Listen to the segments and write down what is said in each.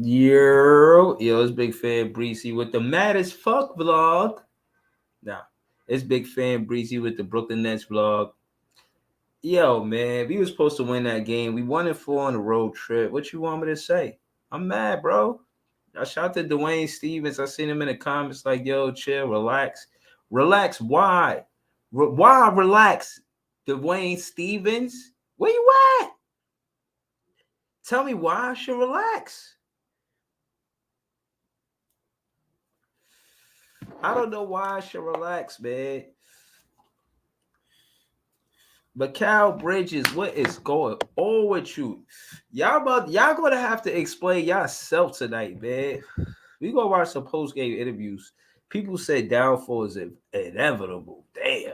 Yo, it's Big Fan Breezy with the Mad as Fuck vlog. Nah, it's Big Fan Breezy with the Brooklyn Nets vlog. Yo, man, we was supposed to win that game. We won it 4 on the road trip. What you want me to say? I'm mad, bro. I shout to Dwayne Stevens. I seen him in the comments like, yo, chill, relax. Relax, why? Why relax? Dwayne Stevens? Where you at? Tell me why I should relax. I don't know why I should relax, man. But Cal Bridges, what is going on with you? Y'all gonna have to explain yourself tonight, man. We gonna watch some post game interviews. People said downfall is inevitable. Damn.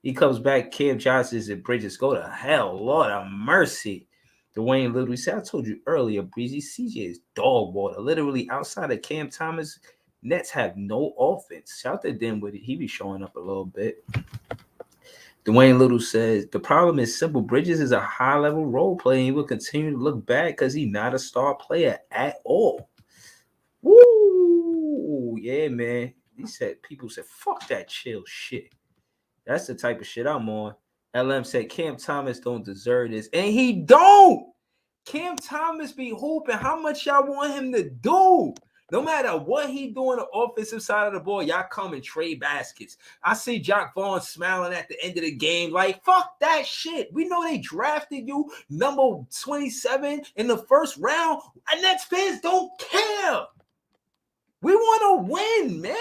He comes back, Cam Johnson's and Bridges go to hell. Lord have mercy. Dwayne literally said, I told you earlier, Breezy, CJ is dog water. Literally outside of Cam Thomas, Nets have no offense. Shout to them with it. He be showing up a little bit. Dwayne Little says the problem is simple. Bridges is a high level role player. And he will continue to look bad because he's not a star player at all. Woo! Yeah, man. People said, fuck that chill shit. That's the type of shit I'm on. LM said Cam Thomas don't deserve this. And he don't. Cam Thomas be hooping. How much y'all want him to do? No matter what he do on the offensive side of the ball, y'all come and trade baskets. I see Jock Vaughn smiling at the end of the game like, fuck that shit. We know they drafted you number 27 in the first round, and Nets fans don't care. We want to win, man.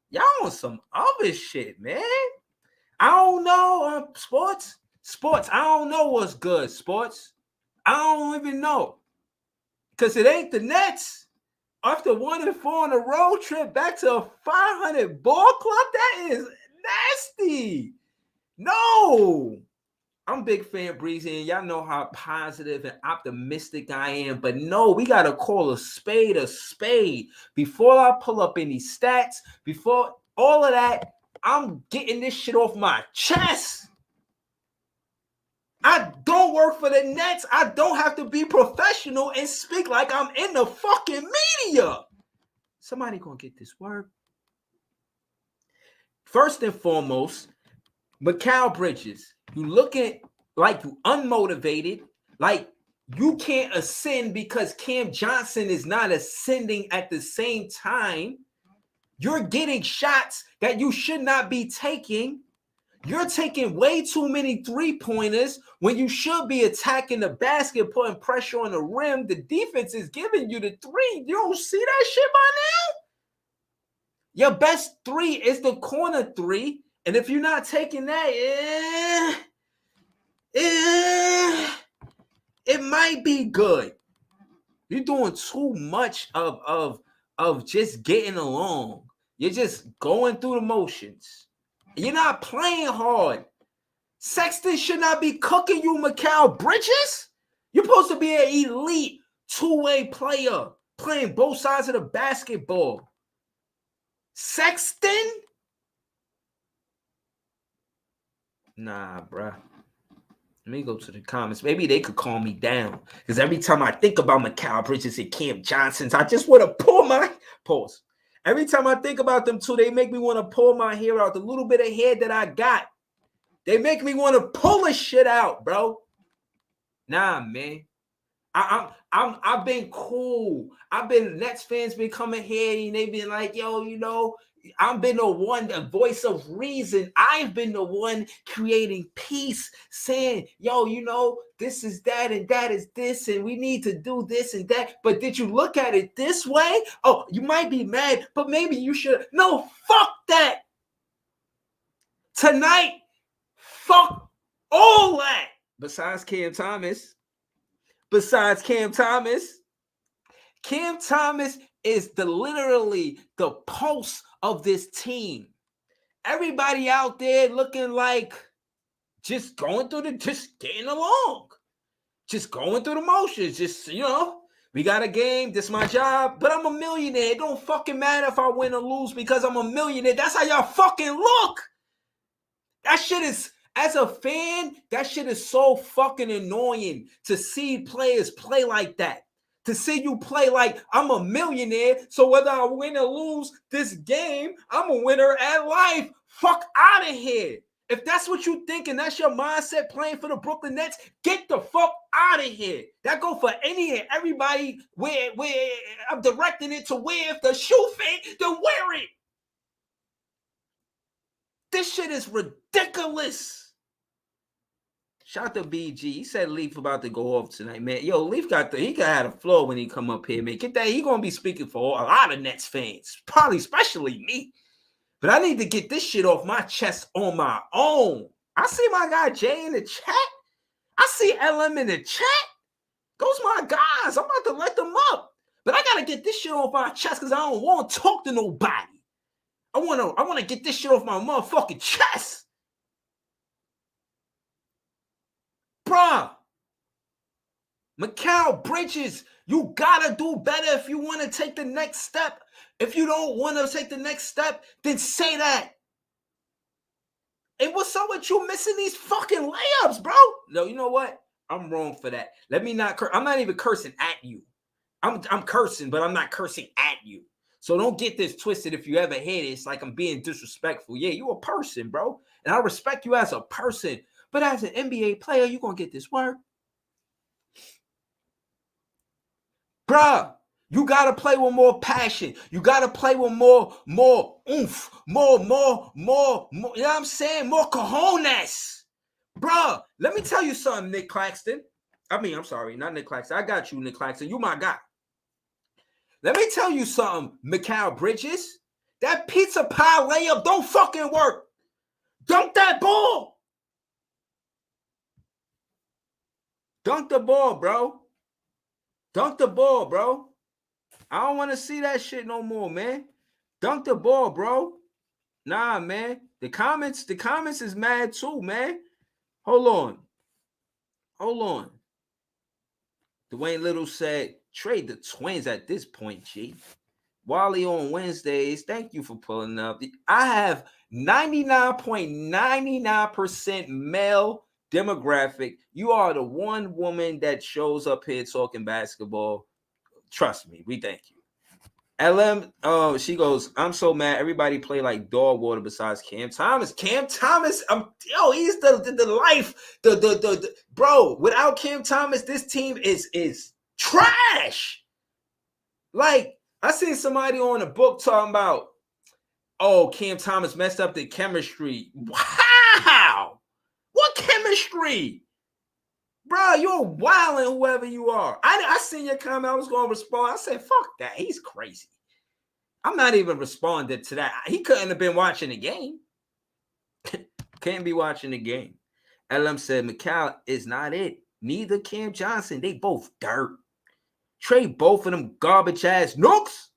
Y'all on some other shit, man. I don't know, sports. I don't know what's good, sports. I don't even know. Because it ain't the Nets. After 1-4 on a road trip back to a 500 ball club, that is nasty. No. I'm Big Fan Breezy, and y'all know how positive and optimistic I am. But no, we got to call a spade a spade. Before I pull up any stats, before all of that, I'm getting this shit off my chest. I don't work for the Nets. I don't have to be professional and speak like I'm in the fucking media. Somebody gonna get this word. First and foremost, Mikal Bridges, you looking like you unmotivated, like you can't ascend because Cam Johnson is not ascending at the same time. You're getting shots that you should not be taking. You're taking way too many three-pointers when you should be attacking the basket, putting pressure on the rim. The defense is giving you the three. You don't see that shit by now? Your best three is the corner three. And if you're not taking that, it might be good. You're doing too much of just getting along. You're just going through the motions. You're not playing hard. Sexton should not be cooking you, Mikal Bridges. You're supposed to be an elite two-way player playing both sides of the basketball. Sexton? Nah, bruh. Let me go to the comments. Maybe they could calm me down. Because every time I think about Mikal Bridges and Cam Johnson, I just want to pull my... Pause. Every time I think about them two, they make me want to pull my hair out. The little bit of hair that I got. They make me want to pull this shit out, bro. Nah, man. I've been cool. Nets fans been coming here and they been like, yo, you know, I've been the voice of reason. I've been the one creating peace, saying, yo, you know, this is that and that is this, and we need to do this and that. But did you look at it this way? Oh, you might be mad, but maybe you should. No, fuck that. Tonight, fuck all that. Besides Cam Thomas. Cam Thomas is literally the pulse of this team. Everybody out there looking like just getting along. Just going through the motions. Just, you know, we got a game. This is my job. But I'm a millionaire. It don't fucking matter if I win or lose because I'm a millionaire. That's how y'all fucking look. That shit is... As a fan, that shit is so fucking annoying to see players play like that. to see you play like I'm a millionaire. So whether I win or lose this game, I'm a winner at life. Fuck out of here. If that's what you think and that's your mindset playing for the Brooklyn Nets, get the fuck out of here. That go for any and everybody where I'm directing it to where if the shoe fit, then wear it. This shit is ridiculous. Shout out to BG. He said Leaf about to go off tonight, man. Yo, Leaf he got have the floor when he come up here, man. Get that. He gonna be speaking for a lot of Nets fans, probably especially me. But I need to get this shit off my chest on my own. I see my guy Jay in the chat. I see LM in the chat. Those my guys. I'm about to let them up. But I gotta get this shit off my chest because I don't want to talk to nobody. I wanna get this shit off my motherfucking chest. Bruh. Mikal Bridges, you gotta do better if you want to take the next step. If you don't want to take the next step, then say that. And what's up with you missing these fucking layups, bro? No, you know what? I'm wrong for that. Let me not curse. I'm not even cursing at you. I'm cursing, but I'm not cursing at you. So don't get this twisted. If you ever hear this, like I'm being disrespectful. Yeah, you a person, bro. And I respect you as a person. But as an NBA player, you're going to get this work. Bruh, you got to play with more passion. You got to play with more oomph, more, you know what I'm saying? More cojones. Bruh, let me tell you something, Nick Claxton. I'm sorry, not Nick Claxton. I got you, Nick Claxton. You my guy. Let me tell you something, Mikal Bridges. That pizza pie layup don't fucking work. Dunk that ball. Dunk the ball, bro. Dunk the ball, bro. I don't want to see that shit no more, man. Dunk the ball, bro. Nah, man. The comments is mad too, man. Hold on. Dwayne Little said, trade the Twins at this point, G. Wally on Wednesdays, thank you for pulling up. I have 99.99% male demographic. You are the one woman that shows up here talking basketball. Trust me, we thank you. LM, she goes, I'm so mad. Everybody play like dog water besides Cam Thomas. Cam Thomas, he's the life. The bro. Without Cam Thomas, this team is trash. Like I seen somebody on a book talking about, Cam Thomas messed up the chemistry. Wow. What chemistry? Bro, you're wilding whoever you are. I seen your comment. I was going to respond. I said, fuck that. He's crazy. I'm not even responding to that. He couldn't have been watching the game. Can't be watching the game. LM said, Mikal is not it. Neither Cam Johnson. They both dirt. Trade both of them garbage-ass nooks.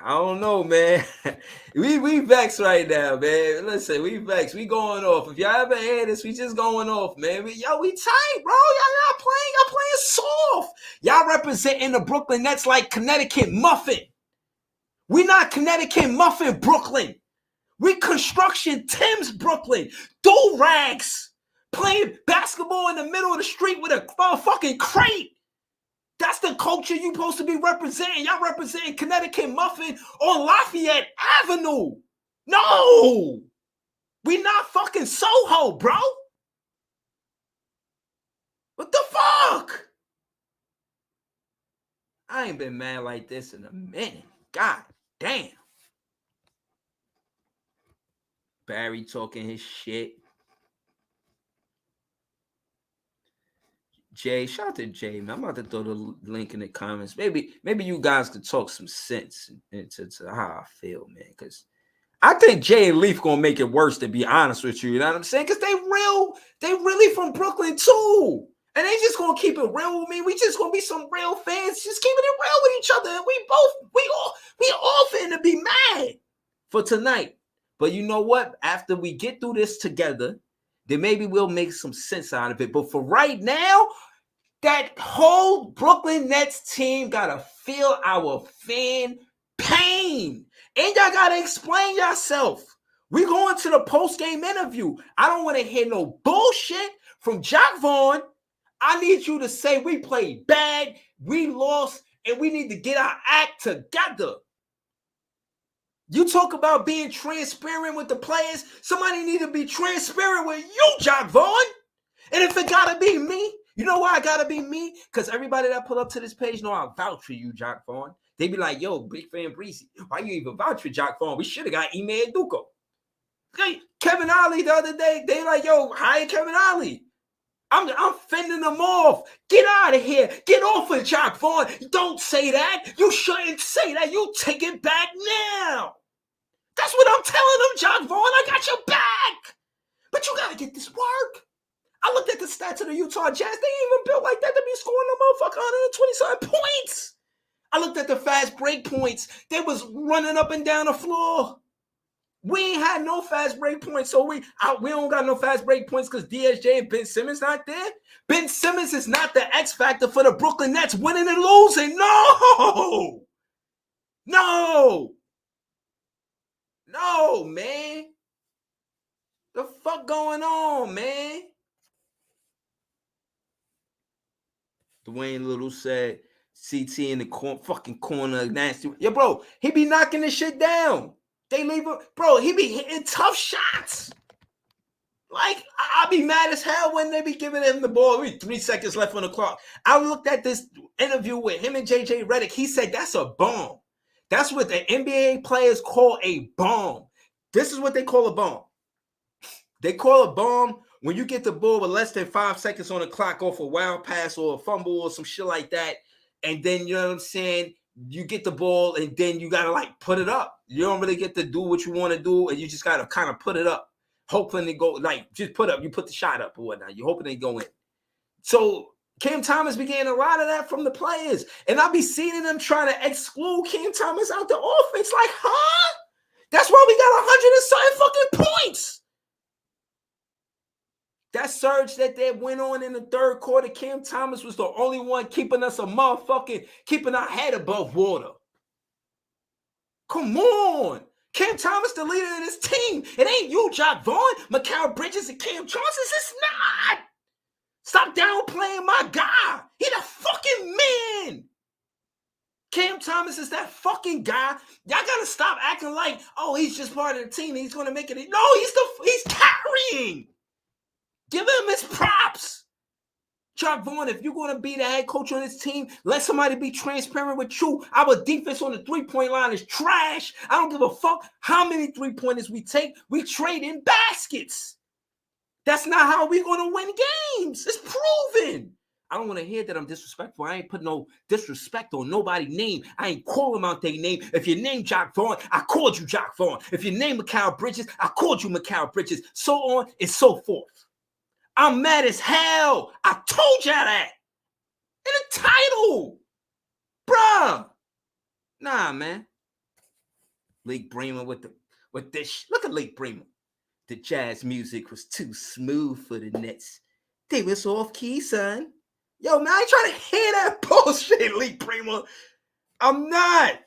I don't know, man. we vexed right now, man. Listen, we vexed. We going off. If y'all ever hear this, we just going off, man. We tight, bro. Y'all playing soft. Y'all representing the Brooklyn Nets like Connecticut Muffin. We not Connecticut Muffin, Brooklyn. We Construction Tim's Brooklyn. Do-rags. Playing basketball in the middle of the street with a fucking crate. That's the culture you supposed to be representing. Y'all representing Connecticut Muffin on Lafayette Avenue. No. We not fucking Soho, bro. What the fuck? I ain't been mad like this in a minute. God damn. Barry talking his shit. Jay, shout out to Jay, man. I'm about to throw the link in the comments. Maybe you guys could talk some sense into how I feel, man. Because I think Jay and Leaf gonna make it worse, to be honest with you. You know what I'm saying? Because they really from Brooklyn too. And they just gonna keep it real with me. We just gonna be some real fans, just keeping it real with each other. And we all finna be mad for tonight. But you know what? After we get through this together, then maybe we'll make some sense out of it. But for right now, that whole Brooklyn Nets team gotta feel our fan pain. And y'all gotta explain yourself. We going to the post-game interview. I don't want to hear no bullshit from Jacque Vaughn. I need you to say we played bad, we lost, and we need to get our act together. You talk about being transparent with the players. Somebody need to be transparent with you, Jacque Vaughn. And if it gotta be me, you know why I gotta be me? Because everybody that put up to this page know I vouch for you, Jacque Vaughn. They be like, yo, Big Fan Breezy, why you even vouch for Jacque Vaughn? We should have got Ime Udoka. Hey, Kevin Ollie the other day, they like, yo, hire Kevin Ollie. I'm fending them off. Get out of here. Get off of Jacque Vaughn. Don't say that. You shouldn't say that. You take it back now. That's what I'm telling them, Jacque Vaughn. I got your back. But you got to get this work. I looked at the stats of the Utah Jazz. They ain't even built like that to be scoring no motherfucker 127 points. I looked at the fast break points. They was running up and down the floor. We ain't had no fast break points, so we don't got no fast break points because DSJ and Ben Simmons not there. Ben Simmons is not the X factor for the Brooklyn Nets winning and losing. No, man. The fuck going on, man? Dwayne Little said CT in the fucking corner, nasty. Yeah, bro, he be knocking this shit down. They leave him, bro. He be hitting tough shots. Like, I'll be mad as hell when they be giving him the ball. 3 seconds left on the clock. I looked at this interview with him and JJ Redick. He said that's a bomb. That's what the NBA players call a bomb. This is what they call a bomb. They call a bomb when you get the ball with less than 5 seconds on the clock off a wild pass or a fumble or some shit like that. And then, you know what I'm saying, you get the ball and then you got to like put it up. You don't really get to do what you want to do and you just got to kind of put it up. Hoping they go, like, just put up. You put the shot up or whatnot. You're hoping they go in. So Cam Thomas be getting a lot of that from the players. And I'll be seeing them trying to exclude Cam Thomas out the offense. Like, huh? That's why we got 100 and something fucking points. That surge that they went on in the third quarter, Cam Thomas was the only one keeping us keeping our head above water. Come on. Cam Thomas, the leader of this team. It ain't you, Jacque Vaughn, Mikal Bridges, and Cam Johnson. It's not. Stop downplaying my guy. He the fucking man. Cam Thomas is that fucking guy. Y'all gotta stop acting like, oh, he's just part of the team. He's gonna make it. No, he's carrying. Give him his props. Jacque Vaughn, if you're going to be the head coach on this team, let somebody be transparent with you. Our defense on the three-point line is trash. I don't give a fuck how many three-pointers we take. We trade in baskets. That's not how we're going to win games. It's proven. I don't want to hear that I'm disrespectful. I ain't put no disrespect on nobody's name. I ain't calling out their name. If your name Jacque Vaughn, I called you Jacque Vaughn. If your name Mikal Bridges, I called you Mikal Bridges. So on and so forth. I'm mad as hell. I told y'all that. In the title. Bruh. Nah, man. Lake Bremer with this. Look at Lake Bremer. The jazz music was too smooth for the Nets. They was off key, son. Yo, man, I ain't trying to hear that bullshit, Lake Bremer. I'm not.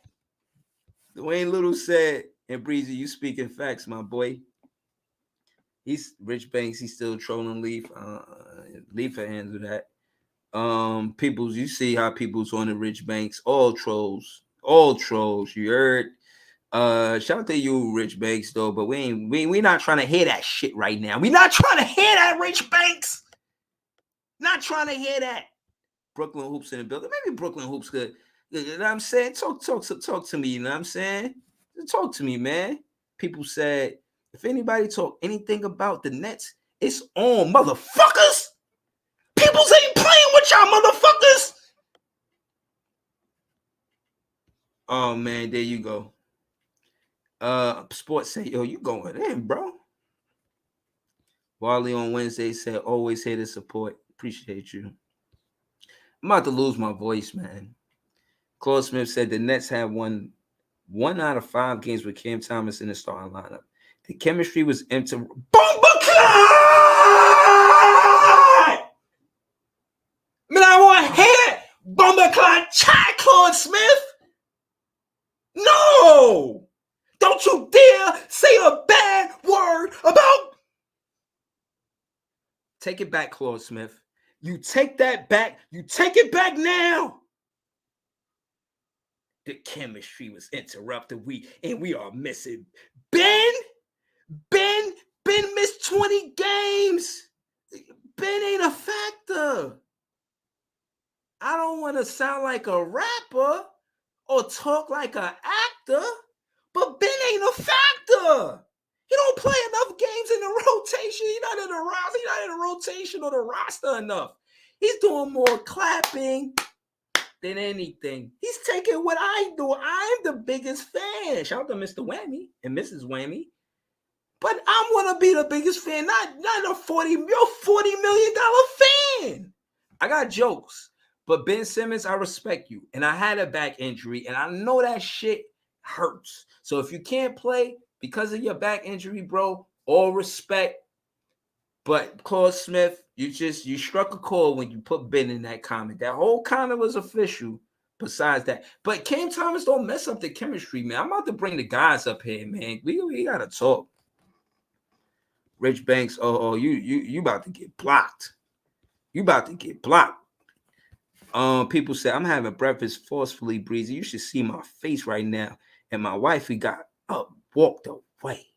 Dwayne Little said, and Breezy, you speaking facts, my boy. He's Rich Banks. He's still trolling Leaf. Leaf can handle that. Peoples, you see how people's on the Rich Banks. All trolls. You heard. Shout out to you, Rich Banks, though. But we not trying to hear that shit right now. We not trying to hear that, Rich Banks. Not trying to hear that. Brooklyn Hoops in the building. Maybe Brooklyn Hoops could. You know what I'm saying? Talk to me. You know what I'm saying? Talk to me, man. People said, if anybody talk anything about the Nets, it's on, motherfuckers. Peoples ain't playing with y'all, motherfuckers. Oh, man, there you go. Sports say, yo, you going in, bro. Wally on Wednesday said, always here to support. Appreciate you. I'm about to lose my voice, man. Claude Smith said the Nets have won 1 out of 5 games with Cam Thomas in the starting lineup. The chemistry was empty. Bomba Clyde! Man, I want to hear that. Bomba Clyde chat, Claude Smith. No! Don't you dare say a bad word about. Take it back, Claude Smith. You take that back. You take it back now. The chemistry was interrupted. We are missing Ben. Ben missed 20 games. Ben ain't a factor. I don't want to sound like a rapper or talk like an actor, but Ben ain't a factor. He don't play enough games in the rotation. He's not in the roster. He's not in the rotation or the roster enough. He's doing more clapping than anything. He's taking what I do. I'm the biggest fan. Shout out to Mr. Whammy and Mrs. Whammy. But I want to be the biggest fan, not a $40 million fan. I got jokes. But Ben Simmons, I respect you. And I had a back injury, and I know that shit hurts. So if you can't play because of your back injury, bro, all respect. But Claude Smith, you struck a chord when you put Ben in that comment. That whole comment was official. Besides that, but Cam Thomas don't mess up the chemistry, man. I'm about to bring the guys up here, man. We gotta talk. Rich Banks, you about to get blocked. You about to get blocked. People say I'm having breakfast forcefully, Breezy. You should see my face right now. And my wifey got up, walked away.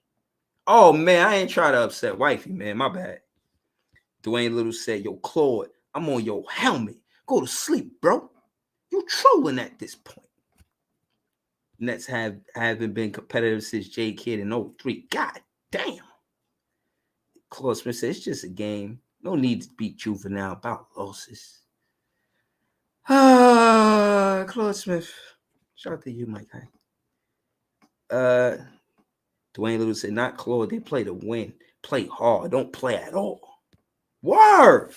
Oh man, I ain't trying to upset wifey, man. My bad. Dwayne Little said, "Yo, Claude, I'm on your helmet. Go to sleep, bro. You trolling at this point." Nets haven't been competitive since J Kidd in 03. God damn. Claude Smith said, "It's just a game. No need to beat Juvenile about losses." Claude Smith. Shout out to you, my guy. Dwayne Little said, "Not Claude. They play to win. Play hard. Don't play at all." Word.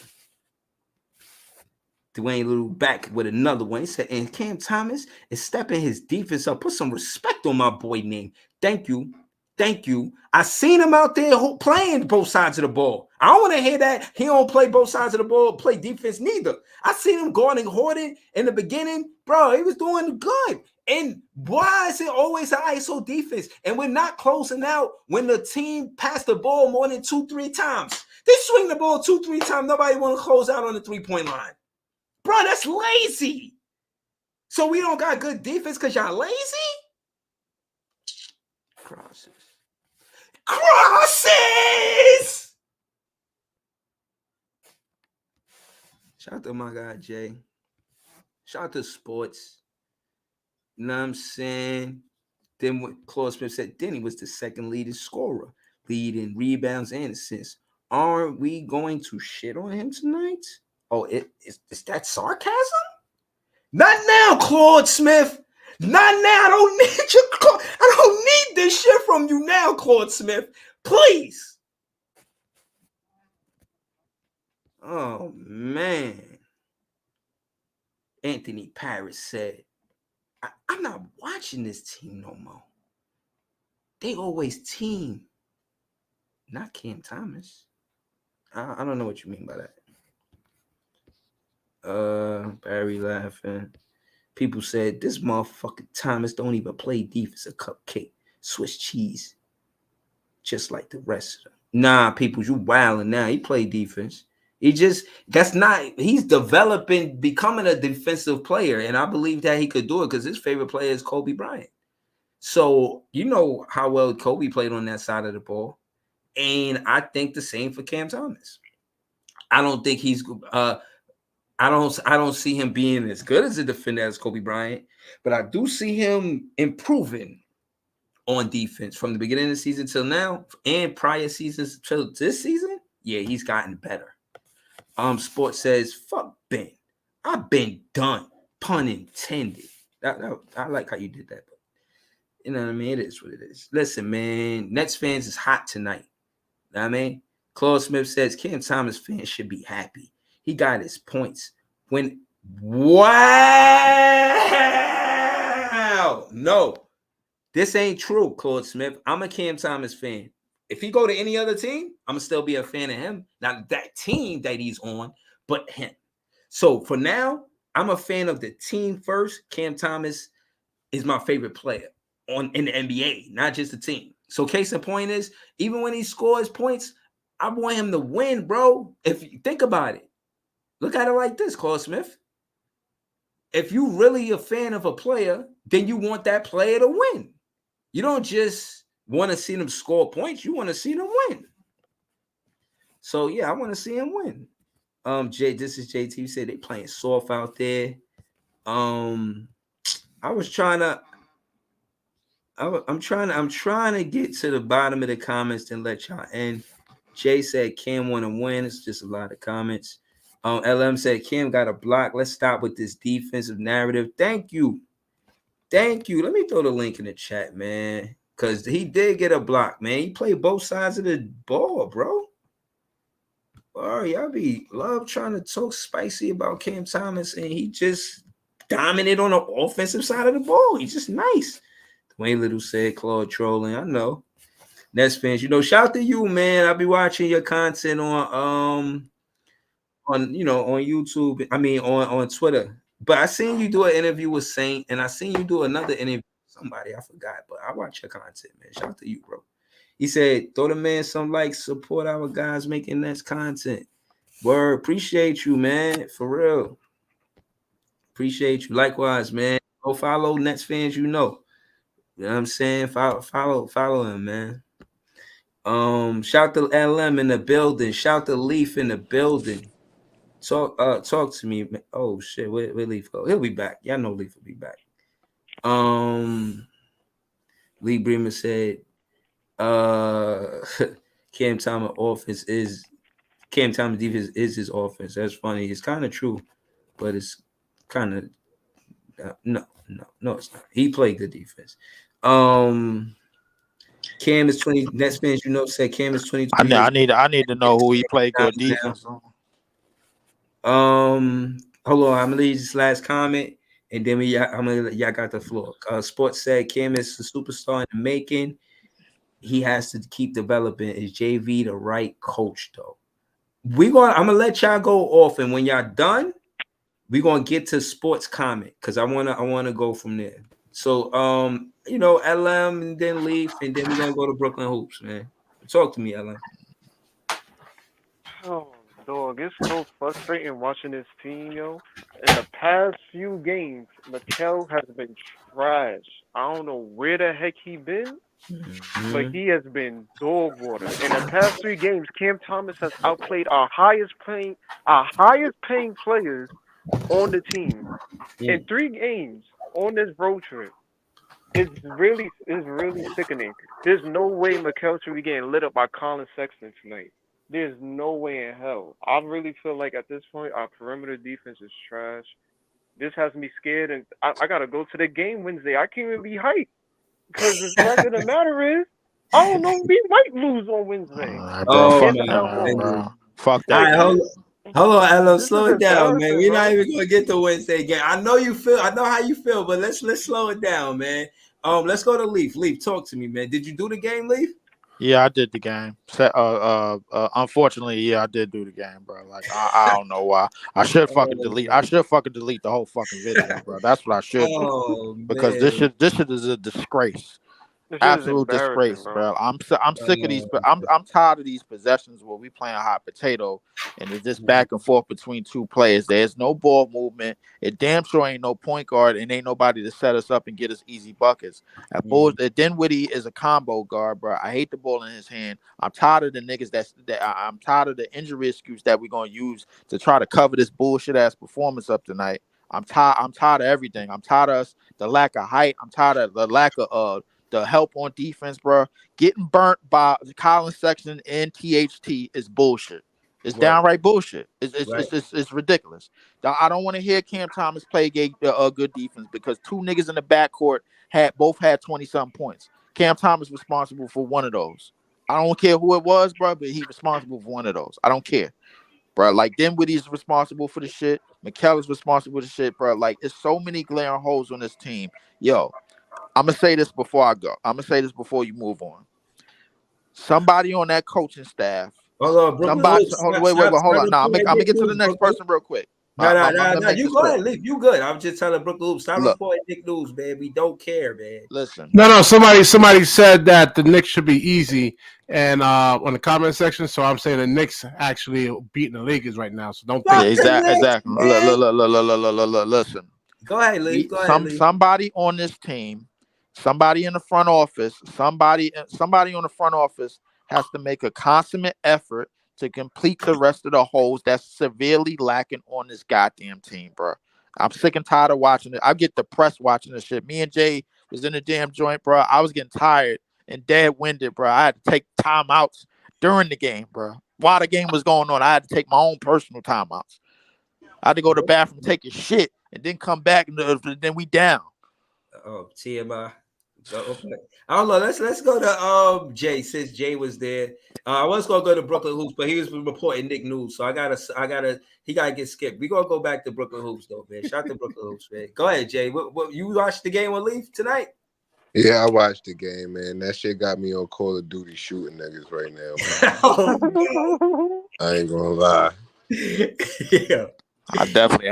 Dwayne Little back with another one. He said, "And Cam Thomas is stepping his defense up. Put some respect on my boy name. Thank you. Thank you. I seen him out there playing both sides of the ball. I don't want to hear that he don't play both sides of the ball, play defense neither. I seen him guarding Horton in the beginning. Bro, he was doing good. And why is it always an ISO defense? And we're not closing out when the team passed the ball more than 2-3 times. They swing the ball 2-3 times. Nobody want to close out on the 3-point line. Bro, that's lazy. So we don't got good defense because y'all lazy? Crosses. Shout out to my guy, Jay. Shout out to sports. You know what I'm saying? Then what Claude Smith said, Denny was the second leading scorer, leading rebounds and assists. Aren't we going to shit on him tonight? Oh, is that sarcasm? Not now, Claude Smith. Not now. I don't need this shit from you now, Claude Smith. Please. Oh, man. Anthony Paris said, I'm not watching this team no more. They always team. Not Cam Thomas. I don't know what you mean by that. Barry laughing. People said, this motherfucking Thomas don't even play defense, a cupcake. Swiss cheese. Just like the rest of them. Nah, people, you wilding now. He play defense. He's developing, becoming a defensive player. And I believe that he could do it because his favorite player is Kobe Bryant. So, you know how well Kobe played on that side of the ball. And I think the same for Cam Thomas. I don't think he's I don't see him being as good as a defender as Kobe Bryant, but I do see him improving on defense from the beginning of the season till now and prior seasons till this season. Yeah, he's gotten better. Sports says, fuck Ben. I've been done. Pun intended. I like how you did that. But you know what I mean? It is what it is. Listen, man, Nets fans is hot tonight. You know what I mean? Claude Smith says Cam Thomas fans should be happy. He got his points. Wow. No, this ain't true, Claude Smith. I'm a Cam Thomas fan. If he go to any other team, I'm going to still be a fan of him. Not that team that he's on, but him. So for now, I'm a fan of the team first. Cam Thomas is my favorite player in the NBA, not just the team. So case in point is, even when he scores points, I want him to win, bro. If you think about it, look at it like this, Claude Smith. if you really a fan of a player, then you want that player to win. You don't just want to see them score points. You want to see them win. So yeah, I want to see him win. This is JT. You said they playing soft out there. I was trying to. I'm trying to get to the bottom of the comments and let y'all in. Jay said Cam want to win. It's just a lot of comments. LM said Cam got a block. Let's stop with this defensive narrative. Thank you. Let me throw the link in the chat, man. Because he did get a block, man. He played both sides of the ball, bro. All right, y'all love trying to talk spicy about Cam Thomas, and he just dominant on the offensive side of the ball. He's just nice. Dwayne Little said Claude trolling. I know. Nets fans, shout to you, man. I'll be watching your content on YouTube. I mean on Twitter. But I seen you do an interview with Saint, and I seen you do another interview with somebody. I forgot, but I watch your content, man. Shout out to you, bro. He said, throw the man some likes, support our guys making Nets content. Word, appreciate you, man. For real. Appreciate you. Likewise, man. Go follow Nets fans, You know what I'm saying? Follow him, man. Shout to LM in the building. Shout to Leaf in the building. Talk to me. Oh shit, where Leaf go? He'll be back. Y'all know Leaf will be back. Lee Bremer said, Cam Thomas offense is Cam Thomas defense is his offense. That's funny. It's kind of true, but it's kind of no, it's not. He played good defense. Cam is 20. Nets fans, said Cam is 22. I need to know who he played good defense on. Hold on, I'm gonna leave this last comment, and then y'all got the floor. Sports said Cam is a superstar in the making. He has to keep developing. Is JV the right coach though? I'm gonna let y'all go off, and when y'all done, we're gonna get to sports comment because I wanna go from there. So LM and then Leaf, and then we're gonna go to Brooklyn Hoops, man. Talk to me, LM. Oh, dog, it's so frustrating watching this team, yo. In the past few games, Mikal has been trash. I don't know where the heck he been, but he has been dog water. In the past 3 games, Cam Thomas has outplayed our highest paying players on the team in 3 games on this road trip. It's really sickening. There's no way Mikal should be getting lit up by Colin Sexton tonight. There's no way in hell. I really feel like at this point our perimeter defense is trash. This has me scared, and I gotta go to the game Wednesday. I can't even be hyped because the fact of the matter is, I don't know. We might lose on Wednesday. Fuck that. Hold on, Ella, slow it down, man. We're not even gonna get to Wednesday game. I know how you feel, but let's slow it down, man. Let's go to Leaf. Leaf, talk to me, man. Did you do the game, Leaf? Yeah, I did the game. Unfortunately, yeah, I did do the game, bro. Like I don't know why. I should fucking delete the whole fucking video, bro. That's what I should do. Because this shit is a disgrace. Absolute disgrace, bro. I'm sick of these, but I'm tired of these possessions where we playing hot potato and it's just back and forth between 2 players. There's no ball movement. It damn sure ain't no point guard and ain't nobody to set us up and get us easy buckets. Dinwiddie is a combo guard, bro. I hate the ball in his hand. I'm tired of the niggas I'm tired of the injury excuse that we're gonna use to try to cover this bullshit ass performance up tonight. I'm tired of everything. I'm tired of the lack of height. I'm tired of the lack of the help on defense, bro. Getting burnt by Colin Sexton and THT is bullshit. It's downright bullshit. It's ridiculous. I don't want to hear Cam Thomas play good defense because 2 niggas in the backcourt both had 20-something points. Cam Thomas responsible for one of those. I don't care who it was, bro, but he's responsible for one of those. I don't care, bro. Like Dinwiddie is responsible for the shit. Mikal is responsible for the shit, bro. Like it's so many glaring holes on this team. Yo, I'm going to say this before I go. I'm going to say this before you move on. Somebody on that coaching staff. Hold on. Hold on. I'm going to get to the next person real quick. No. You go ahead, Leaf. You good. I'm just telling Brooklyn Hoops. Stop reporting Knick news, man. We don't care, man. Listen. No. Somebody said that the Knicks should be easy and on the comment section. So I'm saying the Knicks actually beating the Lakers right now. So don't think exactly. Listen. Go ahead, Lee. Go ahead, Lee. Somebody on this team, somebody in the front office, somebody on the front office has to make a consummate effort to complete the rest of the holes that's severely lacking on this goddamn team, bro. I'm sick and tired of watching it. I get depressed watching this shit. Me and Jay was in the damn joint, bro. I was getting tired and dead winded, bro. I had to take timeouts during the game, bro. While the game was going on, I had to take my own personal timeouts. I had to go to the bathroom, take a shit, and then come back, and then we down. Oh, TMI. Okay. I don't know. Let's go to Jay, since Jay was there. I was gonna go to Brooklyn Hoops, but he was reporting Nick News, so he gotta get skipped. We gonna go back to Brooklyn Hoops though, man. Shout out to Brooklyn Hoops, man. Go ahead, Jay. What you watched the game on Leaf tonight? Yeah, I watched the game, man. That shit got me on Call of Duty shooting niggas right now. I ain't gonna lie. Yeah. I definitely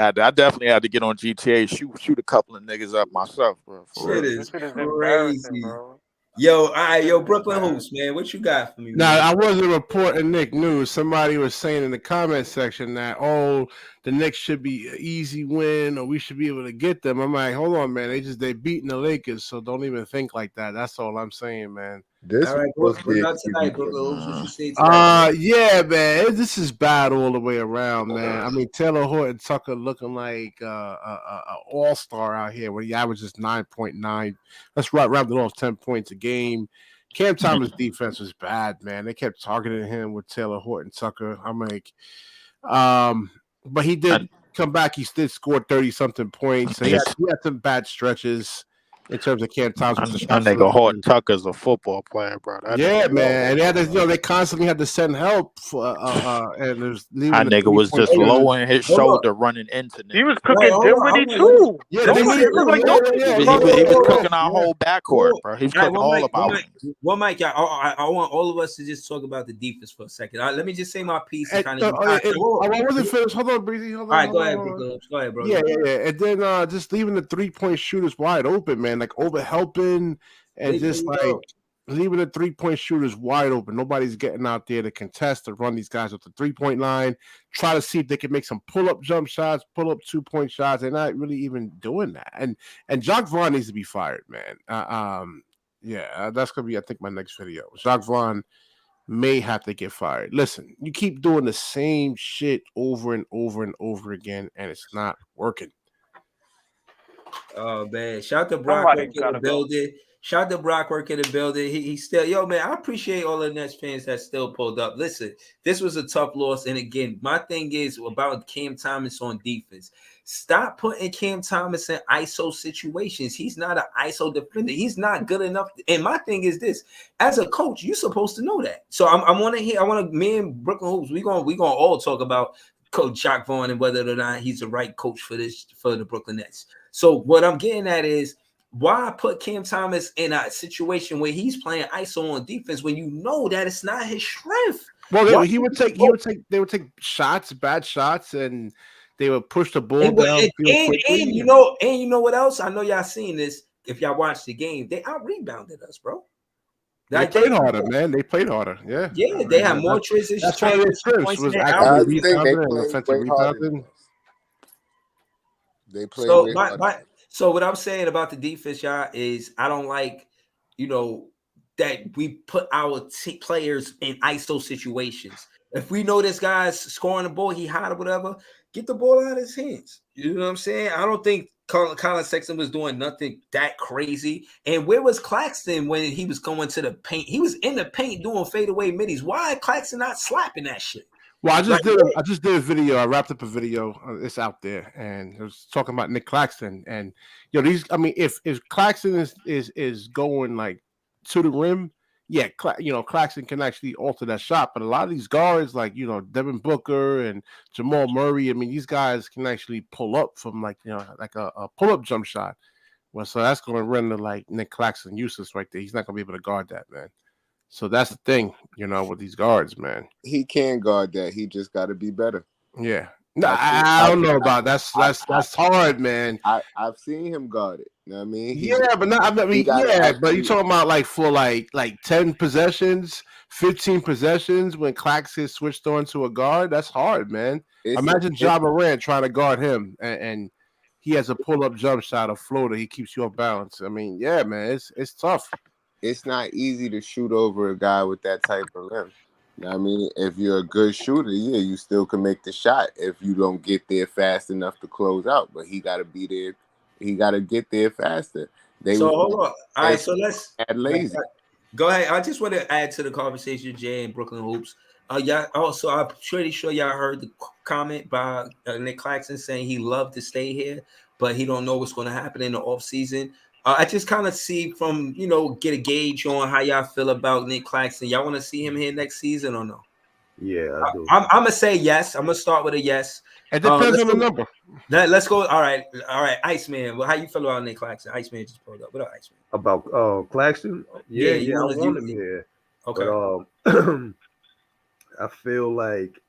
had to get on GTA, shoot a couple of niggas up myself, bro. Shit is crazy, bro. Yo, all right, Brooklyn Hoops, man. What you got for me? Now, I wasn't reporting Nick News. Somebody was saying in the comment section that, the Knicks should be an easy win, or we should be able to get them. I'm like, hold on, man. They beating the Lakers, so don't even think like that. That's all I'm saying, man. All right, what about tonight, Brooklyn Hoops? What you say tonight? Yeah, man. This is bad all the way around, man. I mean, Taylor Horton Tucker looking like an all-star out here when he averages 9.9. Let's round it off 10 points a game. Cam Thomas' defense was bad, man. They kept targeting him with Taylor Horton Tucker. I'm like, but he did come back. He did score 30-something points. So he had some bad stretches in terms of Cam Thomas. That nigga Horton Tucker's a football player, bro. Yeah, man. And they had to, they constantly had to send help for, and there's that nigga was just lowering his shoulder running into them. He was cooking Dinwiddie too. Yeah, he was cooking our whole backcourt, bro. He was cooking all about it. Well, Mike, I want all of us to just talk about the defense for a second. Let me just say my piece. And kind of I wasn't finished. Hold on, Breezy. Hold on. All right, go ahead, bro. Go ahead, bro. Yeah. And then just leaving the 3-point shooters wide open, man. Like over helping and just like leaving the 3-point shooters wide open. Nobody's getting out there to contest to run these guys up the 3-point line. Try to see if they can make some pull-up jump shots, pull-up 2-point shots. They're not really even doing that. And Jacques Vaughn needs to be fired, man. That's gonna be, I think, my next video. Jacques Vaughn may have to get fired. Listen, you keep doing the same shit over and over and over again, and it's not working. Oh man, shout out to Brock in the building. Shout out to Brock in the building. He still, man. I appreciate all the Nets fans that still pulled up. Listen, this was a tough loss, and again, my thing is about Cam Thomas on defense. Stop putting Cam Thomas in ISO situations. He's not an ISO defender. He's not good enough. And my thing is this: as a coach, you're supposed to know that. So me and Brooklyn Hoops, we gonna all talk about Coach Jacques Vaughn and whether or not he's the right coach for the Brooklyn Nets. So what I'm getting at is, why put Cam Thomas in a situation where he's playing ISO on defense when you know that it's not his strength? Well, they would take shots, bad shots, and they would push the ball down. And you know what else? I know y'all seen this. If y'all watched the game, they out rebounded us, bro. They played harder, man. They played harder. Yeah. Yeah, they had more transitions. That's why their strengths was actually rebounding and offensive rebounding. They played. So what I'm saying about the defense, y'all, is I don't like, that we put our players in ISO situations. If we know this guy's scoring the ball, he hot or whatever, get the ball out of his hands. You know what I'm saying? I don't think Colin Sexton was doing nothing that crazy. And where was Claxton when he was going to the paint? He was in the paint doing fadeaway middies. Why Claxton not slapping that shit? Well, I just did a video. I wrapped up a video. It's out there, and I was talking about Nick Claxton. And if Claxton is going like to the rim, yeah, Claxton can actually alter that shot. But a lot of these guards, like Devin Booker and Jamal Murray, I mean, these guys can actually pull up from like a pull up jump shot. Well, so that's going to render like Nick Claxton useless right there. He's not going to be able to guard that, man. So that's the thing, with these guards, man. He can guard that. He just got to be better. Yeah. No, I don't know about that. That's hard, man. I've seen him guard it. You know what I mean? But you talking about like for like 10 possessions, 15 possessions when Claxton switched on to a guard. That's hard, man. Imagine Ja Morant trying to guard him, and he has a pull-up jump shot, a floater. He keeps you off balance. I mean, yeah, man, it's tough. It's not easy to shoot over a guy with that type of length. I mean, if you're a good shooter, yeah, you still can make the shot if you don't get there fast enough to close out. But he got to be there. He got to get there faster. So hold on. All right, so let's add lazy. Go ahead. I just want to add to the conversation, Jay and Brooklyn Hoops. Yeah. Also, I'm pretty sure y'all heard the comment by Nick Claxton saying he loved to stay here, but he don't know what's going to happen in the offseason. I just kind of see from, get a gauge on how y'all feel about Nick Claxton. Y'all want to see him here next season or no? Yeah, I do. I'm going to say yes. I'm going to start with a yes. It depends on the number. Let's go. All right. Iceman. Well, how you feel about Nick Claxton? Iceman just pulled up. What up, Iceman? About Claxton? Yeah, I want him here. Okay. But, I feel like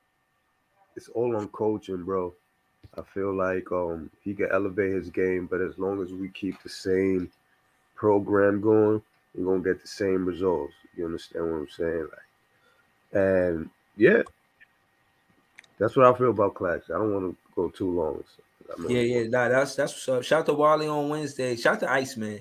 it's all on coaching, bro. I feel like he can elevate his game, but as long as we keep the same program going, we're gonna get the same results. You understand what I'm saying? And yeah, that's what I feel about Claxton. I don't want to go too long. So that's what's up. Shout out to Wally on Wednesday. Shout out to Iceman.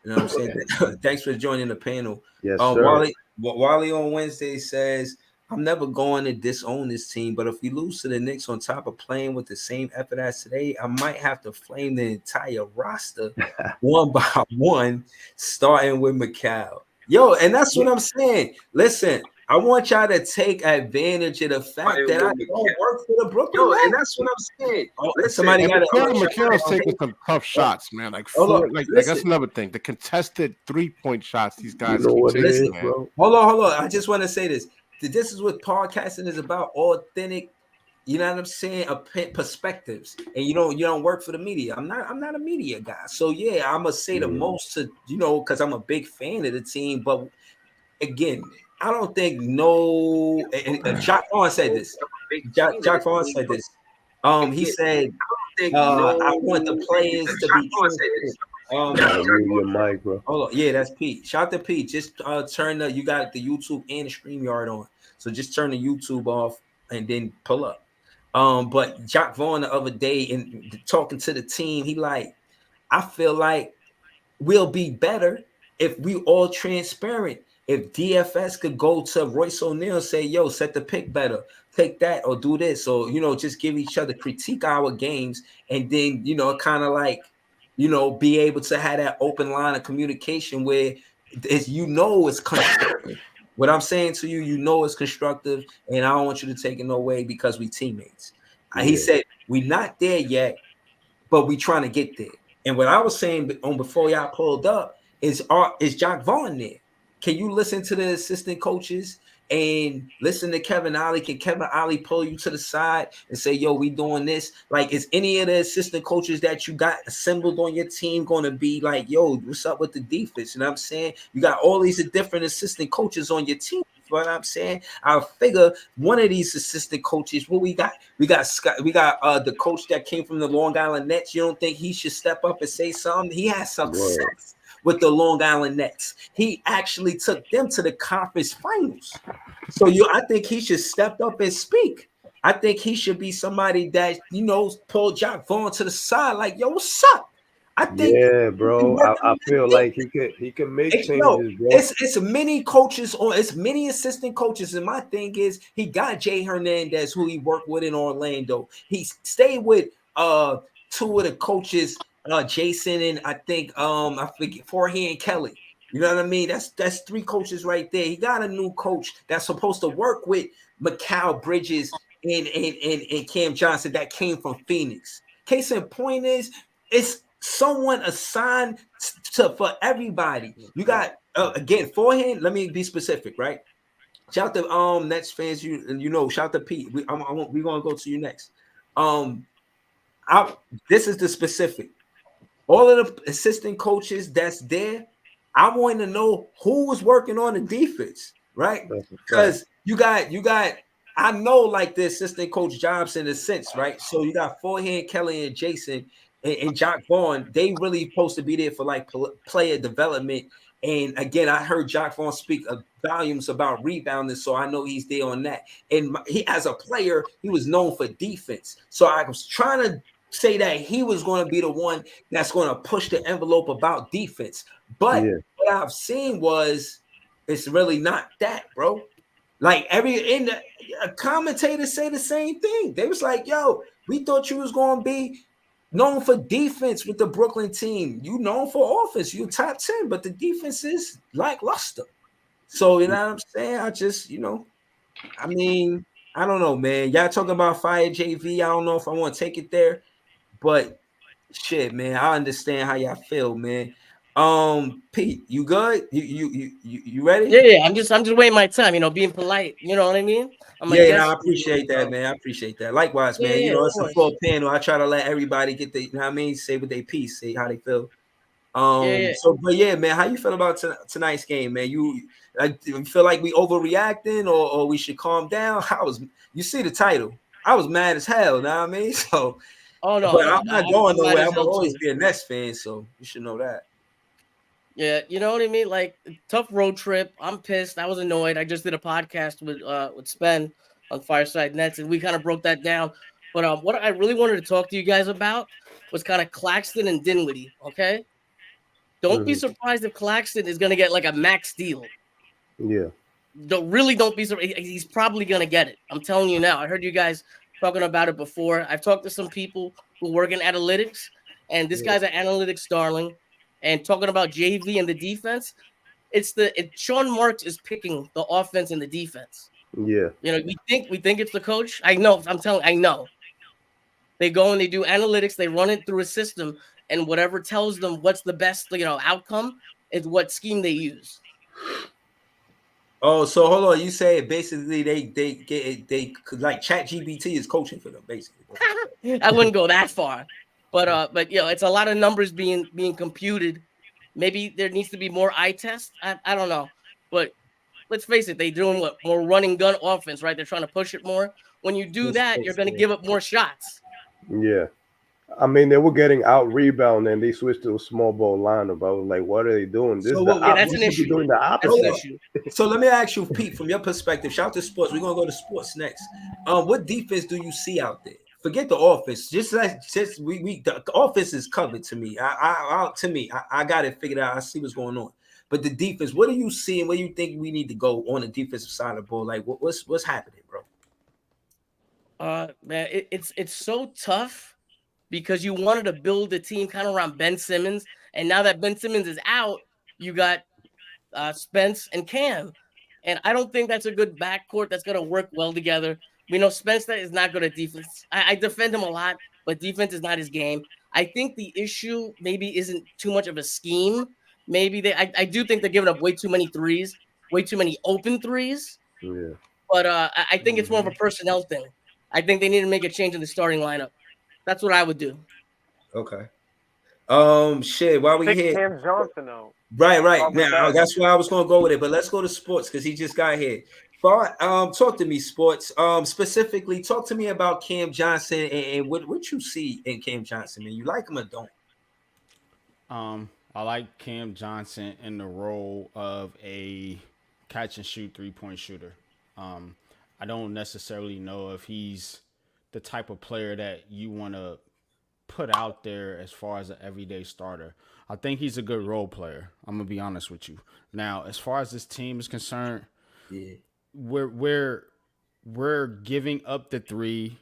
You know what I'm saying? Thanks for joining the panel. Yes, sir. Wally on Wednesday says, I'm never going to disown this team, but if we lose to the Knicks on top of playing with the same effort as today, I might have to flame the entire roster one by one, starting with Mikal. Yo, and that's what I'm saying. Listen, I want y'all to take advantage of the fact that I don't work for the Brooklyn Nets. And that's what I'm saying. Somebody got Mikal's taking some tough shots, man. That's another thing. The contested 3-point shots these guys keep taking, man. Hold on. I just want to say this. This is what podcasting is about: authentic, you know what I'm saying, perspectives. And you don't work for the media. I'm not a media guy. So yeah, I'm gonna say the most to because I'm a big fan of the team. But again, I don't think Jacques Vaughn said this. Jacques Vaughn said this. He said, I want the players to be. Your mic, bro. Hold on. Yeah, that's Pete. Shout out to Pete. Just turn you got the YouTube and the StreamYard on. So just turn the YouTube off and then pull up. But Jacques Vaughn the other day in talking to the team, he like, I feel like we'll be better if we all transparent. If DFS could go to Royce O'Neal and say, yo, set the pick better, take that or do this, or just give each other, critique our games, and then kind of like be able to have that open line of communication where it's constructive. What I'm saying to you, it's constructive, and I don't want you to take it away because we teammates. Yeah. He said, we're not there yet, but we trying to get there. And what I was saying before y'all pulled up is Jacques Vaughn there? Can you listen to the assistant coaches and listen to Kevin Ollie? Can Kevin Ollie pull you to the side and say, yo, we doing this? Like, is any of the assistant coaches that you got assembled on your team going to be like, yo, what's up with the defense? You know what I'm saying? You got all these different assistant coaches on your team. You know what I'm saying? I figure one of these assistant coaches, what we got Scott, we got the coach that came from the Long Island Nets. You don't think he should step up and say something? He has success with the Long Island Nets. He actually took them to the conference finals. So I think he should step up and speak. I think he should be somebody that, pull Jacques Vaughn to the side like, yo, what's up? I think bro. I feel like he can make changes, bro. It's many coaches it's many assistant coaches. And my thing is he got Jay Hernandez, who he worked with in Orlando. He stayed with two of the coaches, Jason and I think I forget Forehand Kelly. You know what I mean? That's three coaches right there. He got a new coach that's supposed to work with Mikal Bridges and Cam Johnson that came from Phoenix. Case in point is it's someone assigned for everybody. You got again Forehand. Let me be specific, right? Shout out to Nets fans. Shout out to Pete. We're gonna go to you next. This is the specific. All of the assistant coaches that's there, I want to know who was working on the defense, right? Because you got. I know like the assistant coach jobs in a sense, right? So you got Forehand Kelly and Jason and Jacques Vaughn. They really supposed to be there for like player development. And again, I heard Jacques Vaughn speak volumes about rebounding, so I know he's there on that. And he, as a player, he was known for defense. So I was trying to say that he was going to be the one that's going to push the envelope about defense. But what I've seen was it's really not that, bro. Like commentators say the same thing. They was like, "Yo, we thought you was going to be known for defense with the Brooklyn team. You known for offense. You top 10, but the defense is lackluster." So you know what I'm saying? I just, I mean, I don't know, man. Y'all talking about fire JV. I don't know if I want to take it there, but shit, man. I understand how y'all feel, man. Pete, you good? You ready? Yeah. I'm just waiting my time. Being polite. You know what I mean? I'm a guest. I appreciate that, man. I appreciate that. Likewise, man. Yeah, It's a full panel. I try to let everybody get say what they piece, say how they feel. So, but yeah, man, how you feel about tonight's game, man? You feel like we overreacting, or we should calm down? You see the title? I was mad as hell. Know what I mean? So, but I'm not going nowhere. I'm gonna always be a Nets fan, so you should know that. Yeah, you know what I mean? Like, tough road trip. I'm pissed. I was annoyed. I just did a podcast with Spen on Fireside Nets, and we kind of broke that down. But what I really wanted to talk to you guys about was kind of Claxton and Dinwiddie. Okay, don't be surprised if Claxton is gonna get like a max deal. Yeah. Don't be surprised. He's probably gonna get it. I'm telling you now. I heard you guys talking about it before. I've talked to some people who work in analytics, and this guy's an analytics darling. And talking about JV and the defense, Sean Marks is picking the offense and the defense. Yeah. We think it's the coach. I know. I know. They go and they do analytics. They run it through a system, and whatever tells them what's the best, outcome is what scheme they use. Oh, so hold on. You say basically they like ChatGPT is coaching for them, basically. I wouldn't go that far. But it's a lot of numbers being computed. Maybe there needs to be more eye test. I don't know, but let's face it, they're doing more running gun offense, right? They're trying to push it more. When you do that, you're going to give up more shots. Yeah, I mean they were getting out rebound and they switched to a small ball lineup. I was like, what are they doing? That's an issue. Doing the opposite. So let me ask you, Pete, from your perspective. Shout out to sports. We're gonna go to sports next. What defense do you see out there? Forget the offense. Just the offense is covered to me. I got it figured out. I see what's going on. But the defense, what do you see and where you think we need to go on the defensive side of the ball? Like what's happening, bro? Man, it's so tough because you wanted to build a team kind of around Ben Simmons, and now that Ben Simmons is out, you got Spence and Cam, and I don't think that's a good backcourt that's gonna work well together. We know Spencer is not good at defense. I defend him a lot, but defense is not his game. I think the issue maybe isn't too much of a scheme. Maybe I do think they're giving up way too many threes, way too many open threes. Yeah. But I think it's more of a personnel thing. I think they need to make a change in the starting lineup. That's what I would do. Okay. Shit. While we here, Cam Johnson though. Right. Now that's where I was gonna go with it. But let's go to sports because he just got here. Talk to me, sports. Specifically, talk to me about Cam Johnson and what you see in Cam Johnson. Man, you like him or don't? I like Cam Johnson in the role of a catch and shoot 3-point shooter. I don't necessarily know if he's the type of player that you want to put out there as far as an everyday starter. I think he's a good role player. I'm gonna be honest with you. Now, as far as this team is concerned, we're giving up the three,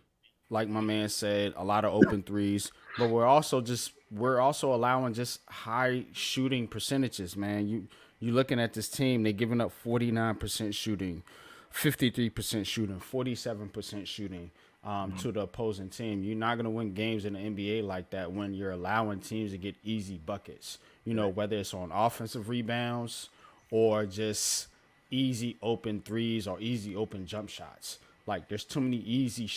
like my man said, a lot of open threes, but we're also allowing just high shooting percentages, man. You looking at this team, they're giving up 49% shooting, 53% shooting, 47% shooting to the opposing team. You're not going to win games in the NBA like that when you're allowing teams to get easy buckets, whether it's on offensive rebounds or just easy open threes or easy open jump shots. Like, there's too many easy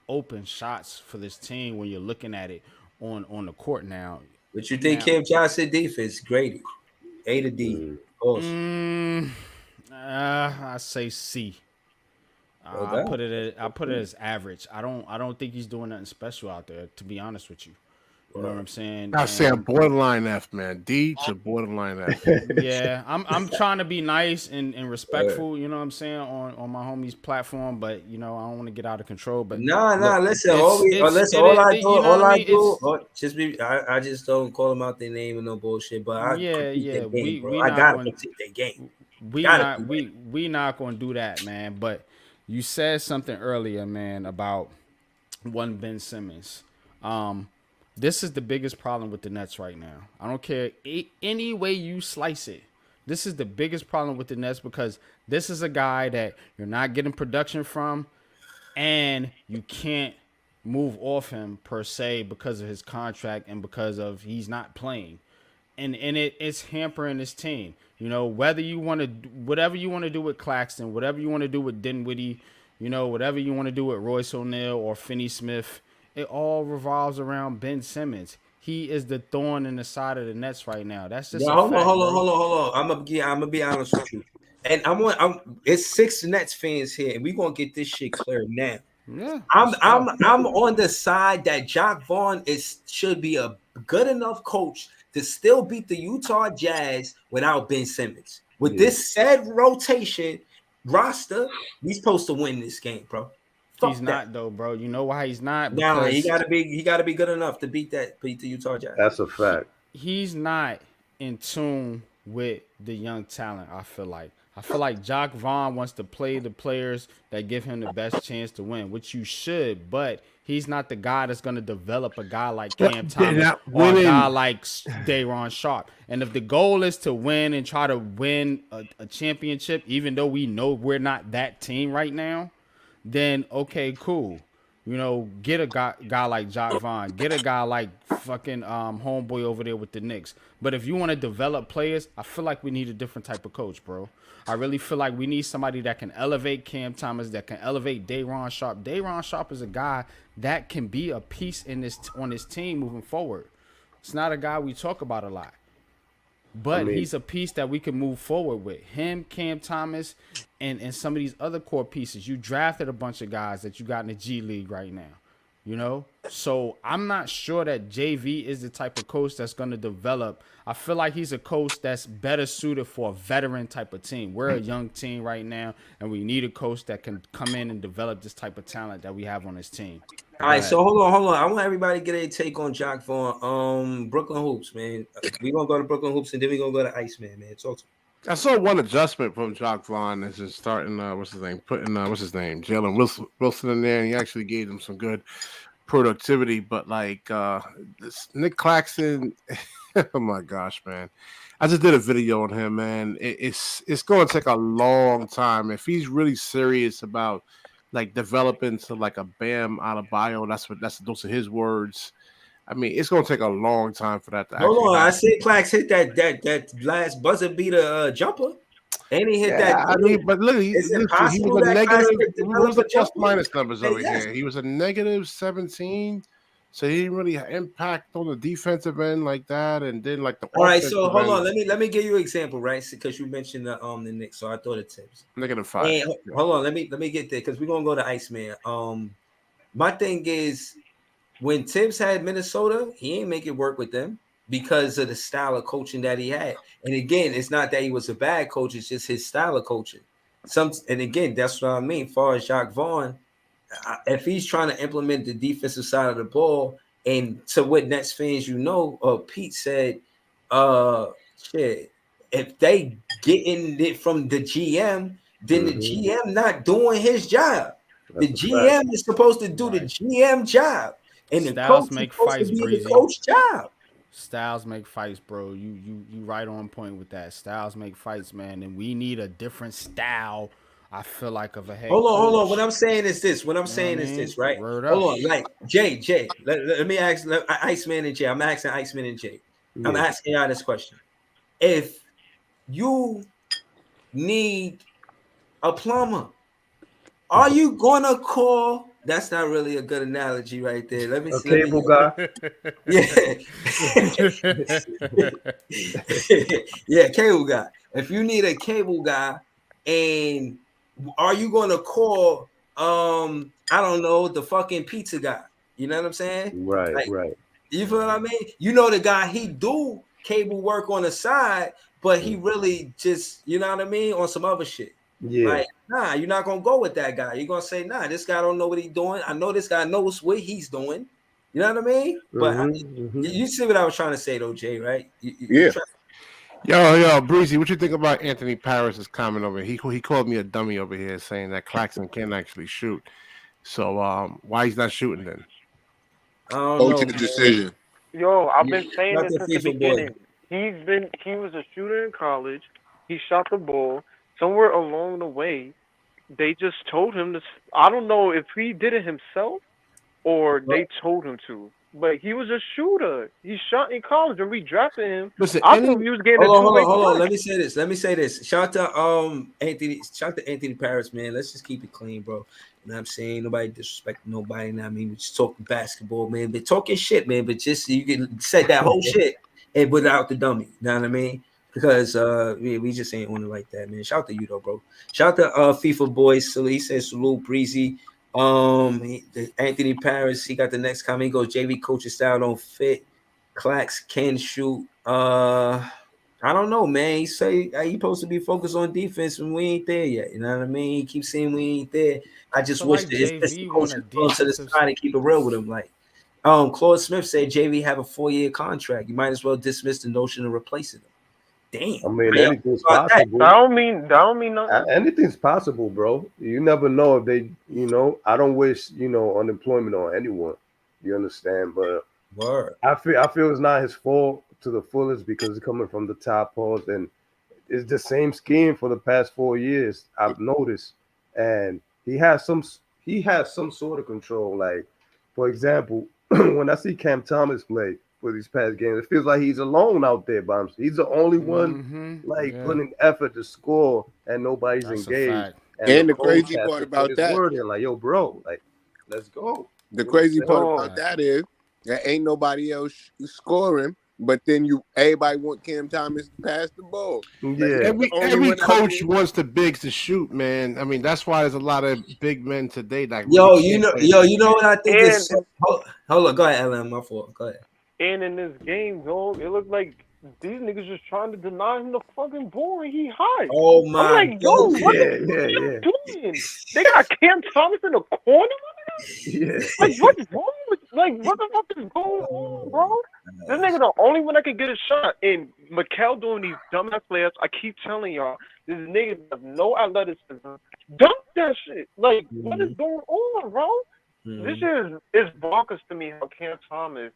open shots for this team when you're looking at it on the court now. But you think Cam Johnson defense graded A to D? I say C. I put it as average. I don't think he's doing nothing special out there, to be honest with you. You know what I'm saying? I say I'm borderline F, man. D to borderline F. Yeah, I'm trying to be nice and respectful. You know what I'm saying on my homie's platform, but I don't want to get out of control. But listen, I just don't call them out their name and no bullshit. But I critique their game, bro. I gotta critique their game. We not gonna do that, man. But you said something earlier, man, about one Ben Simmons. This is the biggest problem with the Nets right now. I don't care any way you slice it. This is the biggest problem with the Nets because this is a guy that you're not getting production from, and you can't move off him per se because of his contract and because of he's not playing. And it's hampering his team. Whether you want to, whatever you want to do with Claxton, whatever you want to do with Dinwiddie, whatever you want to do with Royce O'Neal or Finney Smith, it all revolves around Ben Simmons. He is the thorn in the side of the Nets right now. That's just hold on. I'm gonna be honest with you. And it's 6 Nets fans here, and we're gonna get this shit clear now. Yeah, I'm on the side that Jacque Vaughn should be a good enough coach to still beat the Utah Jazz without Ben Simmons. With this said rotation roster, he's supposed to win this game, bro. He's not though, bro. You know why he's not? No, he gotta be good enough to beat the Utah Jazz. That's a fact. He's not in tune with the young talent. I feel like Jacque Vaughn wants to play the players that give him the best chance to win, which you should, but he's not the guy that's going to develop a guy like Cam Thomas or a guy like Day'Ron Sharpe. And if the goal is to win and try to win a championship, even though we know we're not that team right now, then okay, cool. Get a guy like Jacque Vaughn. Get a guy like fucking homeboy over there with the Knicks. But if you want to develop players, I feel like we need a different type of coach, bro. I really feel like we need somebody that can elevate Cam Thomas, that can elevate Day'Ron Sharpe. Day'Ron Sharpe is a guy that can be a piece on this team moving forward. It's not a guy we talk about a lot. But he's a piece that we can move forward with. Him, Cam Thomas, and some of these other core pieces. You drafted a bunch of guys that you got in the G League right now. So I'm not sure that JV is the type of coach that's going to develop. I feel like he's a coach that's better suited for a veteran type of team. We're a young team right now, and we need a coach that can come in and develop this type of talent that we have on this team. All right, so hold on. I want everybody to get a take on Jacque Vaughn. Brooklyn Hoops, man. We're going to go to Brooklyn Hoops, and then we're going to go to Iceman, man. Talk to me. I saw one adjustment from Jacque Vaughn is just starting, putting Jalen Wilson in there, and he actually gave them some good productivity. But this Nick Claxton, oh my gosh, man. I just did a video on him, man. It's going to take a long time. If he's really serious about developing to a Bam Adebayo, those are his words. I mean, it's gonna take a long time for that to happen. Hold on, I see Clax hit that last buzzer beater jumper. And he hit that. But look, he was a negative. What was the plus minus numbers over here? He was a negative 17. So he didn't really impact on the defensive end like that, and then the. All right, so hold on. Let me give you an example, right? Because you mentioned the Knicks, so I thought it tips. -5. And, hold on, let me get there because we're gonna go to Iceman. My thing is when Tibbs had Minnesota, he ain't make it work with them because of the style of coaching that he had. And again, it's not that he was a bad coach; it's just his style of coaching. And again, that's what I mean. As far as Jacque Vaughn. If he's trying to implement the defensive side of the ball, and to what Nets fans, Pete said, shit, if they getting it from the GM, then the GM not doing his job. The GM is supposed to do the GM job, and the coach is supposed to be the coach job. Styles make fights, bro. You right on point with that. Styles make fights, man, and we need a different style. I feel like of a head. Hold on. What I'm saying is this. Right? Hold on. Jay. Let me ask Iceman and Jay. I'm asking Iceman and Jay. Yeah. I'm asking y'all this question. If you need a plumber, are you gonna call? That's not really a good analogy right there. Let me see. Cable guy. Yeah. Yeah, cable guy. If you need a cable guy, and are you going to call, I don't know, the fucking pizza guy? You know what I'm saying? Right. You feel what I mean? You know the guy, he do cable work on the side, but he really just, you know what I mean, on some other shit. Yeah. Like, nah, you're not gonna go with that guy. You're gonna say, nah, this guy don't know what he's doing. I know this guy knows what he's doing. You know what I mean? But you see what I was trying to say though, Jay, right? Yeah. Yo, Breezy, what you think about Anthony Paris' comment over here? He called me a dummy over here, saying that Claxton can't actually shoot. So why he's not shooting then? I don't know, Ultimate decision. Yo, I've been saying Not this the since the FIFA boy. beginning. He was a shooter in college. He shot the ball. Somewhere along the way, they just told him to. I don't know if he did it himself or they told him to. But he was a shooter. He shot in college, and we drafted him. Listen, I thought he was getting a hold two-way on. contract. Let me say this. Shout out to Anthony Paris, man. Let's just keep it clean, bro. You know what I'm saying? Nobody disrespecting nobody. You know what I mean? We just talking basketball, man. But talking shit, man. But just you can say that whole shit and without the dummy. You know what I mean? Because we just ain't on it like that, man. Shout out to you though, bro. Shout out to FIFA boys. So he says salute Breezy. Anthony Paris, he got the next comment. He goes, JV coaching style don't fit. Clax can shoot. I don't know, man. He say he supposed to be focused on defense when we ain't there yet. You know what I mean? He keeps saying we ain't there. I just So wish like that his JV coach want a would go to the defensive- side and keep it real with him. Like, Claude Smith said JV have a 4-year contract. You might as well dismiss the notion of replacing him. Damn. I mean, Yeah. anything's About that. possible. That don't mean nothing. Anything's possible, bro. You never know if they, I don't wish, unemployment on anyone. You understand? But Word. I feel it's not his fault to the fullest because it's coming from the top post, and it's the same scheme for the past 4 years. I've noticed, and he has some sort of control. Like, for example, when I see Cam Thomas play for these past games, it feels like he's alone out there by himself. He's the only one putting effort to score, and nobody's That's a engaged. fact. And the coach crazy has part to about put his that- word in, like, yo, bro, like, let's go. The crazy part Oh. about that is that ain't nobody else scoring, but then everybody want Cam Thomas to pass the ball. Yeah. Every only one coach out wants the bigs to shoot, man. I mean, that's why there's a lot of big men today. Like, You really know what I think And- is. Hold on, go ahead, Ellen. My fault. Go ahead. And in this game, dog, it looked like these niggas just trying to deny him the fucking ball, and he high. Oh my. I'm like, yo, what Yeah, the yeah, fuck you doing? They got Cam Thomas in the corner? Yeah. Like, what's wrong with, like, what the fuck is going on, bro? This nigga the only one that can get a shot. And Mikal doing these dumbass layups, I keep telling y'all, this nigga has no athleticism. Dunk that shit. Like, what is going on, bro? This is bonkers to me how Cam Thomas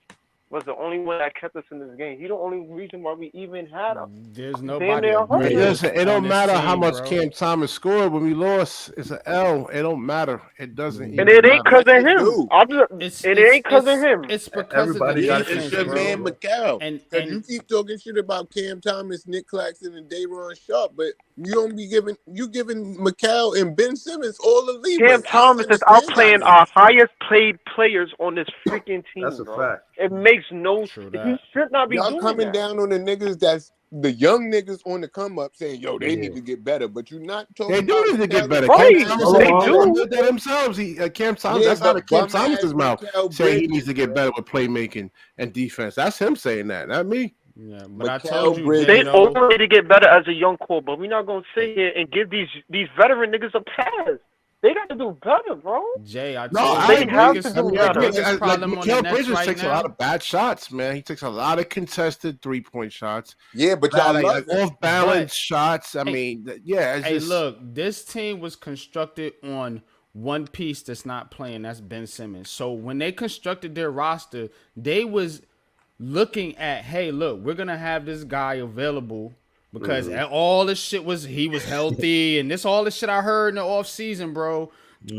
was the only one that kept us in this game. He the only reason why we even had him. There's nobody. near agreeing 100. Listen, it on don't this matter how team, much bro. Cam Thomas scored when we lost. It's an L. It don't matter. It doesn't. And even it ain't matter. because of him. Dude. I'm just, it ain't because of him. It's because Everybody of the got It's defense, your bro. man McCall. And You keep talking shit about Cam Thomas, Nick Claxton, and Dayron Sharp, but you don't be giving McCall and Ben Simmons all the leeway. Cam Thomas is outplaying our highest paid players on this freaking team, That's a bro. fact. It makes no True sense. that. He should not be Y'all doing coming that. down on the niggas that's the young niggas on the come up saying, yo, they Yeah. need to get better, but you're not talking They do about need to get Mikal better. Right. Cam Thomas They said do. he did that himself. Cam Thomas, Yeah, that's out of Cam but bum Thomas's ass mouth Mikal saying he Bridges, needs to get better with playmaking and defense. That's him saying that, not me. Yeah, but I Mikal told you, Bridges- They Jay, though, only need to get better as a young core, but we're not gonna sit here and give these veteran niggas a pass. They got to do better, bro. Jay, I No, told I you They the agree. have biggest, to do the better. biggest Like, problem on the Mikal Nets Bridges right takes a now. lot of bad shots, man. He takes a lot of contested 3-point shots, Yeah, but y'all like love it. off balance But- shots. I Hey, mean, yeah. It's Hey, just, look, this team was constructed on one piece that's not playing. That's Ben Simmons. So when they constructed their roster, they was looking at, hey, look, we're gonna have this guy available because all this shit he was healthy, and this all the shit I heard in the off season, bro.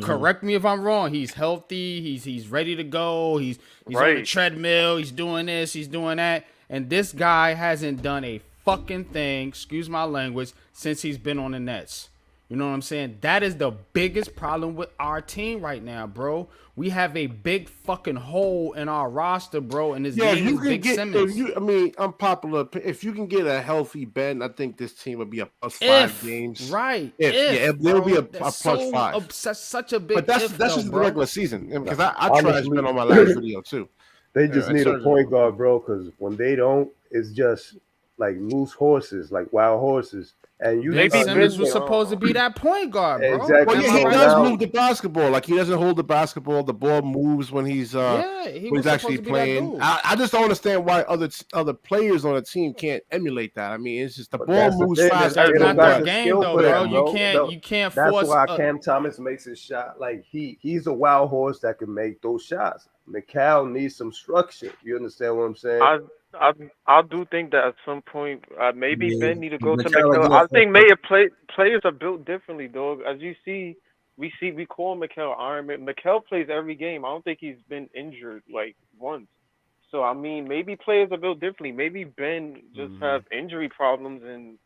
Correct me if I'm wrong. He's healthy. He's ready to go. He's on the Right. treadmill. He's doing this. He's doing that. And this guy hasn't done a fucking thing, excuse my language, since he's been on the Nets. You know what I'm saying? That is the biggest problem with our team right now, bro. We have a big fucking hole in our roster, bro. And his yeah, name you is can Big get. Simmons. Unpopular. If you can get a healthy Ben, I think this team would be a +5 games. Right. There'll be a That's +5. such a big But that's if, just though, the bro. regular season. Because I Honestly- trashed Ben on my last video too. They just Yeah, need a it's point guard, bro. Because when they don't, it's just like loose horses, like wild horses. And you, Ben Maybe Simmons Ben. was supposed to be that point guard, bro. exactly. Well, Am yeah, I he So right, does now, Smoke? move the basketball. Like he doesn't hold the basketball. The ball moves when he's Yeah, he when was he's supposed actually to be that playing. dude. I just don't understand why other players on the team can't emulate that. I mean, it's just the but ball that's the moves thing. fast. They That's don't not got their the game, skill though, for bro. that, bro. You can't That's force. why Cam Thomas makes his shot. Like he's a wild horse that can make those shots. McCall needs some structure. You understand what I'm saying? I do think that at some point maybe Yeah. Ben need to go to McCallum McHale. get I a think maybe players are built differently, dog. As you see, we call McHale Iron Man. McHale plays every game. I don't think he's been injured like once. So I mean, maybe players are built differently. Maybe Ben just have injury problems, and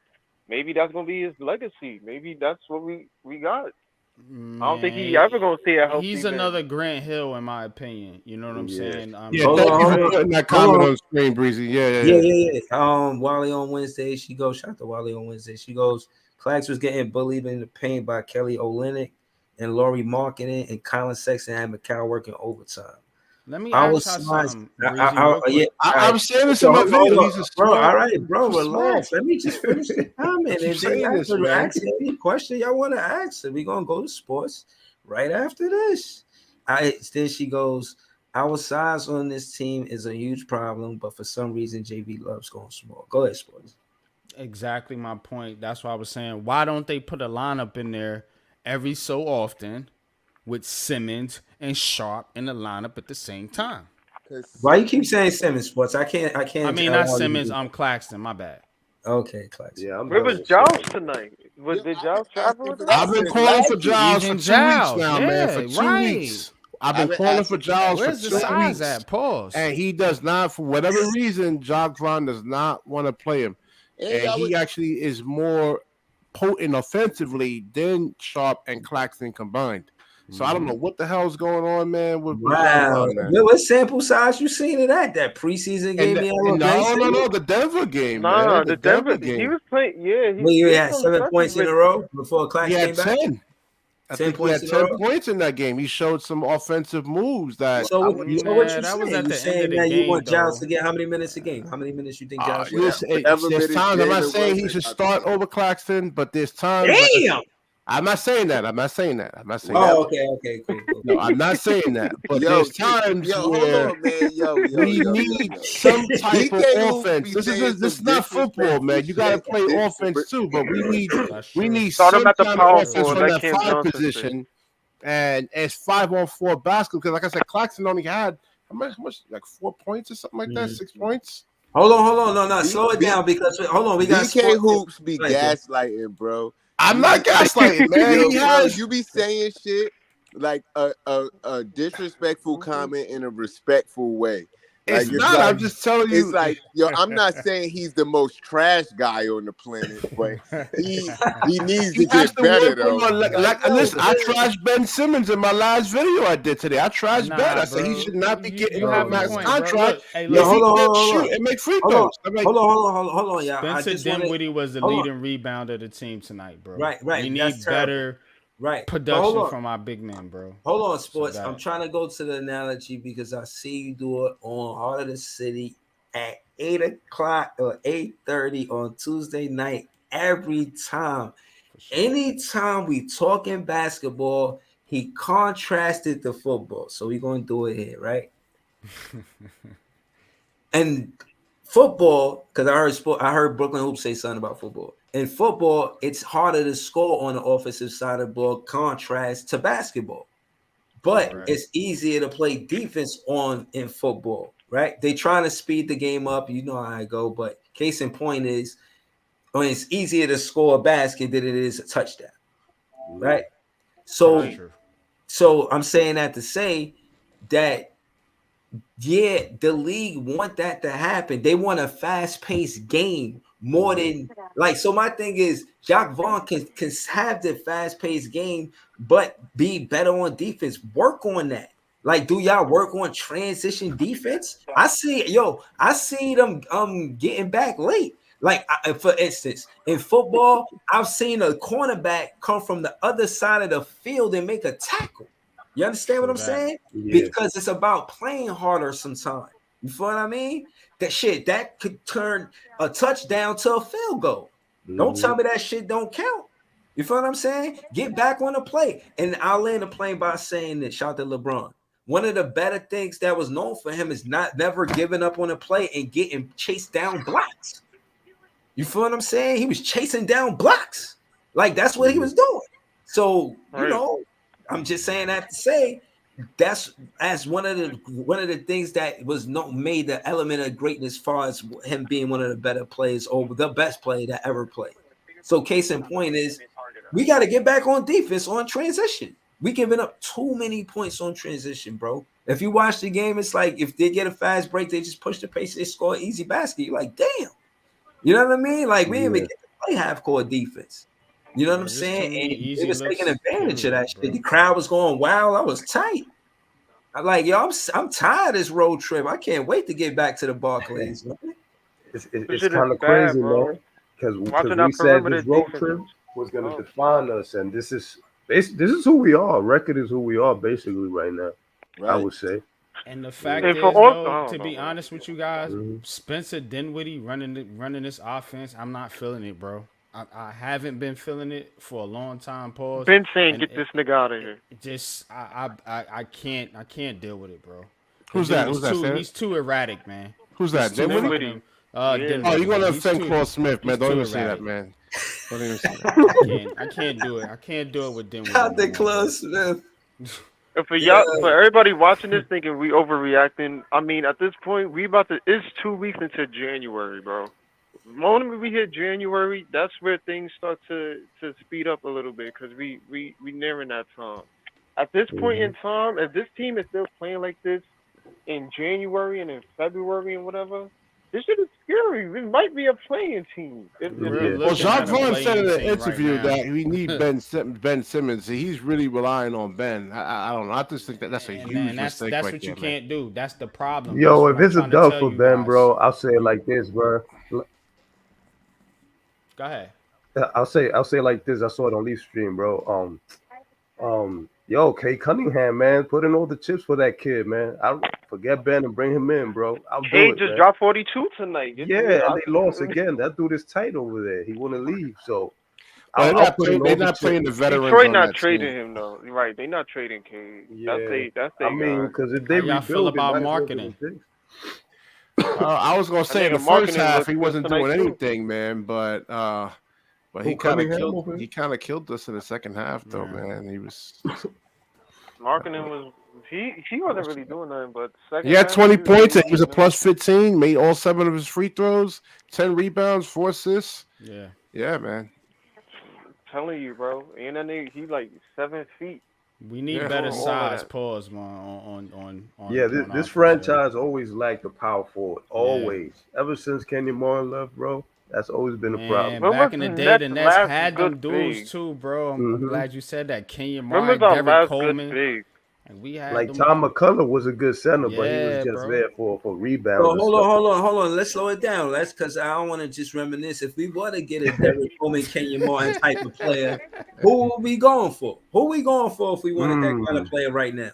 maybe that's gonna be his legacy. Maybe that's what we got. I don't think he ever gonna see a healthy He's Ben. another Grant Hill, in my opinion. You know what I'm Yeah. saying? Yeah, Hold thank on, you hold for on. putting that Hold comment on. on screen, Breezy. Yeah. Wally on Wednesday, she goes, shout out to Wally on Wednesday. She goes, Clax was getting bullied in the paint by Kelly Olynyk and Laurie Marketing, and Colin Sexton and McCall working overtime. Let me I ask was y'all smart. something, Breezy, real quick. I'm saying this in my video. He's a bro. smart, All right, bro. he's Relax. smart. Let me just finish the comment, Keep and then saying y'all this, can man. ask any question y'all want to ask. So we're gonna go to sports right after this. Then she goes, our size on this team is a huge problem, but for some reason JV loves going small. Go ahead, sports. Exactly my point. That's why I was saying, why don't they put a lineup in there every so often with Simmons and Sharp in the lineup at the same time? Why you keep saying Simmons, sports? I can't. I mean, not Simmons. I'm Claxton. My bad. Okay, Clax. Yeah, I'm Where done was with Giles Simmons. tonight? Yo, Did I've Giles been travel asking with for them? that I've been since calling for last Giles Even for 2 weeks Giles, now, man. For yeah, 2 right. weeks. I've I've been been calling asking for for that Giles for Where's the 2 size weeks. at? Pause. And he does not, for whatever reason, Jacques Vaughn does not want to play him. And he actually is more potent offensively than Sharp and Claxton combined. So I don't know what the hell's going on, man. With Jacques Wow. Vaughn, man. What sample size you seen of that preseason game? No, the Denver game, Nah, man. the Denver. game. He was playing. Yeah, Well, you he had some 7 touches points in with- a row before Clax He had came back. 10. I 10 think he had points in a 10 row. points in that game. He showed some offensive moves that. So what you that was saying? at You the end saying of the that you game, want Giles though. to get how many minutes a game? How many minutes you think Giles should Listen, have? Whatever there's minutes times I'm not Jalen saying he Brunson should got start to over Claxton, but there's times. Like, Damn. I'm not saying that. I'm not saying that. Oh, okay, cool. No, I'm not saying that. But Yo, there's times hold where on, man. we need some type of offense. This is not football, man. You got to play offense too, but we need Start some him at the kind power of offense forward, from like that Cam 5 Johnson position. And it's 5-on-4 basketball because, like I said, Claxton only had how much? Like 4 points or something like that. 6 points. Hold on. No, slow it down because hold on, we got BK Hoops be Go ahead, gaslighting, bro. I'm not gaslighting, man. Yo, He bro, has. you be saying shit like a disrespectful comment in a respectful way. It's Like, not. I'm just telling you. It's like, yo, I'm not saying he's the most trash guy on the planet, but he needs to He has get to better work though. on listen, I trashed Ben Simmons in my last video I did today. I trashed Nah, Ben. I said bro. he should not be getting You a have a max point, bro. contract. Look, hey, If look. he hold can't on. shoot and make free Hold throws. Hold on, y'all. Spencer Dinwiddie was the leading rebounder of the team tonight, bro. Right. We need That's terrible. better Right. production from our big men, bro. Hold on, sports. So I'm trying to go to the analogy because I see you do it on Heart of the City at 8 o'clock or 8:30 on Tuesday night every time. Anytime we talking basketball, he contrasted the football. So we're gonna do it here, right? And football, because I heard Brooklyn Hoops say something about football. In football, it's harder to score on the offensive side of the ball, contrast to basketball. But it's easier to play defense in football, right? They trying to speed the game up. You know how I go. But case in point is, it's easier to score a basket than it is a touchdown, right? So I'm saying that to say that, yeah, the league want that to happen. They want a fast-paced game more than so my thing is Jacques Vaughn can have the fast-paced game, but be better on defense. Work on that. Like, do y'all work on transition defense? I see them getting back late. Like, for instance, in football, I've seen a cornerback come from the other side of the field and make a tackle. You understand what I'm saying? Yeah. Because it's about playing harder sometimes. You feel what I mean? That shit that could turn a touchdown to a field goal. Don't tell me that shit don't count. You feel what I'm saying? Get back on the play. And I'll land the plane by saying this. Shout out to LeBron. One of the better things that was known for him is never giving up on a play and getting chased down blocks. You feel what I'm saying? He was chasing down blocks. Like, that's what he was doing. So, you know, I'm just saying that to say that's as one of the things that was made the element of greatness as far as him being one of the better players or the best player that ever played. So case in point is we got to get back on defense on transition. We giving up too many points on transition, bro. If you watch the game, it's like if they get a fast break, they just push the pace, they score an easy basket. You're like, damn. You know what I mean? Like, we didn't even get to play half-court defense. You know what I'm saying? And they was taking advantage of that shit. The crowd was going wild. I was tight. I'm like, yo, I'm tired of this road trip. I can't wait to get back to the Barclays. It's kind of crazy, man. Because we said this road trip was going to define us, and this is who we are. Record is who we are basically right now. Right. I would say. And the fact is, though, to be honest with you guys, Spencer Dinwiddie running this offense, I'm not feeling it, bro. I haven't been feeling it for a long time. Pause. Been saying, get this nigga out of here. Just I can't deal with it, bro. Who's that? He's too erratic, man. Who's that? Dinwiddie? You're gonna offend Paul Smith, man. Don't even say that, man. Don't even say that. I can't do it. I can't do it with Dinwiddie. Out the Paul Smith. For y'all, for everybody watching this thinking we overreacting, I mean, at this point, it's 2 weeks into January, bro. The moment we hit January, that's where things start to speed up a little bit because we nearing that time. At this point in time, if this team is still playing like this in January and in February and whatever, this shit is scary. It might be a playing team. Well, Jacques Vaughn said in an interview that we need Ben Simmons. He's really relying on Ben. I don't know. I just think that's a huge mistake. That's what you can't do. That's the problem. Yo, if it's a dub for Ben, bro, I'll say it like this, bro. Go ahead. I'll say it like this. I saw it on Leaf Stream, bro. Yo, Kay Cunningham, man, put in all the chips for that kid, man. I'll forget Ben and bring him in, bro. Kay just dropped 42 tonight. Yeah, and they lost again. That dude is tight over there. He want to leave, so they're not playing the veterans. Detroit not trading him though. Right? They not trading Kay. Yeah, that's I mean, because if they y'all feel about marketing. I was gonna say in the first half he wasn't doing anything, man, but he kind of killed us in the second half, though, man. He was marketing was he wasn't really doing nothing, but he had 20 points and he was a plus 15, made all 7 of his free throws, 10 rebounds, 4 assists. Yeah, man. I'm telling you, bro, and then he like 7 feet. We need better size. Pause, man. On this franchise always lacked a power forward. Always, ever since Kenyon Martin left, bro. That's always been a problem. Back in the day, the Nets had them dudes too, bro. I'm glad you said that. Kenyon Martin, Derrick Coleman. And we had like Tom McCullough was a good center, but he was just there for rebounds. So hold on. Let's slow it down. That's because I don't want to just reminisce. If we want to get a Derrick Coleman, Kenyon Martin type of player, who are we going for? Who are we going for if we wanted that kind of player right now?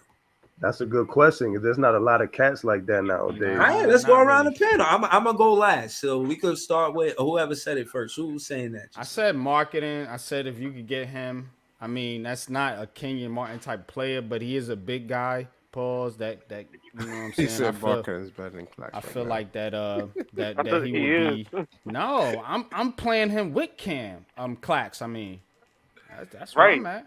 That's a good question. There's not a lot of cats like that nowadays. All right, let's go around the panel. I'm gonna go last, so we could start with whoever said it first. Who was saying that? I said marketing. I said if you could get him. I mean, that's not a Kenyon Martin type player, but he is a big guy. Pause. That you know what I'm saying. He said marketing is better than Clax. I feel like that that he would be. No, I'm playing him with Cam. Clax. I mean, that's right, man.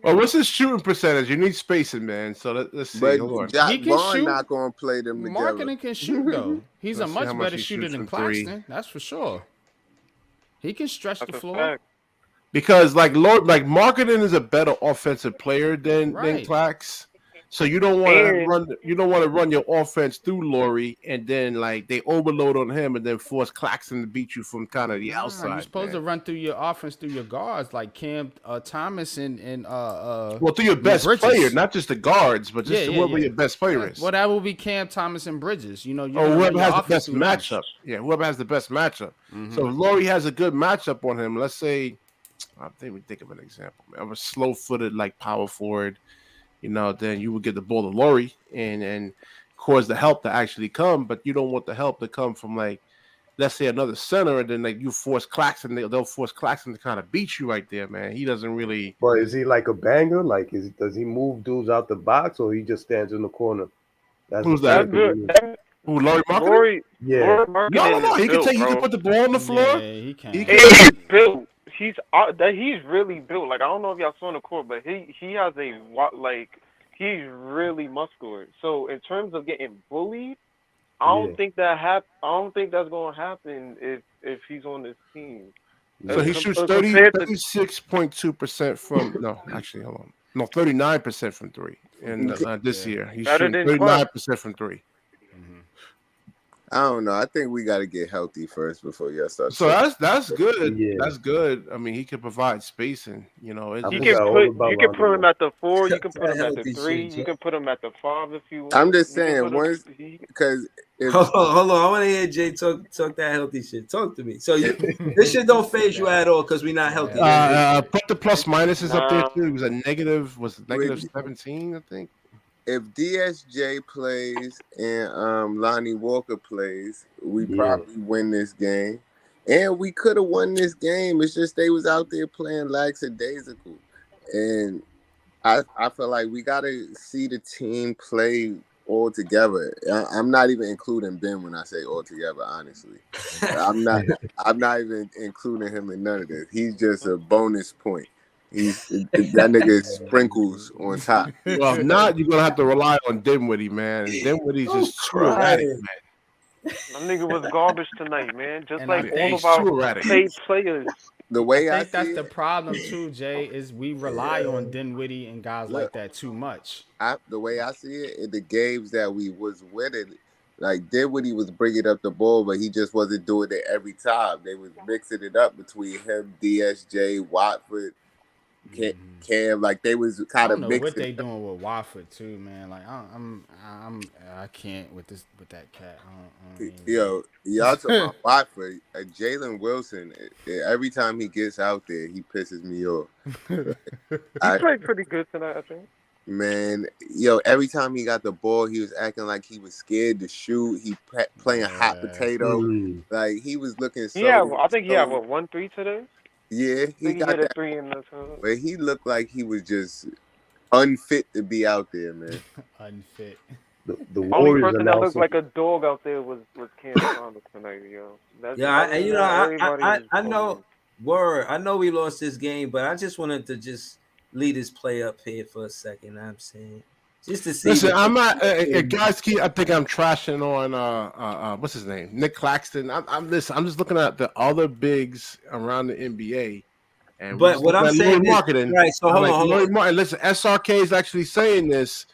Well, what's his shooting percentage? You need spacing, man. So let's see. But Jack Vaughn not going to play them together. Marketing can shoot though. He's a much better shooter than Claxton. That's for sure. He can stretch the floor. Because like marketing is a better offensive player than Clax. So you don't want to run your offense through Laurie and then like they overload on him and then force Claxton to beat you from kind of the outside. You're supposed to run through your offense through your guards like Cam Thomas and through your best player, not just the guards, but just whoever your best player is. Well, that will be Cam Thomas and Bridges. You know, whoever has the best matchup. Yeah, whoever has the best matchup. So if Laurie has a good matchup on him, let's say, I think of an example of a slow-footed like power forward. You know, then you would get the ball to Laurie and cause the help to actually come, but you don't want the help to come from like, let's say another center, and then like you force Claxton, they'll force Claxton to kind of beat you right there, man. He doesn't really. But is he like a banger? Like, does he move dudes out the box, or he just stands in the corner? Who's that? Who, Lauri Markkanen? Yeah. No. He can take. He can put the ball on the floor. Yeah, he can. He's built. He's really built. Like, I don't know if y'all saw on the court, but he has he's really muscular. So in terms of getting bullied, I don't think that's gonna happen if he's on this team. So he shoots 36.2% from. No, actually, hold on. No, 39% from three. And this year, he's shooting 39% from three. I don't know. I think we got to get healthy first before y'all start. So that's good. Yeah. That's good. I mean, he can provide spacing. You know, you can put him at the 4. You can put him at the 3. You can put him at the 5 if you want. I'm just saying once because. Hold on. I want to hear Jay talk that healthy shit. Talk to me. So this shit don't phase you at all because we're not healthy. Put the plus minuses up there too. It was a negative 17, I think. If DSJ plays and Lonnie Walker plays, we probably win this game. And we could have won this game. It's just they was out there playing lackadaisical. And I feel like we got to see the team play all together. I'm not even including Ben when I say all together, honestly. I'm not even including him in none of this. He's just a bonus point. That nigga sprinkles on top. Well, if not, you're gonna have to rely on Dinwiddie, man. And Dinwiddie's just too erratic, man. That nigga was garbage tonight, man. Just like all of our paid players. The way I think that's the problem too, Jay, is we rely on Dinwiddie and guys like that too much. The way I see it, in the games that we was winning, like Dinwiddie was bringing up the ball, but he just wasn't doing it every time. They was mixing it up between him, DSJ, Watford. Cam, like they was kind of mixing. What they doing with Watford too, man? Like I can't with that cat. Yo, y'all talking about Watford? Jalen Wilson. Every time he gets out there, he pisses me off. He played pretty good tonight, I think. Man, every time he got the ball, he was acting like he was scared to shoot. He playing hot potato. Like he was looking. I think he had 1-3 today. Yeah, he got a 3 in the time. But he looked like he was just unfit to be out there, man. Unfit. The only person that looked like a dog out there was Cam Thomas tonight, yo. I know. Word, I know we lost this game, but I just wanted to just lead this play up here for a second. I'm saying. Just to see. Listen, I'm not, guys. I think I'm trashing on what's his name, Nick Claxton. I'm just looking at the other bigs around the NBA, and but what I'm saying is, right. So hold on. Listen, SRK is actually saying this.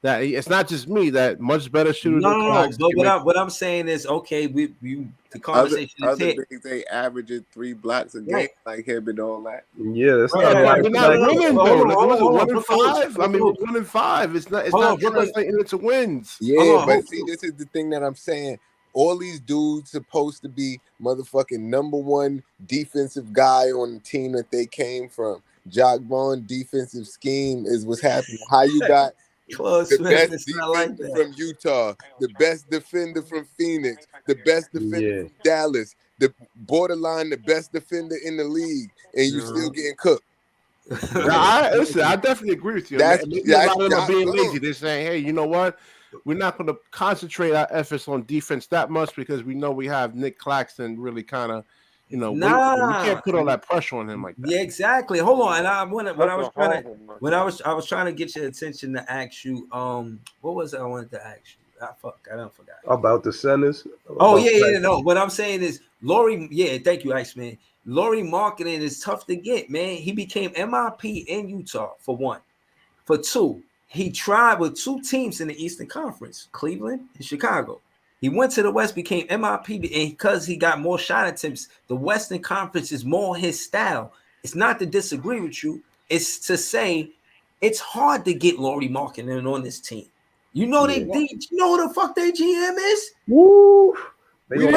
That it's not just me. That much better shooter. No. But what I'm saying is, okay, the conversation is here. They averaging 3 blocks a game, right. Like him and all that. Yeah, that's not winning though. Was it 1-5? I mean, 1-5. It's not translating into wins. Yeah, but see, this is the thing that I'm saying. All these dudes supposed to be motherfucking number 1 defensive guy on the team that they came from. Jacques Vaughn defensive scheme is what's happening. How you got the best defender from Utah, the best defender from Phoenix, the best defender from Dallas, the best defender in the league, and you still getting cooked. I definitely agree with you. A lot of them are being lazy. They're saying, hey, you know what? We're not going to concentrate our efforts on defense that much because we know we have Nick Claxton really kind of, we can't put all that pressure on him like that. Yeah, exactly. Hold on. And I was trying to get your attention to ask you, what was it I wanted to ask you? I don't forgot. About the centers? No. What I'm saying is Lauri, thank you, Iceman. Lauri Markkanen is tough to get, man. He became MIP in Utah, for 1. For 2, he tried with 2 teams in the Eastern Conference, Cleveland and Chicago. He went to the West, became MIP, and because he got more shot attempts, the Western Conference is more his style. It's not to disagree with you. It's to say it's hard to get Lauri Markkanen on this team. You know you know who the fuck their GM is? Woo! But look,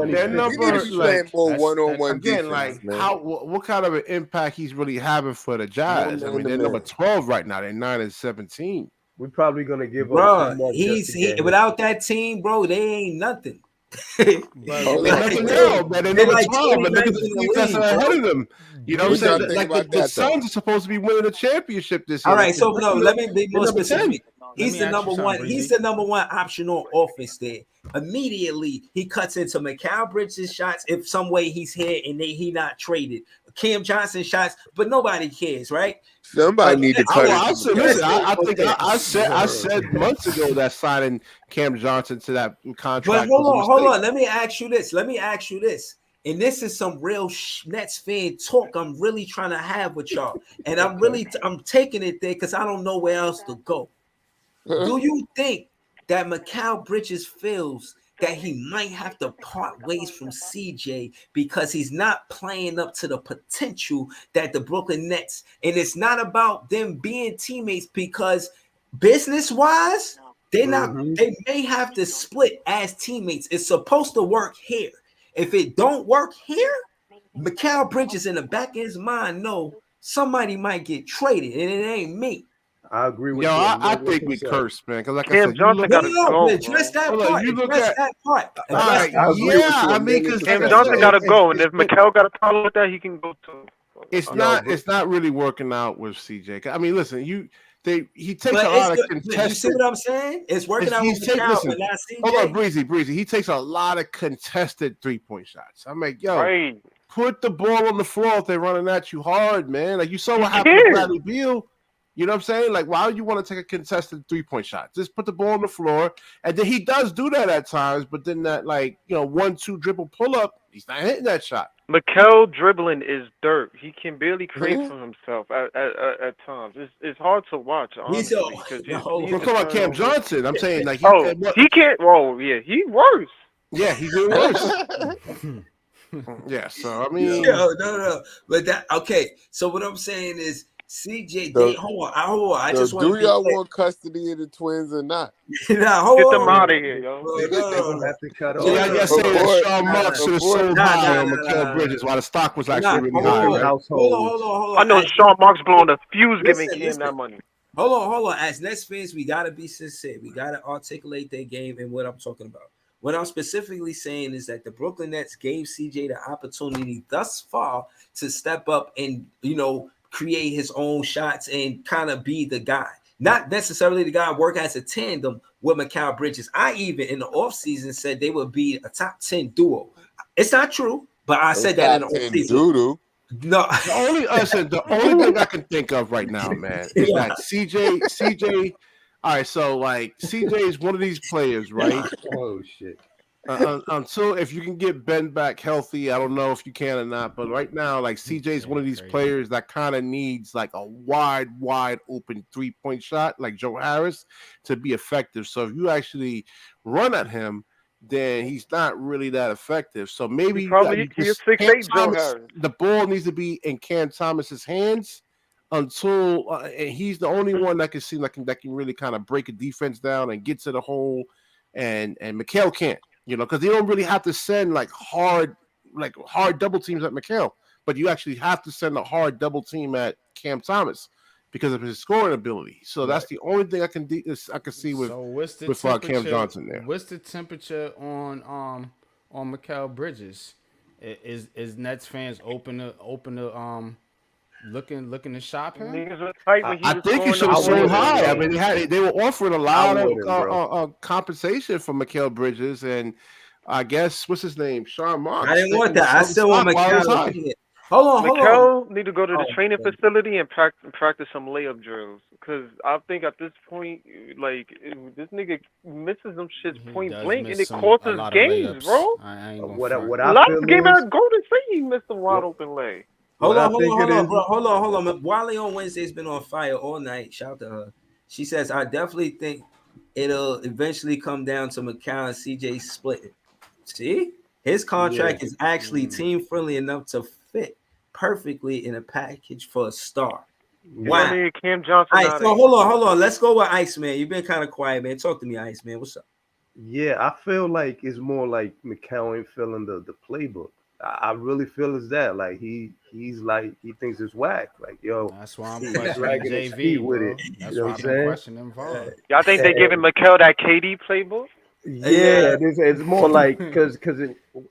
their numbers playing more one-on-one again, defense, man. What kind of an impact he's really having for the Jazz? I mean, they're number 12 right now. They're 9-17. We're probably gonna give up Bro, too much. without that team, bro, they ain't nothing. But Hold They on. nothing now, man. They They're number like 12, and look 29th at the in the teams that's league, ahead bro. of them. You know what I'm What y'all saying? think Like about the that, though? Suns are supposed to be winning the championship this year. All right, Like, so no, let me be they're more number 10. specific. Let He's me the ask number you something, one. Breezy. He's the number one option on offense there. Immediately, he cuts into Mikal Bridges' shots. If some way he's here and he not traded, Cam Johnson shots, but nobody cares, right? Somebody need to cut I it. said, listen, I think I said months ago that signing Cam Johnson to that contract. But hold was a on. mistake. Let me ask you this. And this is some real Nets fan talk I'm really trying to have with y'all. And I'm taking it there because I don't know where else to go. Do you think that Mikal Bridges feels that he might have to part ways from CJ because he's not playing up to the potential that the Brooklyn Nets, and it's not about them being teammates because business-wise, they may have to split as teammates. It's supposed to work here. If it don't work here, Mikal Bridges in the back of his mind know somebody might get traded, and it ain't me. I agree with Yo, you. I think we cursed, man. Because like Cam I said, Johnson got to go. Address that Hold on, part. you look Address at- that part. all right, I agree with you I a mean, million because percent. Cam Johnson got to go, and if it's- Mikal got a problem with that, he can go too. It's not really working out with CJ. I mean, listen, he takes But a lot of you see contested. what I'm saying? It's working out with Mikal, but not Hold on, CJ. Breezy. He takes a lot of contested 3-point shots. I'm like, yo, Right. put the ball on the floor if they're running at you hard, man. Like you saw what happened to Bradley Beal. You know what I'm saying? Like, why would you want to take a contested 3-point shot? Just put the ball on the floor. And then he does do that at times, but then that, 1-2 dribble pull up, he's not hitting that shot. Mikal dribbling is dirt. He can barely create for himself at times. It's hard to watch, honestly. I'm talking about Cam Johnson. I'm saying, like, he can't. Whoa, yeah, he worse. Yeah, he's doing worse. Yeah, so I mean, no. But that okay. So what I'm saying is CJ. Hold on. I just want do y'all want custody of the twins or not? Nah, get them out of here, yo. Have to cut so y'all just saying that Sean Marks should have sold high on Mikal Bridges while the stock was actually really high. Right? Hold on. I know Sean Marks blowing the fuse, giving Cam that money. Hold on. As Nets fans, we gotta be sincere. We gotta articulate their game and what I'm talking about. What I'm specifically saying is that the Brooklyn Nets gave CJ the opportunity thus far to step up and, create his own shots and kind of be the guy. Not necessarily the guy work as a tandem with Mikal Bridges. I even in the offseason said they would be a top 10 duo. It's not true, but I said that in the offseason. No, the only thing I can think of right now, man, is that CJ. All right, so like CJ is one of these players, right? Oh shit. Until if you can get Ben back healthy, I don't know if you can or not. But right now, like CJ is one of these players that kind of needs like a wide open 3-point shot, like Joe Harris, to be effective. So if you actually run at him, then he's not really that effective. So maybe the ball needs to be in Cam Thomas's hands until and he's the only one that can seem like that can really kind of break a defense down and get to the hole, and Mikal can't, because they don't really have to send hard double teams at Mikal, but you actually have to send a hard double team at Cam Thomas because of his scoring ability. So that's the only thing I can see with Cam Johnson there. What's the temperature on Mikal Bridges? Is Nets fans open to looking to shop him? I think it should have sold high. I mean, they were offering a lot of compensation for Mikal Bridges, and I guess what's his name, Sean Marks. I didn't want that. I still want Mikal. Hold on. Mikal need to go to the training facility and practice some layup drills. Because I think at this point, this nigga misses them shits point blank, and it costs us games, bro. What I feel game at Golden State, he missed a wide open lay. Hold on, bro. Hold on. Wally on Wednesday's been on fire all night. Shout out to her. She says, I definitely think it'll eventually come down to Mikal and CJ splitting. See? His contract is actually team friendly enough to fit perfectly in a package for a star. Wow. Cam Johnson. All right, so hold on. Let's go with Iceman. You've been kind of quiet, man. Talk to me, Iceman. What's up? Yeah, I feel like it's more like Mikal ain't feeling the playbook. I really feel is that like he's like he thinks it's whack. Like yo, That's why I'm he's questioning dragging his JV, feet with bro. it. That's You know why what I've I'm been saying? questioning Vaughn. Y'all think they giving Mikel that KD playbook? Yeah, it's more like because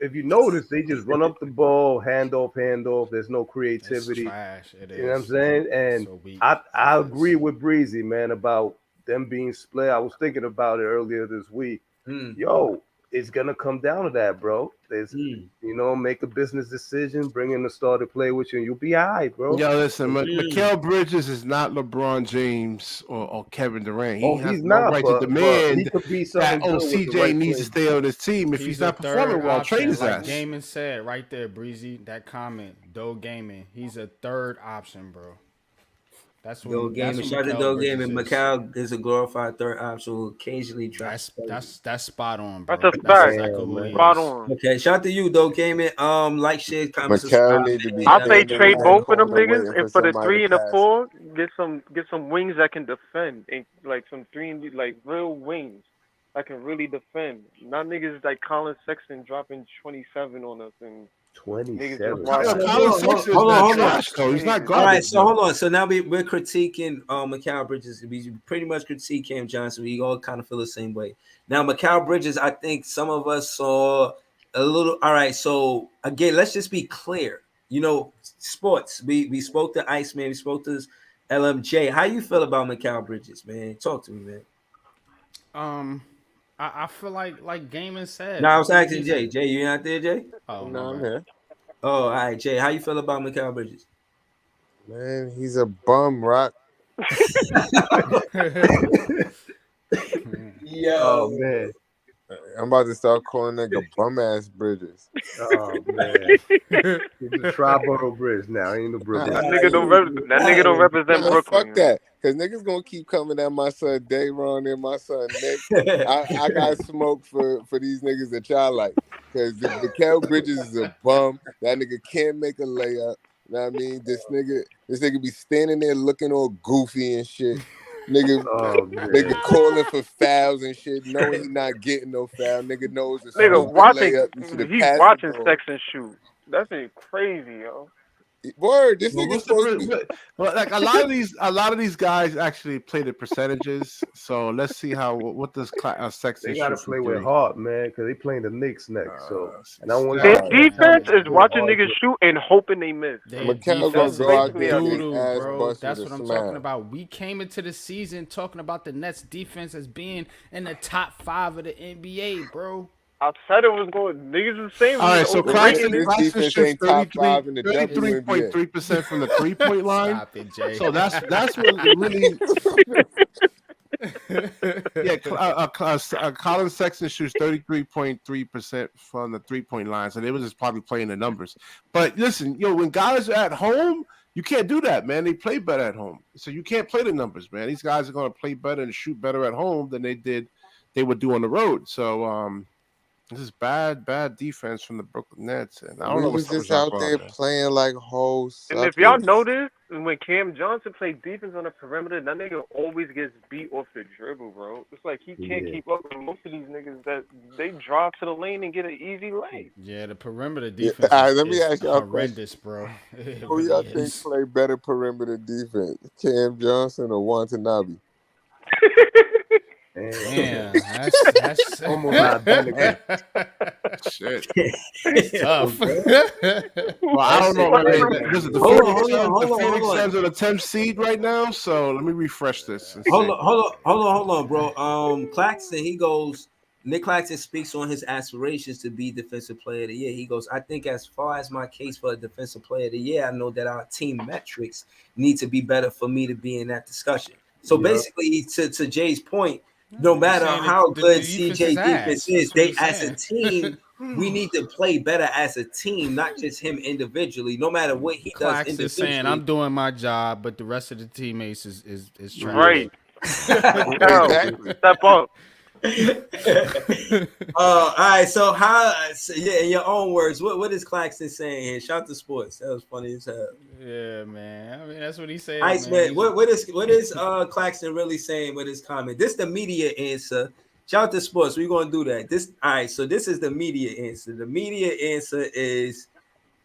if you notice, they just run up the ball, hand off. There's no It's creativity. trash. It is. You know what I'm saying? And So weak. I agree with Breezy, man, about them being split. I was thinking about it earlier this week. Yo, it's gonna come down to that, bro. There's make a business decision, bring in the starter play with you, and you'll be all right, bro. Yo, listen, Mikal Bridges is not LeBron James or Kevin Durant. He has He's no not, right but to demand he could be that something good with the CJ right needs to play. stay on his team if he's not a performing third well. option, Trade his like ass. Gaiman said right there, Breezy. That comment, Doe Gaiman. He's a third option, bro. That's what. Doe Gaiman. Shout out to Doe Gaiman. Mikal is a glorified third option who occasionally tries. That's spot on, bro. That's a fact. exactly who he is. Spot on. Okay, shout out to you, Doe Gaiman. Like, share, comment, Mikal subscribe. need to be I'll say standing trade in that both of them corner niggas, waiting and for the somebody 3 to and the pass 4, get some wings that can defend, and like some 3 and like real wings that can really defend. Not niggas like Colin Sexton dropping 27 on us and 27. Colin Sexton is Hold not on. trash, though. He's not All garbage. right, so hold on. So now we're critiquing Mikal Bridges. We pretty much critique Cam Johnson. We all kind of feel the same way. Now, Mikal Bridges, I think some of us saw a little. All right, so again, let's just be clear. You know, sports. We spoke to Iceman. We spoke to LMJ. How you feel about Mikal Bridges, man? Talk to me, man. I feel like Gaiman said. No, I was asking Jay. Jay, you not there, Jay? Oh, No, I'm my here. Oh, all right, Jay. How you feel about Mikal Bridges? Man, he's a bum, Rock. Yo, Oh man. I'm about to start calling nigga bum ass Bridges. Oh man. He's a Triborough Bridge now. Ain't no Brooklyn. That nigga don't represent Brooklyn. Fuck that. Cause niggas gonna keep coming at my son Dayron and my son Nick. I got smoke for these niggas that y'all like. Cause Mikal Bridges is a bum. That nigga can't make a layup. You know what I mean? This nigga be standing there looking all goofy and shit. Nigga calling for fouls and shit, knowing he not getting no foul. Nigga knows the Nigga watching, he's watching Sexton shoot. That's crazy, yo. Word, this nigga's supposed to be. Well, like a lot of these guys actually play the percentages. So let's see what does Sexton. They gotta play with heart, man, because they playing the Knicks next. So and I want their defense is watching niggas shoot and hoping they miss. Mikal gonna go out there and doodle, ass bro. bust That's with what a I'm smile. talking about. We came into the season talking about the Nets defense as being in the top 5 of the NBA, bro. I said it was going. Niggas was saying. All right, so Claxton shoots ain't top 5 in the 33.3% from the 3-point line. Stop it, Jay. So that's what really. Colin Sexton shoots 33.3% from the 3-point line. So they was just probably playing the numbers. But listen, when guys are at home, you can't do that, man. They play better at home, so you can't play the numbers, man. These guys are going to play better and shoot better at home than they would do on the road. So this is bad defense from the Brooklyn Nets, and I don't know was what's just out there playing like hoes. And if y'all notice, when Cam Johnson plays defense on the perimeter, that nigga always gets beat off the dribble, bro. It's like he can't keep up with most of these niggas that they drive to the lane and get an easy lane. Yeah, the perimeter defense let me ask y'all horrendous, bro. Who y'all think play better perimeter defense, Cam Johnson or Watanabe? Damn, that's almost identical. Shit. Tough. Well, I don't know. The Phoenix Suns are the 10th seed right now, so let me refresh this. Hold on, bro. Claxton, Nick Claxton speaks on his aspirations to be Defensive Player of the Year. He goes, I think as far as my case for a Defensive Player of the Year, I know that our team metrics need to be better for me to be in that discussion. So basically, to Jay's point, no matter how good CJ defense is, they as a team, we need to play better as a team, not just him individually. No matter what he does individually. Is saying, I'm doing my job, but the rest of the teammates is trash. Right. Exactly. Step up. All right. So in your own words, what is Claxton saying here? Shout to sports. That was funny as hell. Yeah, man. I mean, that's what he said. Iceman, what is Claxton really saying with his comment? This the media answer. Shout to sports. We're gonna do that. All right. So this is the media answer. The media answer is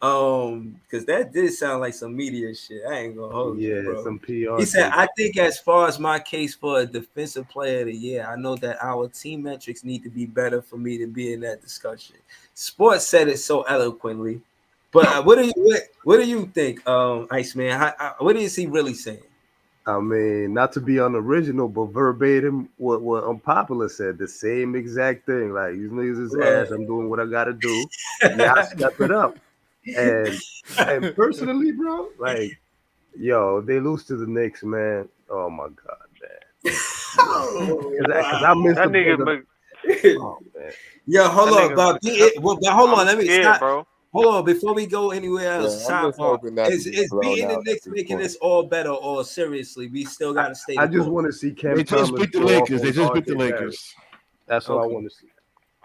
Because that did sound like some media shit. I ain't gonna hold you, bro. Some PR. He said, I think as far as my case for a defensive player of the year, I know that our team metrics need to be better for me to be in that discussion. Sports said it so eloquently. But what do you think, Iceman? What is he really saying? I mean, not to be unoriginal, but verbatim what Unpopular said, the same exact thing. Like, these niggas is ass. I'm doing what I gotta do. Yeah, step it up. And personally, bro, like, yo, they lose to the Knicks, man. Oh my god, man. Because I missed that nigga. Oh man. Yo, hold on, Bob. Hold on, let me stop. Bro. Hold on, before we go anywhere else, Yeah, I'm just hoping not to is get blown beating the out Knicks at this making point. this all better, or seriously, we still got to stay? I just want to see Cam They just Thomas beat the go off Lakers. on They just beat the RJ Barrett. Lakers. That's all I want to see.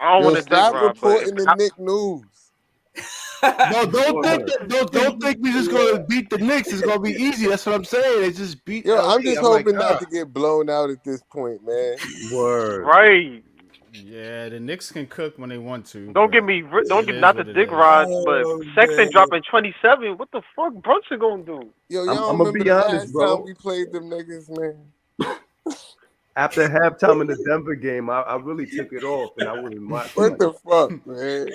I don't want to Stop reporting the Nick news. No, don't think we just gonna beat the Knicks. It's gonna be easy. That's what I'm saying. They just beat. Yo, LA. I'm just hoping not to get blown out at this point, man. Word. Right. Yeah, the Knicks can cook when they want to. Don't get me not the dick rods, but Sexton dropping 27. What the fuck Brunson gonna do? Yo, I'm y'all gonna remember be the honest, last bro. time we played them niggas, man? After halftime in the Denver game, I really took it off, and I wouldn't watch. What the fuck, man?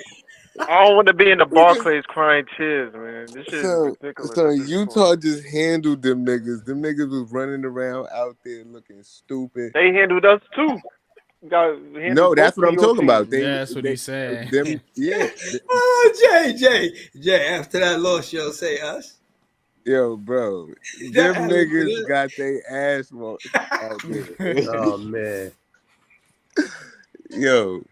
I don't want to be in the Barclays crying tears, man. This shit is ridiculous. So Utah just handled them niggas. Them niggas was running around out there looking stupid. They handled us too. No, that's what I'm talking about. That's what he's saying. Yeah. Oh, Jay. After that loss, you'll say us. Yo, bro, them niggas got their ass whooped out there. Oh man. Yo,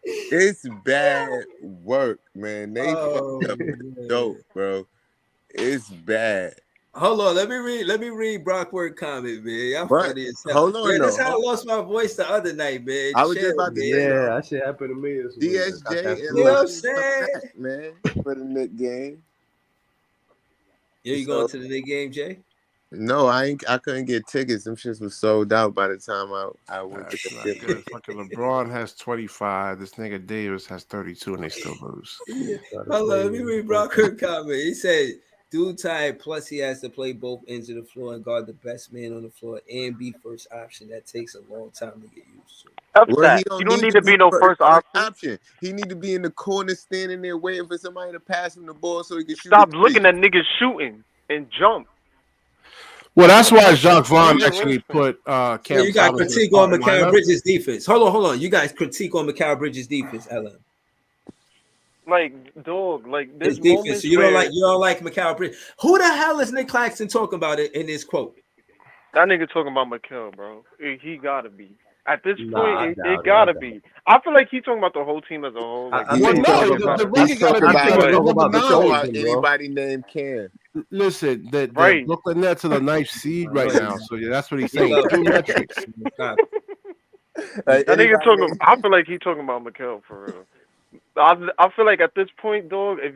it's bad work, man. They fucked up dope, bro. It's bad. Hold on, let me read Brockworth comment, man. I'm But, funny as hell. hold on, man, that's though. how I lost my voice the other night, man. I was just about to say, that shit happened to me. DSJ and You know what I'm saying? man, for the Knicks game. Yeah, you going to the Knicks game, Jay? No, I couldn't get tickets. Them shits was sold out by the time I went to the Good. Fucking LeBron has 25. This nigga Davis has 32, and they still lose. Hold on, let me read Brockworth comment. He said, dude tired, plus he has to play both ends of the floor and guard the best man on the floor and be first option. That takes a long time to get used to. Well, you don't need to be no first option. He need to be in the corner standing there waiting for somebody to pass him the ball so he can shoot. Stop looking at niggas shooting and jump. Well, that's why Jacques Vaughn actually put Cam So you got Thomas critique on Mikal Bridges' defense. Hold on. You guys critique on Mikal Bridges' defense, LM. Like, dog, like this defense. So you don't like Mikal Bridges. Who the hell is Nick Claxton talking about it in this quote? That nigga talking about Mikal, bro. He gotta be. At this point, it gotta be. I feel like he's talking about the whole team as a whole. Like, He's talking about anybody named Cam. Listen, the Brooklyn Nets are the ninth seed right now, so yeah, that's what he's saying. Two metrics. That nigga talking. I feel like he's talking about Mikal for real. I feel like at this point, dog, if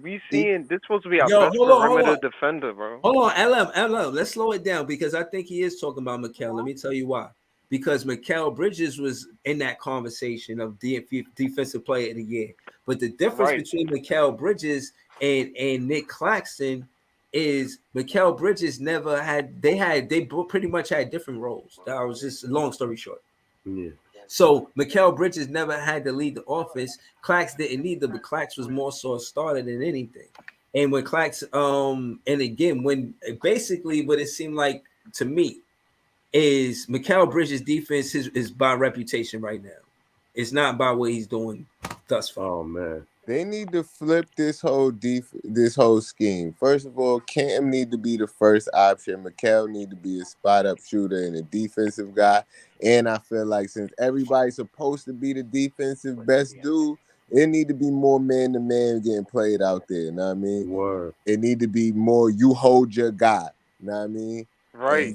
we seeing this supposed to be our best perimeter defender, bro. Hold on, LM, let's slow it down because I think he is talking about Mikal. Let me tell you why. Because Mikal Bridges was in that conversation of defensive player of the year. But the difference between Mikal Bridges and Nick Claxton is Mikal Bridges never had. They pretty much had different roles. That was just a long story short. Yeah. So Mikal Bridges never had to lead the offense. Clax didn't either, but Clax was more so a starter than anything. And when Clax, and again, when basically what it seemed like to me is Mikal Bridges' defense is by reputation right now. It's not by what he's doing thus far. Oh man. They need to flip this whole scheme. First of all, Cam need to be the first option. Mikal need to be a spot-up shooter and a defensive guy. And I feel like since everybody's supposed to be the defensive best dude, it need to be more man-to-man getting played out there. You know what I mean? Word. It need to be more you hold your guy. You know what I mean? Right.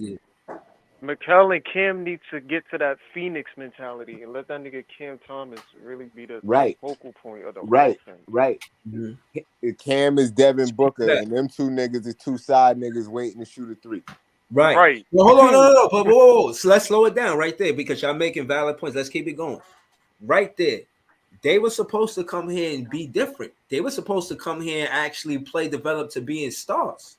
Mikal and Cam need to get to that Phoenix mentality and let that nigga Cam Thomas really be the focal point of the offense. Right. Mm-hmm. Cam is Devin Booker, and them two niggas is two side niggas waiting to shoot a three. Right. Well, hold on, no. But whoa. So let's slow it down right there because y'all making valid points. Let's keep it going. Right there. they were supposed to come here and be different. They were supposed to come here and actually play, develop to being stars.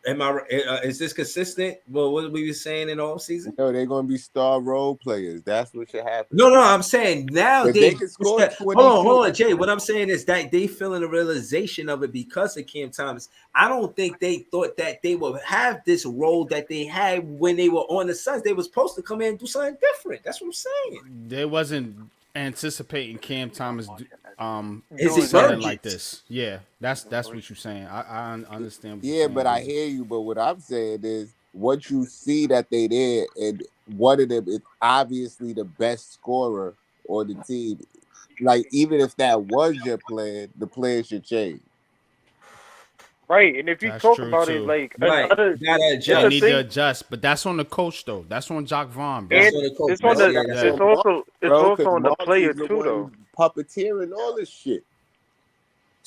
Am I? Is this consistent? Well, what we were saying in all season? No, they're gonna be star role players. That's what should happen. No, I'm saying now they can score. Hold on, Jay. What I'm saying is that they feeling the realization of it because of Cam Thomas. I don't think they thought that they would have this role that they had when they were on the Suns. They were supposed to come in and do something different. That's what I'm saying. They wasn't anticipating Cam Thomas Is it like this? Yeah, that's what you're saying. I understand. What you're saying, but I hear you. But what I'm saying is, what you see that they did, and one of them is obviously the best scorer on the team. Like, even if that was your plan, the plan should change. Right, and if you talk about it, like, you need to adjust, but that's on the coach though. That's on Jacque Vaughn. It's also on the player too, though. Puppeteering all this shit.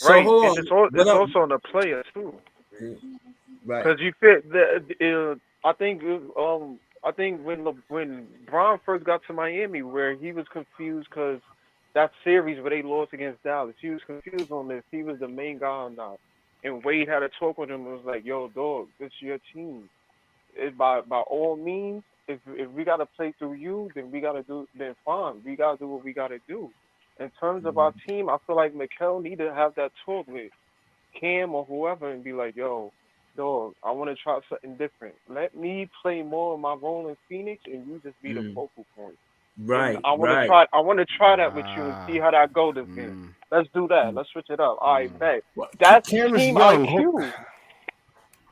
Right, it's also on the player too. Right, because you fit the. I think when Bron first got to Miami, where he was confused because that series where they lost against Dallas, he was confused on if he was the main guy or not. And Wade had a talk with him and was like, yo, dog, this is your team. By all means, if we got to play through you, then fine. We got to do what we got to do. In terms of our team, I feel like Mikal need to have that talk with Cam or whoever and be like, yo, dog, I want to try something different. Let me play more of my role in Phoenix and you just be the focal point. Right. And I want to try that with you and see how that goes this game. Let's do that. Let's switch it up. All right, bet. That's team IQ.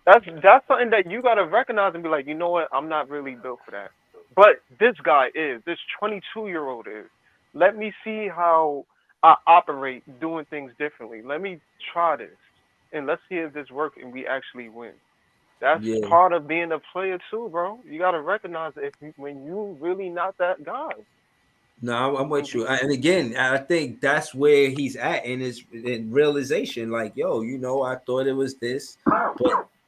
That's something that you gotta recognize and be like, you know what? I'm not really built for that. But this guy is. This 22-year-old is. Let me see how I operate doing things differently. Let me try this. And let's see if this works and we actually win. That's part of being a player too, bro. You gotta recognize that when you really not that guy. No, I'm with you. And again, I think that's where he's at in his realization. Like, yo, I thought it was this,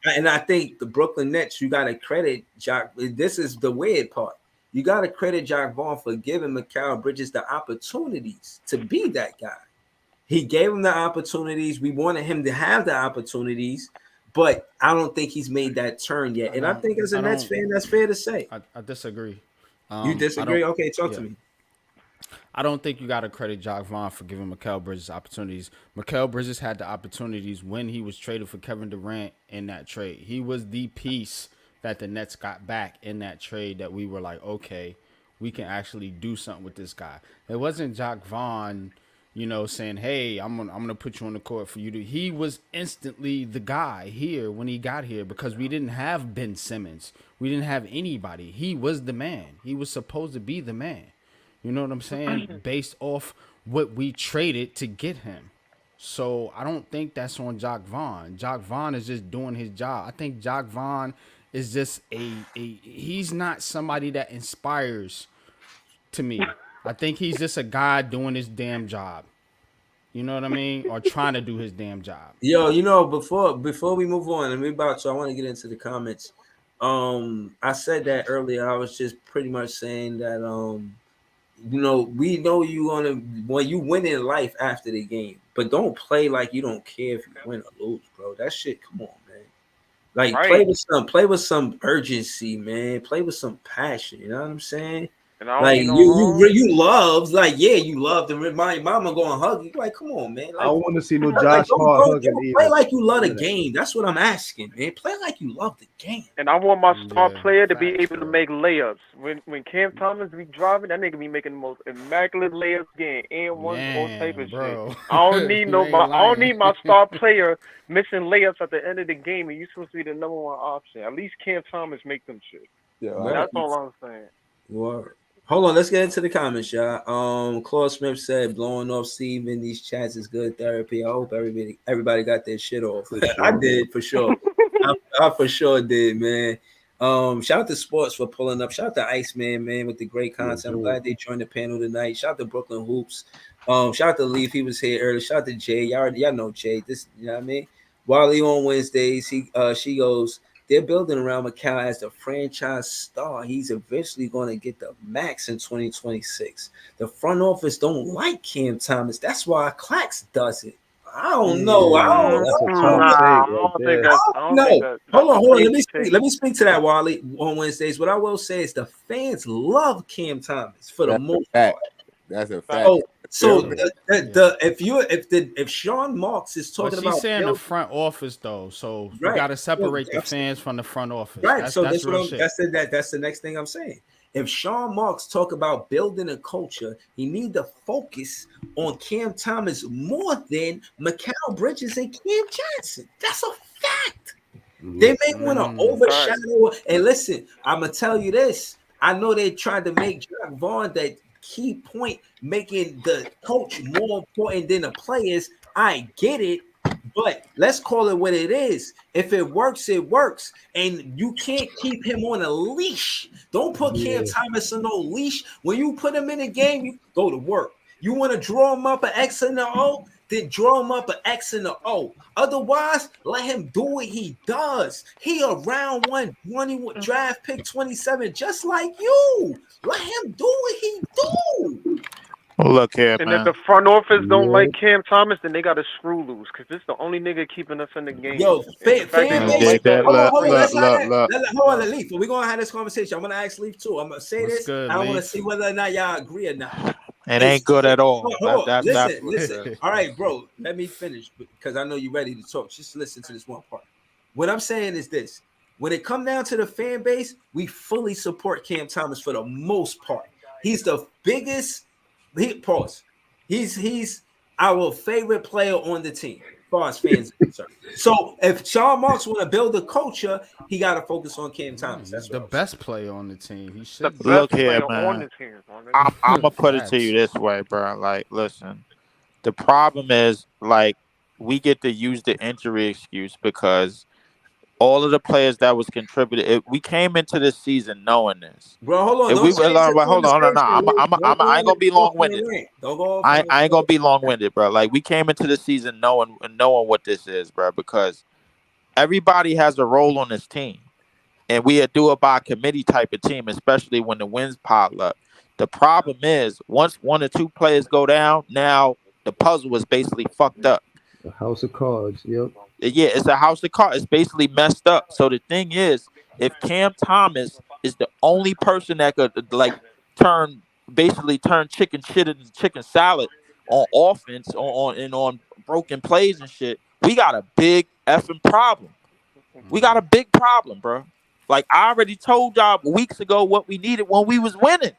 and I think the Brooklyn Nets, you gotta credit Jacque. This is the weird part. You gotta credit Jacque Vaughn for giving Mikal Bridges the opportunities to be that guy. He gave him the opportunities. We wanted him to have the opportunities. But I don't think he's made that turn yet. And I think as a Nets fan, that's fair to say. I disagree. You disagree? Okay, talk to me. I don't think you got to credit Jacque Vaughn for giving Mikal Bridges opportunities. Mikal Bridges had the opportunities when he was traded for Kevin Durant in that trade. He was the piece that the Nets got back in that trade that we were like, okay, we can actually do something with this guy. It wasn't Jacque Vaughn, saying, hey, I'm gonna put you on the court for you to. He was instantly the guy here when he got here because we didn't have Ben Simmons. We didn't have anybody. He was the man. He was supposed to be the man. You know what I'm saying? Based off what we traded to get him. So I don't think that's on Jacque Vaughn. Jacque Vaughn is just doing his job. I think Jacque Vaughn is just he's not somebody that inspires to me. I think he's just a guy doing his damn job. You know what I mean? Or trying to do his damn job. Yo, before we move on, and I want to get into the comments. I said that earlier. I was just pretty much saying that we know you're gonna when you win in life after the game, but don't play like you don't care if you win or lose, bro. That shit, come on, man. Like play with some urgency, man. Play with some passion. You know what I'm saying? Like you love, like you love to remind mama go and hug you. Like, come on, man. Like, I don't want to see no Josh Hart hugging either. Play like you love the game. That's what I'm asking, man. Play like you love the game. And I want my star player to be able to make layups. When Cam Thomas be driving, that nigga be making the most immaculate layups game and all type of shit. I don't need my star player missing layups at the end of the game, and you supposed to be the number one option. At least Cam Thomas make them shit. Yeah, that's all I'm saying. Word. Hold on, let's get into the comments, y'all. Claude Smith said, blowing off Steve in these chats is good therapy. I hope everybody got their shit off. Sure. I did, for sure. I for sure did, man. Shout out to Sports for pulling up. Shout out to Iceman, man, with the great content. I'm glad they joined the panel tonight. Shout out to Brooklyn Hoops. Shout out to Leaf. He was here early. Shout out to Jay. Y'all know Jay. This, you know what I mean? Wally on Wednesdays. She goes, they're building around Mikal as the franchise star. He's eventually going to get the max in 2026. The front office don't like Cam Thomas. That's why Clax does it. I don't know. I don't That's a know. tough Nah, take I right don't think there. that's. I don't No, think that. hold on. that's Let me a speak. take. Let me speak to that, Wally, on Wednesdays. What I will say is the fans love Cam Thomas for the That's a most fact. part. That's a fact. So Yeah. if Sean Marks is But talking she's about saying the front office though, so you Right. got to separate Yeah, the fans from the front office. right, That's, so that's that's what real I'm, shit. that's the next thing I'm saying. If Sean Marks talk about building a culture, he need to focus on Cam Thomas more than Mikal Bridges and Cam Johnson. That's a fact. They may want to overshadow. And listen, I'm gonna tell you this. I know they tried to make Jack Vaughn that key point, making the coach more important than the players. I get it, but let's call it what it is. If it works, it works. And you can't keep him on a leash. Don't put Cam Thomas on no leash. When you put him in a game, you go to work. You want to draw him up an X and an O? Then draw him up an X and an O. Otherwise, let him do what he does. He a round 1 draft pick 27, just like you. Let him do what he do. Look here, And man. if the front office don't like Cam Thomas, then they got to screw loose because this is the only nigga keeping us in the game. Yo, fan base. Hold on. Let's hold on, Leaf. We're gonna have this conversation. I'm gonna ask Leaf too. I'm gonna say this. good, I want to Leaf? see whether or not y'all agree or not. It ain't good at all. Hold on. That's Listen. All right, bro. Let me finish because I know you're ready to talk. Just listen to this one part. What I'm saying is this: when it comes down to the fan base, we fully support Cam Thomas for the most part. He's the biggest. He's our favorite player on the team, as far as fans are concerned. So if Sean Marks want to build a culture, he got to focus on Cam Thomas. That's the best player on the team. He should. Look here, man. I'm gonna put it to you this way, bro. Like, listen, the problem is like we get to use the injury excuse because all of the players that was contributed, we came into this season knowing this. Bro, hold on. Hold on. I ain't gonna be long winded. I ain't gonna be long winded, bro. Like we came into the season knowing what this is, bro, because everybody has a role on this team, and we do it by committee type of team, especially when the wins pile up. The problem is once 1 or 2 players go down, now the puzzle is basically fucked up. A house of cards. Yep. Yeah, it's a house of cards. It's basically messed up. So the thing is, if Cam Thomas is the only person that could like turn chicken shit into chicken salad on offense, on broken plays and shit, we got a big effing problem. We got a big problem, bro. Like I already told y'all weeks ago what we needed when we was winning.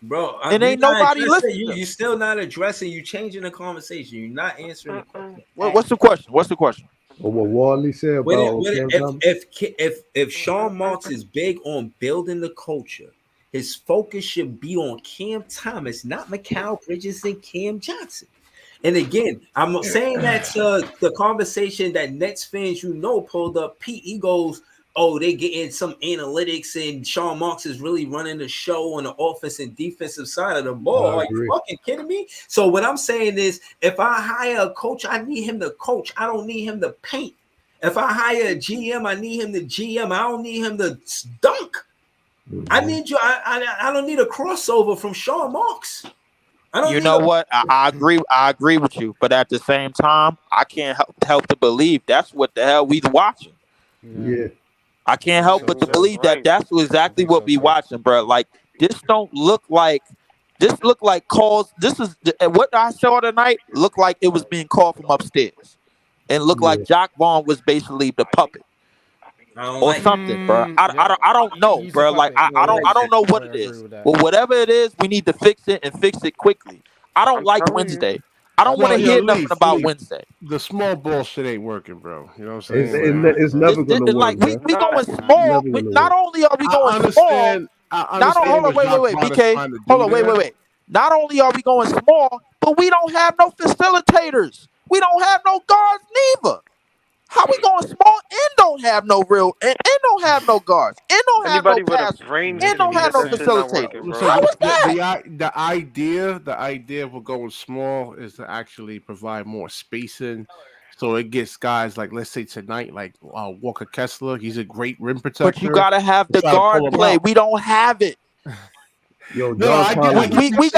Bro, and ain't nobody listening. You still not addressing. You changing the conversation. You're not answering the question. What's the question? What's the question? Or what Wally said about if Sean Marks is big on building the culture, his focus should be on Cam Thomas, not Mikal Bridges and Cam Johnson. And again, I'm saying that's the conversation that Nets fans pulled up. He goes, oh, they getting some analytics and Sean Marks is really running the show on the offense and defensive side of the ball. Are you fucking kidding me? So what I'm saying is if I hire a coach, I need him to coach. I don't need him to paint. If I hire a GM, I need him to GM. I don't need him to dunk. I need you. I don't need a crossover from Sean Marks. You know what? I agree. I agree with you. But at the same time, I can't help to believe that's what the hell we watching. Yeah. I can't help but to believe that that's exactly what we watching, bro. Like this look like calls. This is what I saw tonight. Looked like it was being called from upstairs, and looked like Jock Vaughn was basically the puppet or something, bro. I don't know, bro. Like I don't know what it is. Well, whatever it is, we need to fix it and fix it quickly. I don't like Wednesday. I don't want to hear nothing about Wednesday. The small ball shit ain't working, bro. You know what I'm saying? It's never going to work. Like we going small. Not only are we going small. Hold on, wait, BK. Hold on, wait. Not only are we going small, but we don't have no facilitators. We don't have no guards neither. How we going small and don't have no real and don't have no guards and don't have no passers and don't have no facilitators? How was that? The idea of going small is to actually provide more spacing, So it gets guys like, let's say tonight, like Walker Kessler. He's a great rim protector. But you gotta have the guard play. We don't have it. Yo, No, I get we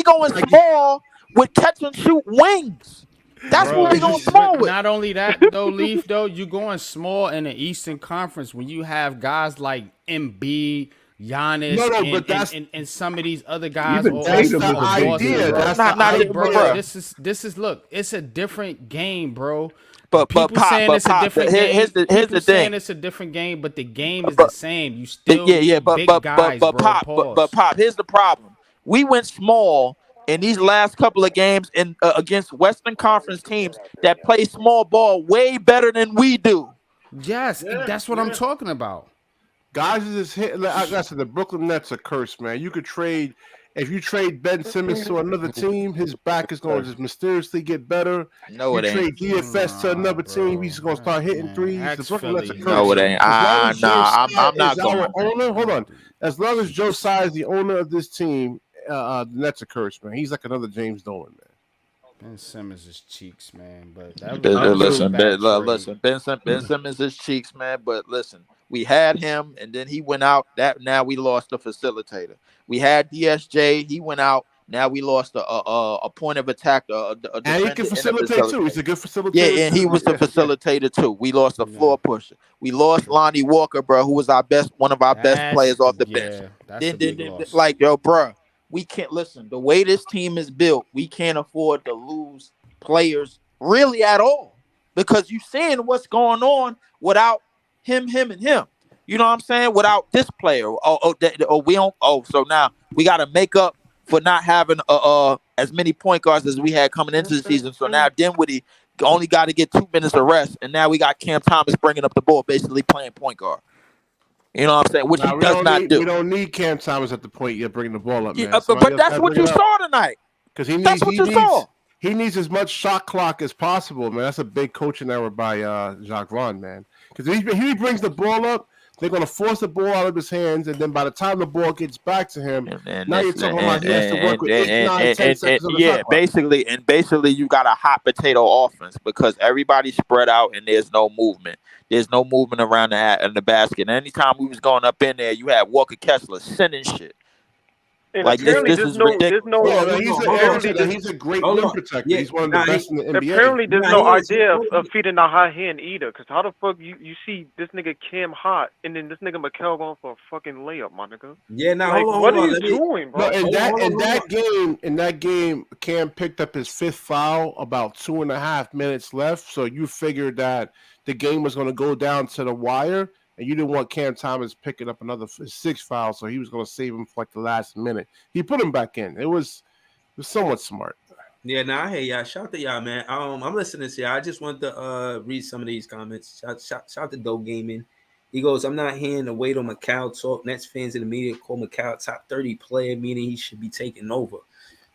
going small with catch and shoot wings. That's what we going small with. Not only that though, Leaf, though, you going small in the Eastern Conference when you have guys like Embiid, Giannis, and some of these other guys. That's the idea. That's not bro. This is look. It's a different game, bro. But people saying it's a different game. Here's the thing. Saying it's a different game, but the game is the same. You still big guys, bro. But Pop, here's the problem. We went small in these last couple of games against Western Conference teams that play small ball way better than we do. Yes, that's what I'm talking about. Guys is just hitting. Like I said, the Brooklyn Nets are cursed, man. You could trade. If you trade Ben Simmons to another team, his back is going to just mysteriously get better. No, it you ain't. Trade DFS to another team, he's going to start hitting threes. The Brooklyn Nets are cursed. No, it ain't. I'm not going. Owner, hold on. As long as Joe Tsai is the owner of this team, the Nets are cursed, man. He's like another James Dolan, man. Ben Simmons is cheeks, man. But listen, Ben Simmons is cheeks, man. But listen, we had him, and then he went out. Now we lost the facilitator. We had DSJ. He went out. Now we lost a point of attack. And he can facilitate too. He's a good facilitator. Yeah, and he was the facilitator too. We lost a floor pusher. We lost Lonnie Walker, bro, who was one of our best players off the bench. Then, like, yo, bro, we can't listen. The way this team is built, we can't afford to lose players really at all, because you seeing what's going on without him, and him. You know what I'm saying? Without this player, so now we got to make up for not having as many point guards as we had coming into the season. So now Dinwiddie only got to get 2 minutes of rest, and now we got Cam Thomas bringing up the ball, basically playing point guard. You know what I'm saying? Which he does not do. We don't need Cam Thomas at the point you're bringing the ball up, man. Yeah, but that's what you saw tonight. Because he needs as much shot clock as possible, man. That's a big coaching error by Jacques Vaughn, man. Because if he brings the ball up, they're going to force the ball out of his hands, and then by the time the ball gets back to him, now you're talking about he has to work with 8, 9, 10 seconds on the shot clock. Basically, you got a hot potato offense because everybody's spread out and there's no movement. There's no movement around the basket. And anytime we was going up in there, you had Walker Kessler sending shit. And like this is ridiculous. He's a great rim protector. He's one of the best in the NBA. Apparently, there's no idea of feeding the hot hand either. Because how the fuck you see this nigga Cam hot, and then this nigga Mikal going for a fucking layup, my nigga? Yeah, now like, hold what on, are you doing, bro? No, in that game, Cam picked up his 5th foul about 2.5 minutes left. So you figured that the game was going to go down to the wire. And you didn't want Cam Thomas picking up another 6 fouls, so he was going to save him for like the last minute. He put him back in. It was somewhat smart. Yeah, I hear y'all. Shout to y'all, man. I'm listening to y'all. I just want to read some of these comments. Shout to Doe Gaming. He goes, I'm not hearing the weight on Mikal talk. Nets fans in the media call Mikal top 30 player, meaning he should be taken over.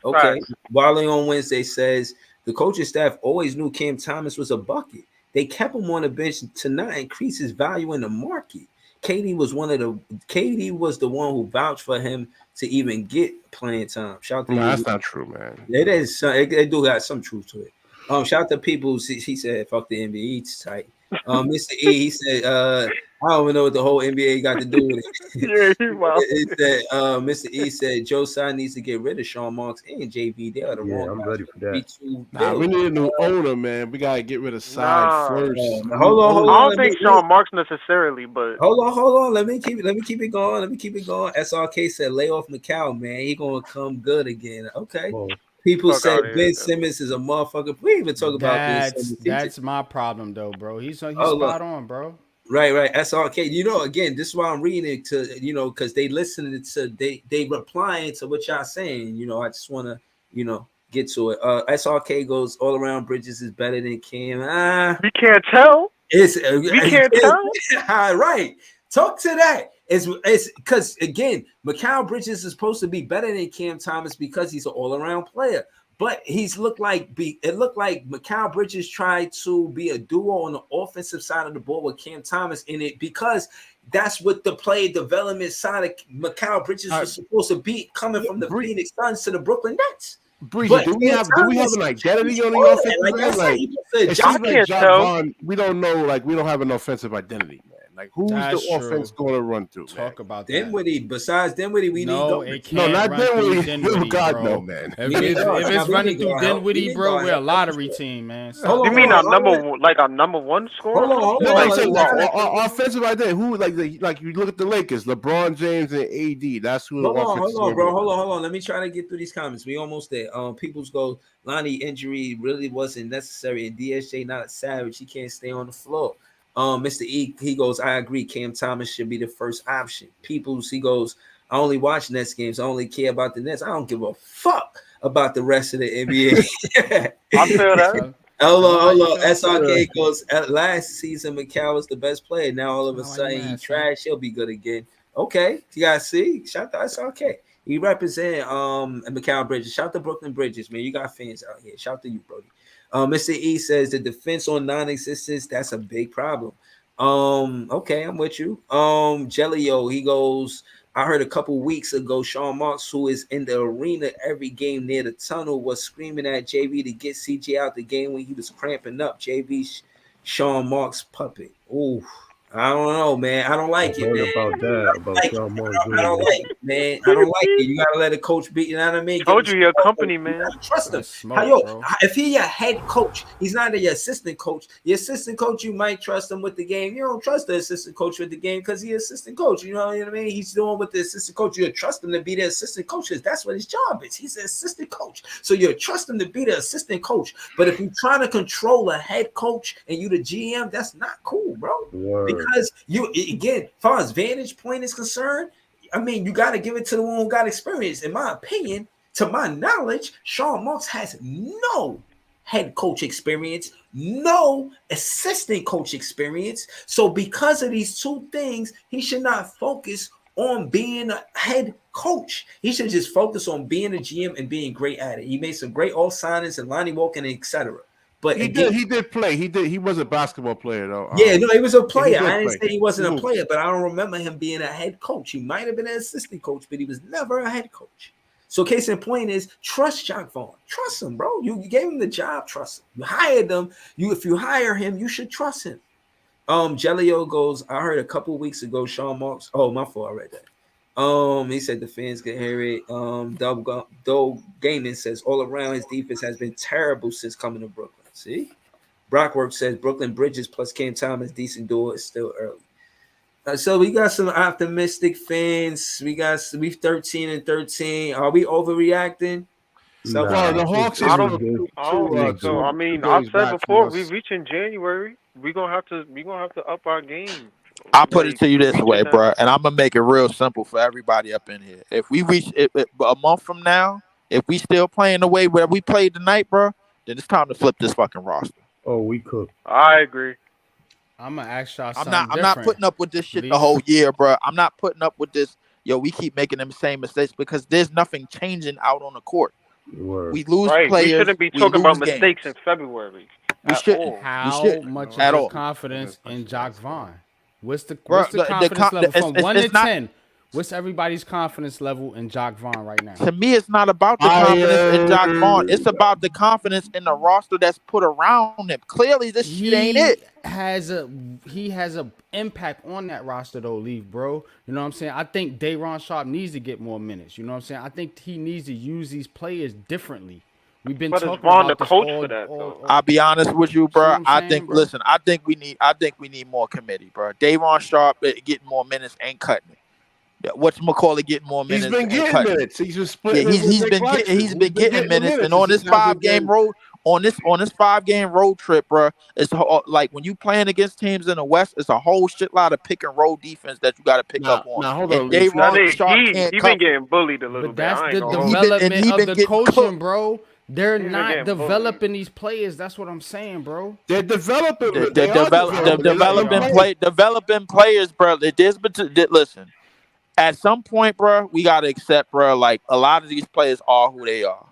Okay. Right. Wally on Wednesday says, the coaching staff always knew Cam Thomas was a bucket. They kept him on the bench to not increase his value in the market. KD was the one who vouched for him to even get playing time. Shout to that's not true, man. It is. It do got some truth to it. Shout to people. He said, "Fuck the NBA, it's tight." Mr. E, he said, "I don't even know what the whole NBA got to do with it." Yeah, wow. It said, Mr. E said, Joe Tsai needs to get rid of Sean Marks and JV. They are the wrong. I'm ready for that. We need a new owner, man. We gotta get rid of Tsai first. Hold on. I don't think Sean Marks necessarily, but hold on. Let me keep it going. SRK said, lay off Mikal, man. He gonna come good again. Okay. Whoa. People said Ben Simmons is a motherfucker. We even talk about this. That's my problem, though, bro. He's spot on, bro. Right. SRK. You know, again, this is why I'm reading it to, because they listening to they replying to what y'all saying. I just want to, get to it. SRK goes all around Bridges is better than Cam. We can't tell. We can't tell. Right. Talk to that. It's because again, Mikal Bridges is supposed to be better than Cam Thomas because he's an all-around player. But it looked like Mikal Bridges tried to be a duo on the offensive side of the ball with Cam Thomas in it, because that's what the play development side of Mikal Bridges was supposed to be, coming from the Phoenix Suns to the Brooklyn Nets. Breezy, do we have an identity on the offensive end? Like, it seems like John Vaughn, we don't know. Like, we don't have an offensive identity, man. Like, who's the offense going to run through? Talk about that. Dinwiddie. Besides Dinwiddie, we need not Dinwiddie. God, no, man. If it's running through Dinwiddie, bro, we're a lottery team, man. You mean our number one scorer? Hold on. Offensive identity. Who like you look at the Lakers, LeBron James and AD. That's who. Hold on, bro. Hold on. Let me try to get through these comments. We almost there. People's go. Lonnie injury really wasn't necessary, and DSJ not a savage. He can't stay on the floor. Mr. E, he goes, I agree. Cam Thomas should be the first option. Peoples, he goes, I only watch Nets games. I only care about the Nets. I don't give a fuck about the rest of the NBA. I feel that. Hold on. SRK goes, last season, Mikal was the best player. Now all of a sudden he trash. He'll be good again. Okay. You guys see? Shout out to SRK. He represent Mikal Bridges. Shout out to Brooklyn Bridges, man. You got fans out here. Shout out to you, Brody. Mr. E says the defense on non-existence, that's a big problem. Okay, I'm with you. Jellio, he goes, I heard a couple weeks ago, Sean Marks, who is in the arena every game near the tunnel, was screaming at JV to get CJ out the game when he was cramping up. JV Sean Marks puppet. Ooh. I don't know, man. I don't like it, man. About that, about Sean Marks. I don't like it, man. I don't like it. You gotta let a coach beat. You know what I mean? Told you your company, man. Trust him. If he's your head coach, he's not your assistant coach. Your assistant coach, you might trust him with the game. You don't trust the assistant coach with the game because he's assistant coach. You know what I mean? He's doing with the assistant coach. You trust him to be the assistant coach because that's what his job is. He's the assistant coach. So you trust him to be the assistant coach. But if you're trying to control a head coach and you the GM, that's not cool, bro. Because you, again, as far as vantage point is concerned, I mean, you got to give it to the one who got experience. In my opinion, to my knowledge, Sean Marks has no head coach experience, no assistant coach experience. So because of these two things, he should not focus on being a head coach. He should just focus on being a GM and being great at it. He made some great all signings and Lonnie Walker, etc. But he did play. He was a basketball player though. Yeah, no, he was a player. I didn't say he wasn't a player, but I don't remember him being a head coach. He might have been an assistant coach, but he was never a head coach. So case in point is trust Jacque Vaughn. Trust him, bro. You gave him the job, trust him. You hired them. If you hire him, you should trust him. Jellio goes, I heard a couple weeks ago, Sean Marks. Oh, my fault, I read that. He said the fans can hear it. Doe Gaiman says all around his defense has been terrible since coming to Brooklyn. See, Brockwork says Brooklyn Bridges plus Cam Thomas decent duo is still early. So we got some optimistic fans. We 13-13. Are we overreacting? So the Hawks. I don't think so. I mean, I said before we reach in January, we're gonna have to up our game. I'll put it to you this way, bro, and I'm gonna make it real simple for everybody up in here. If we reach it a month from now, if we still playing the way where we played tonight, bro, then it's time to flip this fucking roster. Oh, we could. I agree. I'm gonna ask y'all something I'm not putting up with this shit the whole year, bro. I'm not putting up with this. Yo, we keep making them same mistakes because there's nothing changing out on the court. We lose players. We shouldn't be talking about mistakes in February. We shouldn't. How much is your confidence in Jacque Vaughn? What's the confidence level from 1 to 10? What's everybody's confidence level in Jacque Vaughn right now? To me, it's not about the confidence in Jacque Vaughn. It's about the confidence in the roster that's put around him. Clearly, this shit ain't it. He has a impact on that roster, though, Leaf, bro. You know what I'm saying? I think Day'Ron Sharpe needs to get more minutes. You know what I'm saying? I think he needs to use these players differently. We've been talking about the coach for that, though. I'll be honest with you, bro. I think we need more committee, bro. Day'Ron Sharpe getting more minutes ain't cutting it. Whatchamacallit getting more minutes. He's been getting minutes. He's just splitting. He's been getting minutes. And on this 5-game road, on this 5-game road trip, bro, it's like when you playing against teams in the West, it's a whole shitload of pick and roll defense that you got to pick up on. Now hold on. He's been getting bullied a little bit. That's the development of the coaching, bro. They're not developing these players. That's what I'm saying, bro. They're developing. Developing players, bro. Listen. At some point, bro, we gotta accept, bro. Like a lot of these players are who they are.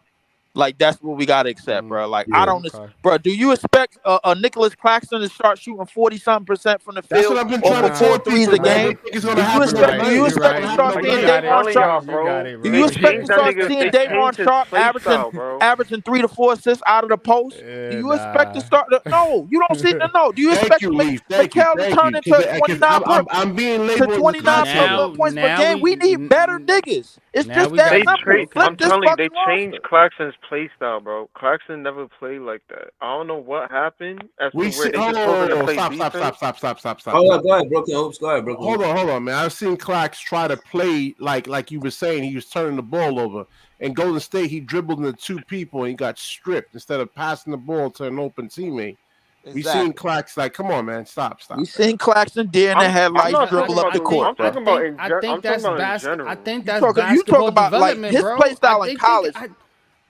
Like that's what we gotta accept, bro. Like I don't, okay. bro. Do you expect a Nicholas Claxton to start shooting 40-something% from the That's field what I've been or trying to for 4 tell threes people, a man. I game? think it's Do gonna you happen expect? tonight. Do you You're expect to right. start Like, seeing You I got keep it. Daymar telling Sharp? y'all, You bro. got it, Do bro. you They expect to changed that start nigga. seeing They Daymar changed his Sharp play style, bro. averaging 3 to 4 assists out of the post? Do you expect to start? No, you don't see. No, do you Thank expect you, Leaf. Thank you. Mikal to Thank turn you. into Because 29 I'm being to labeled as a 29 cocksucker. points per Now game? We need better we niggas. It's now just we that got They simple. trade. Flip I'm this telling you, they fucking roster. changed Claxton's play style, bro. Claxton never played like that. I don't know what happened as to We where see. they just told him to play Stop. defense. Go ahead, Brooklyn Hoops. Go ahead, Brooklyn. Hold on, man. I've seen Clax try to play like you were saying. He was turning the ball over. In Golden State, he dribbled into 2 people and he got stripped instead of passing the ball to an open teammate. We seen Clax like, come on, man, stop. We seen Claxton deer in the I'm headlights not dribble talking up about the the. court, I'm bro. talking about in. I I'm think talking that's about in general. I think You that's talk basketball about like development, his bro. play style in college.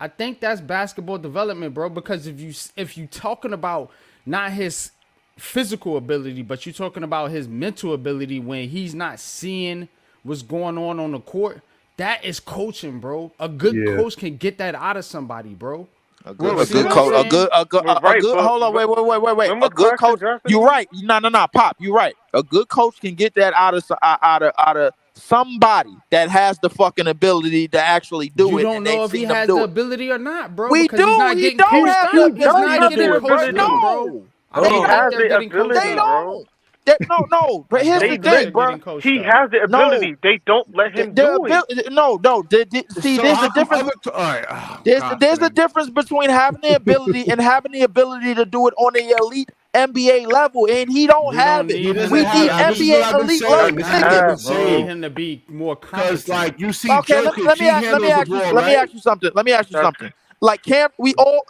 I think that's basketball development, bro. Because if you talking about not his physical ability, but you're talking about his mental ability when he's not seeing what's going on the court, that is coaching, bro. A good coach can get that out of somebody, bro. A good coach. Hold on, wait. When A was good Claxton coach. drafted? You're right. No. Pop. You're right. A good coach can get that out of somebody that has the fucking ability to actually do You it. don't And know they've if he seen them has do the it. ability or not, bro. We Because do. he's not He getting don't coached have up. the. He's not Yes, getting he have the coached ability. up, bro. I He don't has think the they're getting coached ability, They up. bro. don't. No. But here's the thing, bro. He has the ability. They don't let him do it. No. See, So there's how a come difference. other all right. Oh, There's a man. difference between having the ability and having the ability to do it on the elite NBA level, and he don't We have don't it. need him We to need have This is what NBA I've been elite saying. level This is what I've been niggas. We need saying. him to be more Because competent. like you see, Okay, Jokic, let me he ask handles the ball, Let me right? ask you something. Like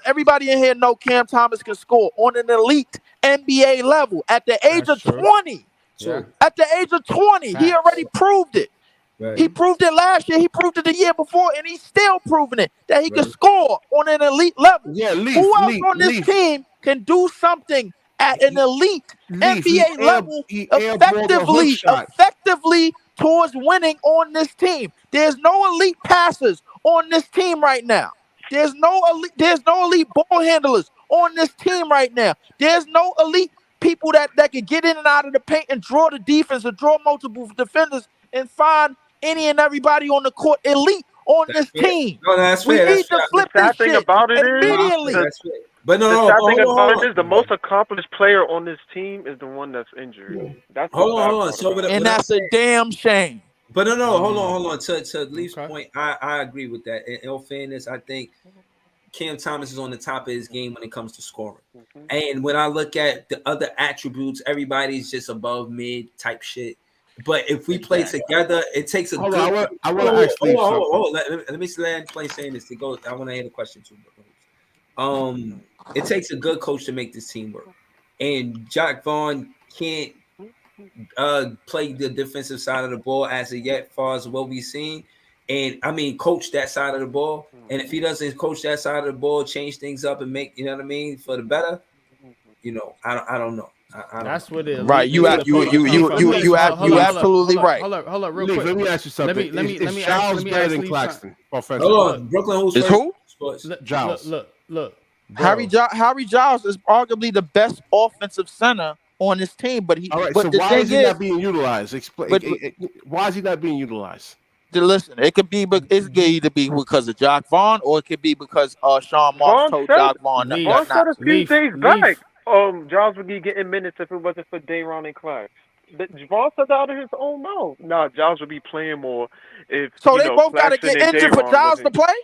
everybody in here know Cam Thomas can score on an elite NBA level at the age That's of true. 20. Yeah. At the age of 20, he Facts. already proved it. Right. He proved it last year. He proved it the year before, and he's still proving it that he can score on an elite level. Yeah, Who else on this team can do something at an elite NBA level he airballed the hook shot. effectively towards winning on this team? There's no elite passers on this team right now. There's no elite ball handlers on this team right now. There's no elite people that can get in and out of the paint and draw the defense or draw multiple defenders and find any and everybody on the court elite on this team. No, that's We fair. need to flip The sad this thing shit about it is immediately. That's fair. But the no, sad hold thing on, about it is the most accomplished player on this team is the one that's injured. That's the hold sad on. part So, about it. And that's a damn shame. But no, hold on. To Leaf's Okay. point, I agree with that. In all fairness, I think Cam Thomas is on the top of his game when it comes to scoring. And when I look at the other attributes, everybody's just above mid type shit. But if we play together, it takes a Hold good. on, I want to ask Leaf something. Hold on. Let me land plain saying this to go. I want to hear the question too. It takes a good coach to make this team work, and Jacque Vaughn can't play the defensive side of the ball as of yet, far as what we've seen. And I mean, coach that side of the ball. And if he doesn't coach that side of the ball, change things up and make, you know what I mean, for the better, I don't know. That's what it. Right, you absolutely right. Hold up, real Leaf, quick. let me ask you something. Let me is ask Giles better than Leaf Claxton? Hold on, Brooklyn who's Is who? Giles. Look. Harry Giles is arguably the best offensive center on this team, but All right, but so the why thing is he not being utilized? Why is he not being utilized? Listen, it could either be because of Jacque Vaughn, or it could be because Sean Marks Vaughn told said- Jacque Vaughn Leaf. Vaughn said a few Leaf, days Leaf. back, Giles would be getting minutes if it wasn't for Day'Ron and Clax. Vaughn said that out of his own mouth. Nah, Giles would be playing more if So they both got to Claxton get and injured for Day'Ron Giles to wasn't- play.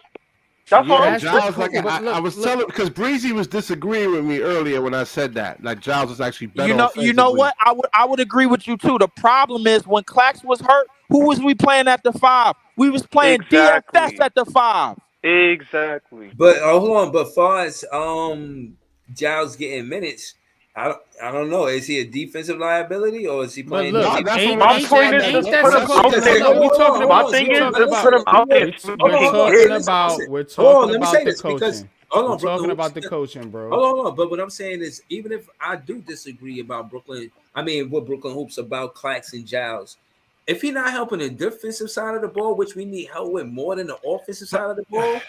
That's Yeah, all I'm Giles, saying. like I was telling, because Breezy was disagreeing with me earlier when I said that. Like Giles was actually better. You know offensively. what? I would agree with you too. The problem is when Clax was hurt, who was we playing at the 5? We was playing Exactly. DFS at the 5. Exactly. But hold on, but far as Giles getting minutes, I don't know. Is he a defensive liability or is he But playing? look, No, that's ain't what My I'm point saying. is just that put him supposed out to there. look, we talking My about thing we is talking just put him about out there. we're Okay, talking listen. about Hold on, we're talking let me about say the this because coaching. hold on, We're talking Brooklyn, about the coaching, bro. Hold on, but what I'm saying is, even if I do disagree about Brooklyn, what Brooklyn hoops about Clax and Giles, if he's not helping the defensive side of the ball, which we need help with more than the offensive side of the ball,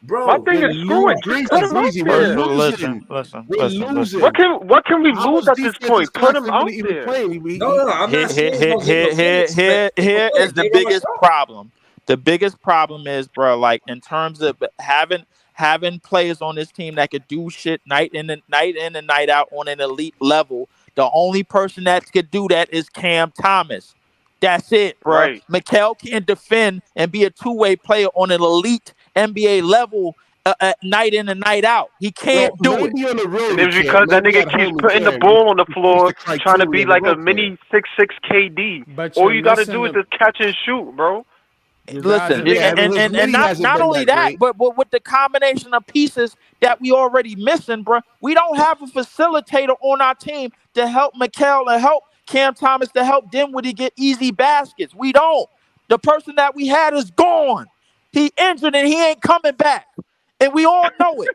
Bro, My thing is screw it. Just put him out there. Listen. What can we lose at this point? Put him out even there. playing. No, I'm not saying he's gonna get no minutes, Here but is the give him a biggest shot. problem. The biggest problem is, bro, like in terms of having players on this team that could do shit night in and night out on an elite level. The only person that could do that is Cam Thomas. That's it, bro. Right. Mikal can't defend and be a two-way player on an elite NBA level night in and night out. He can't do it. On the road, And it's because that nigga keeps putting the ball on the floor, trying to be like a mini 6'6" KD. But All you gotta do is just catch and shoot, bro. Listen, Yeah, and not only that, but with the combination of pieces that we already missing, bro, we don't have a facilitator on our team to help Mikal and help Cam Thomas to help Dinwiddie get easy baskets. We don't. The person that we had is gone. He injured and he ain't coming back, and we all know it.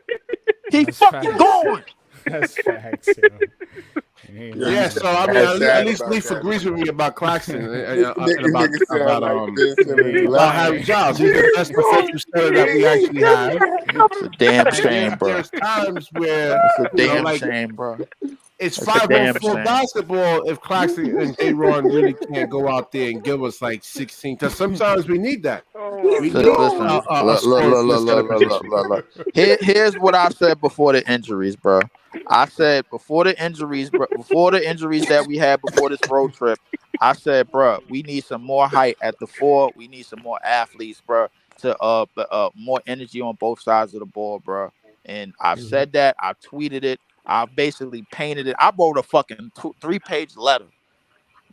He That's fucking facts. gone. That's facts. Yo. Yeah, so I mean, at least Leaf agrees with me about Claxton and about Harry Giles. He's the best defensive center that we actually have. It's a damn shame, bro. There's times where It's a damn shame, bro. it's That's a damn 5-on-4 shame. basketball if Claxton and J-Ron really can't go out there and give us like 16. Because sometimes we need that. We need Look. Here's what I said before the injuries, bro. I said before the injuries that we had before this road trip, I said, bro, we need some more height at the 4. We need some more athletes, bro, to more energy on both sides of the ball, bro. And I've said that. I tweeted it. I basically painted it. I wrote a fucking 3-page letter.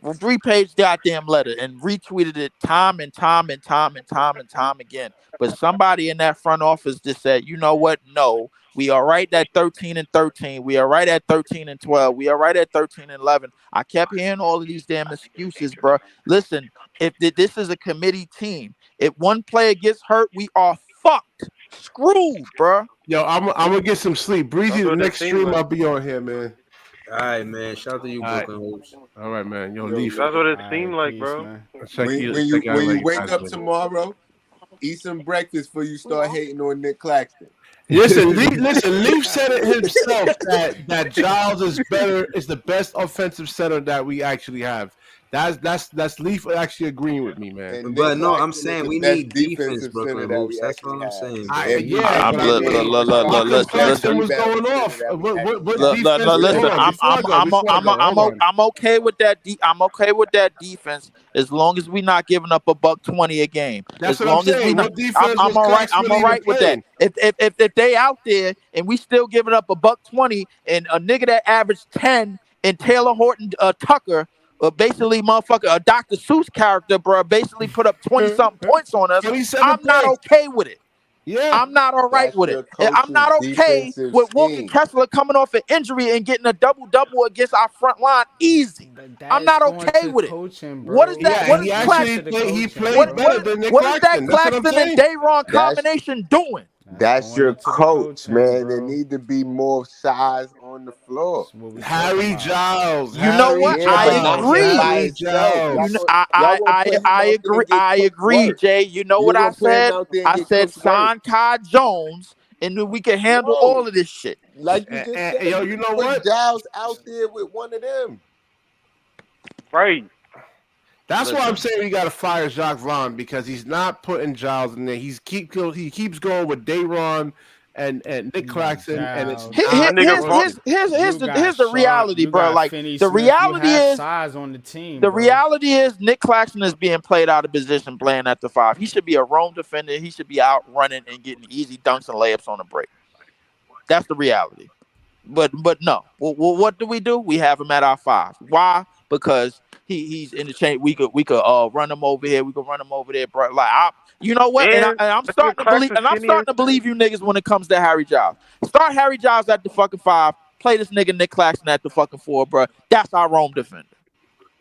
3-page goddamn letter and retweeted it time and time again. But somebody in that front office just said, you know what? No, we are right at 13-13. We are right at 13-12. We are right at 13-11. I kept hearing all of these damn excuses, bro. Listen, if this is a committee team, if one player gets hurt, we are fucked. Screwed, bro. Yo, I'm gonna get some sleep. Breezy, the next stream I'll be on here, man. All right, man. Shout out to you, Brooklyn Hoops. All right, man. Yo, Leaf. That's what it seemed like, bro. When you wake up tomorrow, eat some breakfast before you start hating on Nick Claxton. Listen, Leaf said it himself that Giles is the best offensive center that we actually have. That's Leaf actually agreeing with me, man. But no, I'm saying we need defense, Brooklyn Hoops. That's what I'm saying. Listen. Was going off. Listen, I'm okay with that. I'm okay with that defense as long as we're not giving up $120 a game. That's as what long I'm as saying. I'm all right. I'm all right with that. If they out there and we still giving up $120 and a nigga that averaged 10 and Taylor Horton Tucker. Basically, motherfucker, a Dr. Seuss character, bro, basically put up 20-something points on us. I'm not okay with it. Yeah, I'm not all right with it. I'm not okay with Walker Kessler coming off an injury and getting a double-double against our front line easy. I'm not okay with it. What is that? What is Claxton? He played better than Nick What is that Claxton and Day'Ron combination doing? That's your coach, man. There need to be more size on the floor. Harry Giles. You know what? I agree. I agree, Jay. You know what I said? I said sign Kai Jones, and then we can handle all of this shit. Like you just said, yo, you know what? Giles out there with one of them. Right. That's why I'm saying we got to fire Jacques Vaughn because he's not putting Giles in there. He keeps going with Day'Ron and Nick Claxton, and it's here's the reality, bro. Like the reality is size on the team. The reality is Nick Claxton is being played out of position, playing at the 5. He should be a roam defender. He should be out running and getting easy dunks and layups on the break. That's the reality. But no. Well, what do? We have him at our 5. Why? Because he's in the chain. We could run him over here. We could run him over there, bro. Like you know what? And I'm starting to believe. And I'm starting to believe you niggas when it comes to Harry Giles. Start Harry Giles at the fucking 5. Play this nigga Nick Claxton at the fucking 4, bro. That's our roam defender.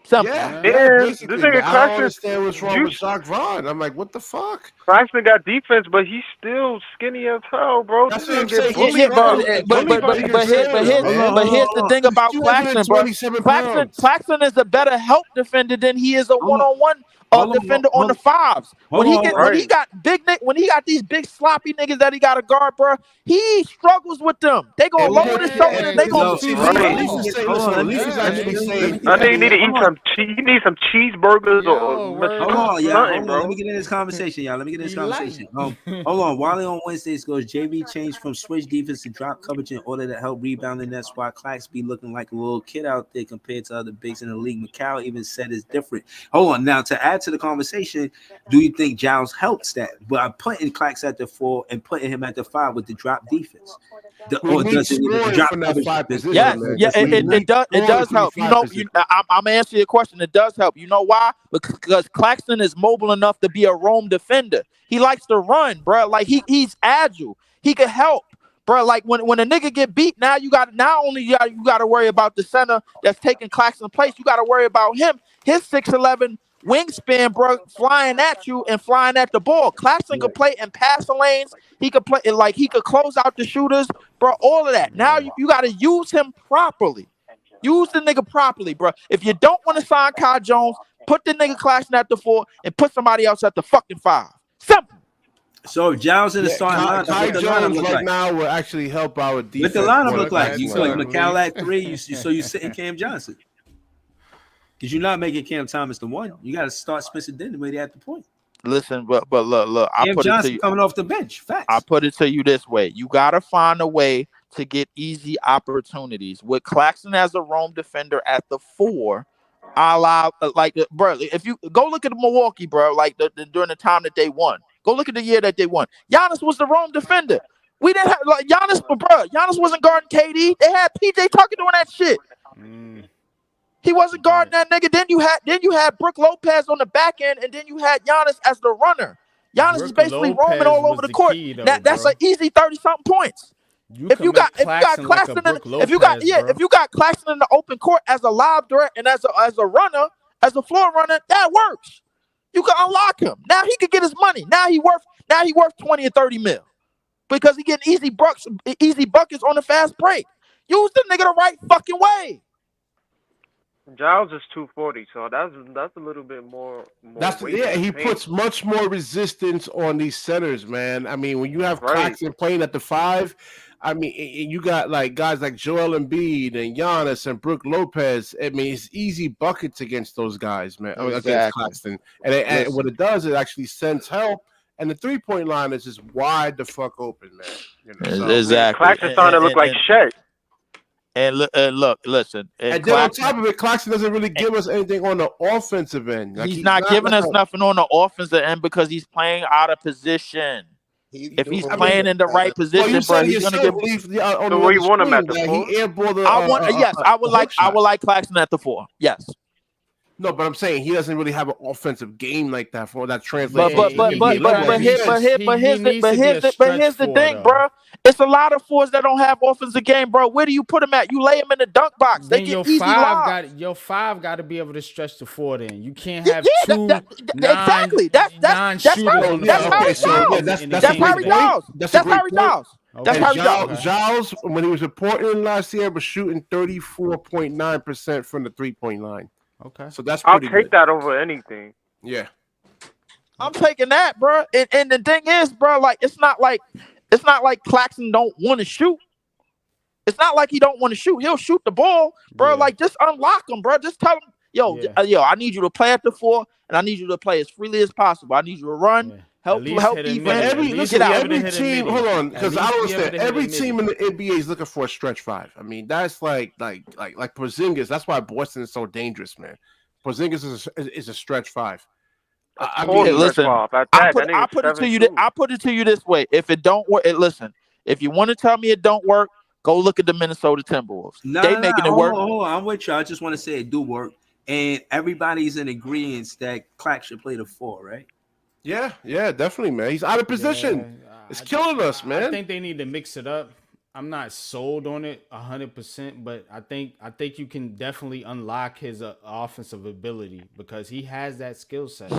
Simple. Yeah, this nigga I don't understand what's wrong with Jacques Vaughn. I'm like, what the fuck? Claxton got defense, but he's still skinny as hell, bro. That's what I'm saying. But here's the thing about Claxton, bro. Claxton is a better help defender than he is a one-on-one defender on the fives. When he got these big sloppy niggas that he got to guard, bro, he struggles with them. They gonna lower the shoulder and they gonna see. I think you need to eat some cheese. You need some cheeseburgers or hold on, y'all. bro. Let me get in this conversation, y'all. Hold on. Wally on Wednesdays goes, JV changed from switch defense to drop coverage in order to help rebounding. That's why Clax be looking like a little kid out there compared to other bigs in the league. McCall even said it's different. Hold on. Now, to add to the conversation, do you think Giles helps that? But I'm putting Clax at the 4 and putting him at the 5 with the drop defense. It does help. I'm gonna answer your question. It does help. You know why? Because Claxton is mobile enough to be a roam defender. He likes to run, bro. Like he's agile. He can help, bro. Like when a nigga get beat, now you got to worry about the center that's taking Claxton's place. You got to worry about him. His 6'11" wingspan, bro, flying at you and flying at the ball. Claxton could play in passing lanes. He could play like he could close out the shooters, bro. All of that. Now you got to use him properly. Use the nigga properly, bro. If you don't want to sign Kai Jones, put the nigga Claxton at the 4 and put somebody else at the fucking 5. Simple. So if Giles in the starting lineup, Kai Jones right now will actually help our defense. What the lineup look like? You put McCall at 3. So you sitting Cam Johnson. Because you're not making Cam Thomas the 1. You got to start Spencer Dinwiddie at the point. Listen, but look. Cam Johnson coming off the bench. Facts. I put it to you this way: you got to find a way to get easy opportunities. With Claxton as a roam defender at the 4, bro. If you go look at Milwaukee, bro, like during the time that they won, go look at the year that they won. Giannis was the roam defender. We didn't have Giannis, bro. Giannis wasn't guarding KD. They had PJ Tucker doing that shit. He wasn't guarding that nigga. Then you had Brook Lopez on the back end, and then you had Giannis as the runner. Giannis is basically roaming all over the court. That's an easy 30-something points. If you got Claxton in the open court as a live threat and as a runner, as a floor runner, that works. You can unlock him. Now he could get his money. Now he worth 20 or 30 mil because he getting easy buckets on the fast break. Use the nigga the right fucking way. Giles is 240, so that's a little bit more he puts much more resistance on these centers, man. I mean, when you have Claxton playing at the 5, I mean, you got like guys like Joel Embiid and Giannis and Brook Lopez. I mean, it's easy buckets against those guys, man. Exactly. Against Claxton, and what it does, it actually sends help. And the 3-point line is just wide the fuck open, man. You know, exactly. Claxton's starting to look like Shaq. And look, listen. And then on top of it, Claxton doesn't really give us anything on the offensive end. Like, he's not giving us nothing on the offensive end because he's playing out of position. If he's playing in the right position, bro, he's gonna get. So where you want him at the 4? I would like Claxton at the 4. Yes. No, but I'm saying he doesn't really have an offensive game like that for that translation. But here's the thing, bro. It's a lot of 4s that don't have offensive game, bro. Where do you put them at? You lay them in the dunk box. They get easy lobs. Your 5 got to be able to stretch the 4. Then you can't have two exactly. That's Harry Giles. That's Harry Giles. That's Harry Giles. Giles, when he was in Portland last year, was shooting 34.9% from the 3-point line. Okay, so that's I'll take that over anything. Yeah, I'm taking that, bro. And the thing is, bro, like it's not like Claxton don't want to shoot. It's not like he don't want to shoot. He'll shoot the ball, bro. Yeah. Like just unlock him, bro. Just tell him, yo, I need you to play at the 4, and I need you to play as freely as possible. I need you to run, help defense. Every team, hold on, because I don't understand. Every team in the NBA is looking for a stretch 5. I mean, that's like Porzingis. That's why Boston is so dangerous, man. Porzingis is a stretch 5. I mean, listen. I put it to you this way: if it don't work, listen. If you want to tell me it don't work, go look at the Minnesota Timberwolves. They making it work. Hold on, I'm with you. I just want to say it do work, and everybody's in agreement that Clax should play the 4, right? Yeah, definitely, man. He's out of position. It's killing us, man. I think they need to mix it up. I'm not sold on it 100%, but I think you can definitely unlock his offensive ability because he has that skill set.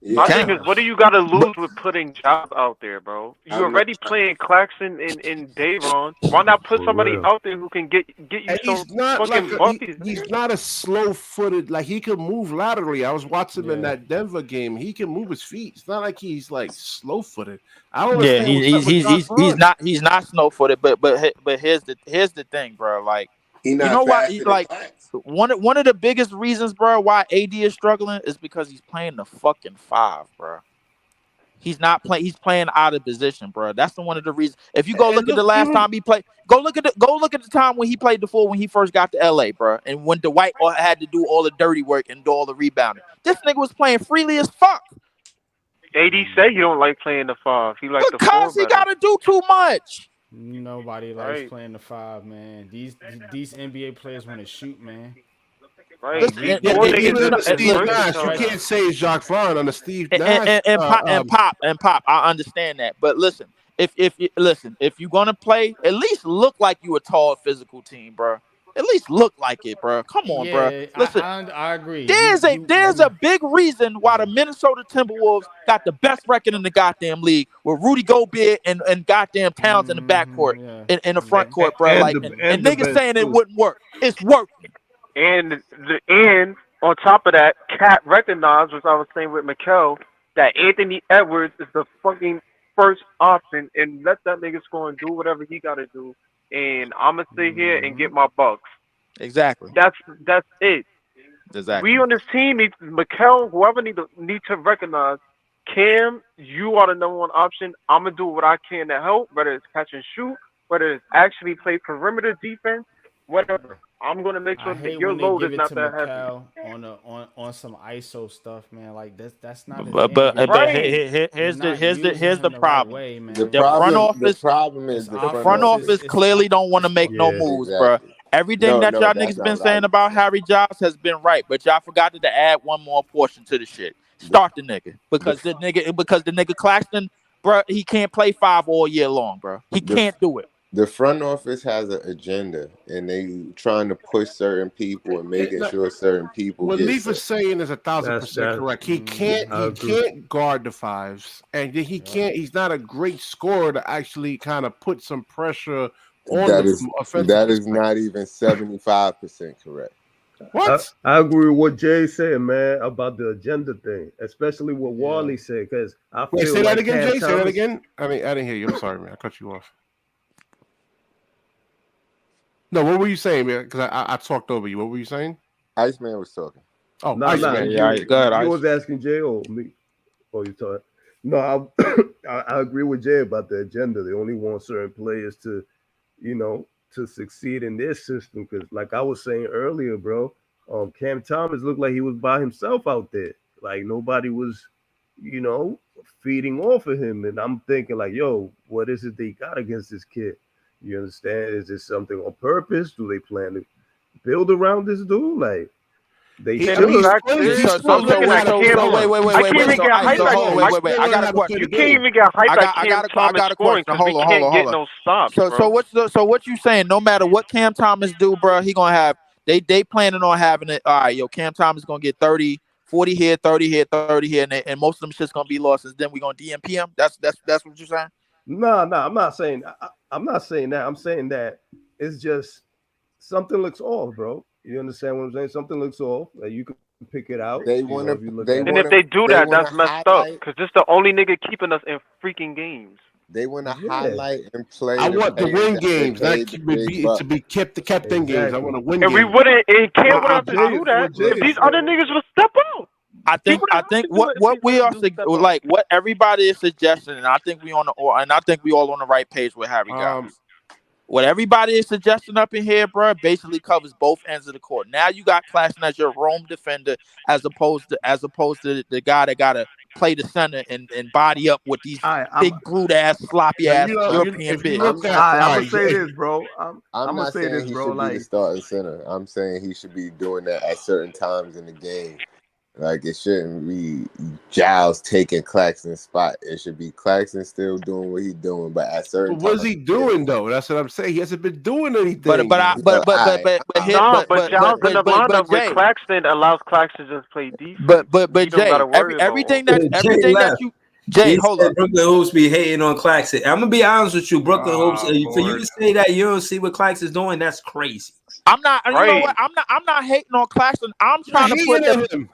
My thing is, what do you got to lose with putting Job out there, bro? You're already playing Claxton and Dayron. Why not put somebody out there who can get you some fucking buckets? He's not a slow-footed. Like, he can move laterally. I was watching him in that Denver game. He can move his feet. It's not like he's like slow-footed. I don't understand. He's not slow-footed. But here's the thing, bro. Like, you know what? Like, one of the biggest reasons, bro, why AD is struggling is because he's playing the fucking 5, bro. He's not playing. He's playing out of position, bro. That's one of the reasons. If you go look at the last time he played, go look at the time when he played the 4 when he first got to LA, bro, and when Dwight had to do all the dirty work and do all the rebounding. This nigga was playing freely as fuck. AD say he don't like playing the 5. He likes the 4 because he got to do too much. Nobody likes playing the 5, man. These NBA players want to shoot, man. Right. You can't say Jacques Vaughn on the Steve Nash. And Pop. I understand that, but listen, if you're gonna play, at least look like you a tall, physical team, bro. At least look like it, bro. Come on, bro. Listen, I agree. There's a big reason why the Minnesota Timberwolves got the best record in the goddamn league with Rudy Gobert and goddamn Towns in the backcourt, in the front court, bro. And niggas saying it wouldn't work. It's working. And on top of that, Cat recognized, which I was saying with Mikal, that Anthony Edwards is the fucking first option, and let that nigga score and do whatever he got to do. And I'm gonna sit here and get my bucks. Exactly. That's it. Exactly. We on this team need Mikal, whoever need to recognize, Cam, you are the number 1 option. I'm gonna do what I can to help, whether it's catch and shoot, whether it's actually play perimeter defense, whatever. I'm gonna make sure that your load is not that heavy. On some ISO stuff, man. Like that's not. But here's the problem. The front office clearly don't want to make no moves, bro. Everything that y'all niggas been saying about Harry Giles has been right, but y'all forgot to add one more portion to the shit. Start the nigga because the nigga Claxton, bro, he can't play 5 all year long, bro. He can't do it. The front office has an agenda, and they trying to push certain people and making sure certain people. What Leaf is saying is 1,000% correct. He can't guard the 5s, and he can't. He's not a great scorer to actually kind of put some pressure on the offensive. That is not even 75% correct. What? I agree with what Jay's saying, man, about the agenda thing, especially what Wally said. Because I feel say that again, Jay. Say that again. I mean, I didn't hear you. I'm sorry, man. I cut you off. No, what were you saying, man? Because I talked over you. What were you saying? Iceman was talking. Oh, no, Iceman. Yeah, go ahead. You was asking Jay or me? Oh, you talking? No, I agree with Jay about the agenda. They only want certain players to, to succeed in their system. Because, like I was saying earlier, bro, Cam Thomas looked like he was by himself out there. Like nobody was, feeding off of him. And I'm thinking, like, yo, what is it they got against this kid? You understand? Is this something on purpose? Do they plan to build around this dude? Like they wait. I got a question. You can't even get hyped at Cam Thomas scoring because we can't get no stops. So what you saying? No matter what Cam Thomas do, bro, he gonna have. They planning on having it. All right, yo, Cam Thomas gonna get 30, 40 here, 30 here, 30 here, and most of them shit's gonna be losses. Then we gonna DMP him. That's what you're saying. No, I'm not saying. I'm not saying that. I'm saying that it's just something looks off, bro. You understand what I'm saying? Something looks off. Like you can pick it out. They want to. And if they do that, that's messed up because this is the only nigga keeping us in freaking games. They want to highlight and play. I want to win games, to be kept in games. I want to win. And games. we wouldn't. And Cam would have to do that if these other niggas would step out. I think what we are like what everybody is suggesting, and I think we all on the right page with Harry Giles. What everybody is suggesting up in here, bro, basically covers both ends of the court. Now you got Claxton as your roam defender, as opposed to the guy that gotta play the center and body up with these big brute ass, sloppy ass European bigs. I'm gonna say this, bro. I'm gonna say this, bro. Like starting center, I'm saying he should be doing that at certain times in the game. Like, it shouldn't be Giles taking Claxton's spot. It should be Claxton still doing what he's doing, but at certain But what is times, he doing though? That's what I'm saying. He hasn't been doing anything. But Giles in the lineup with Jay, Claxton allows Claxton to just play defense. But You don't Jay, gotta worry about everything all that you Jay, He hold said up. Brooklyn Hoops be hating on Claxton. I'm gonna be honest with you, Brooklyn Hoops. For you Lord. to say that you don't see what Claxton's doing, that's crazy. I'm not. You know Right. what? I'm not hating on Claxton. I'm trying to put him.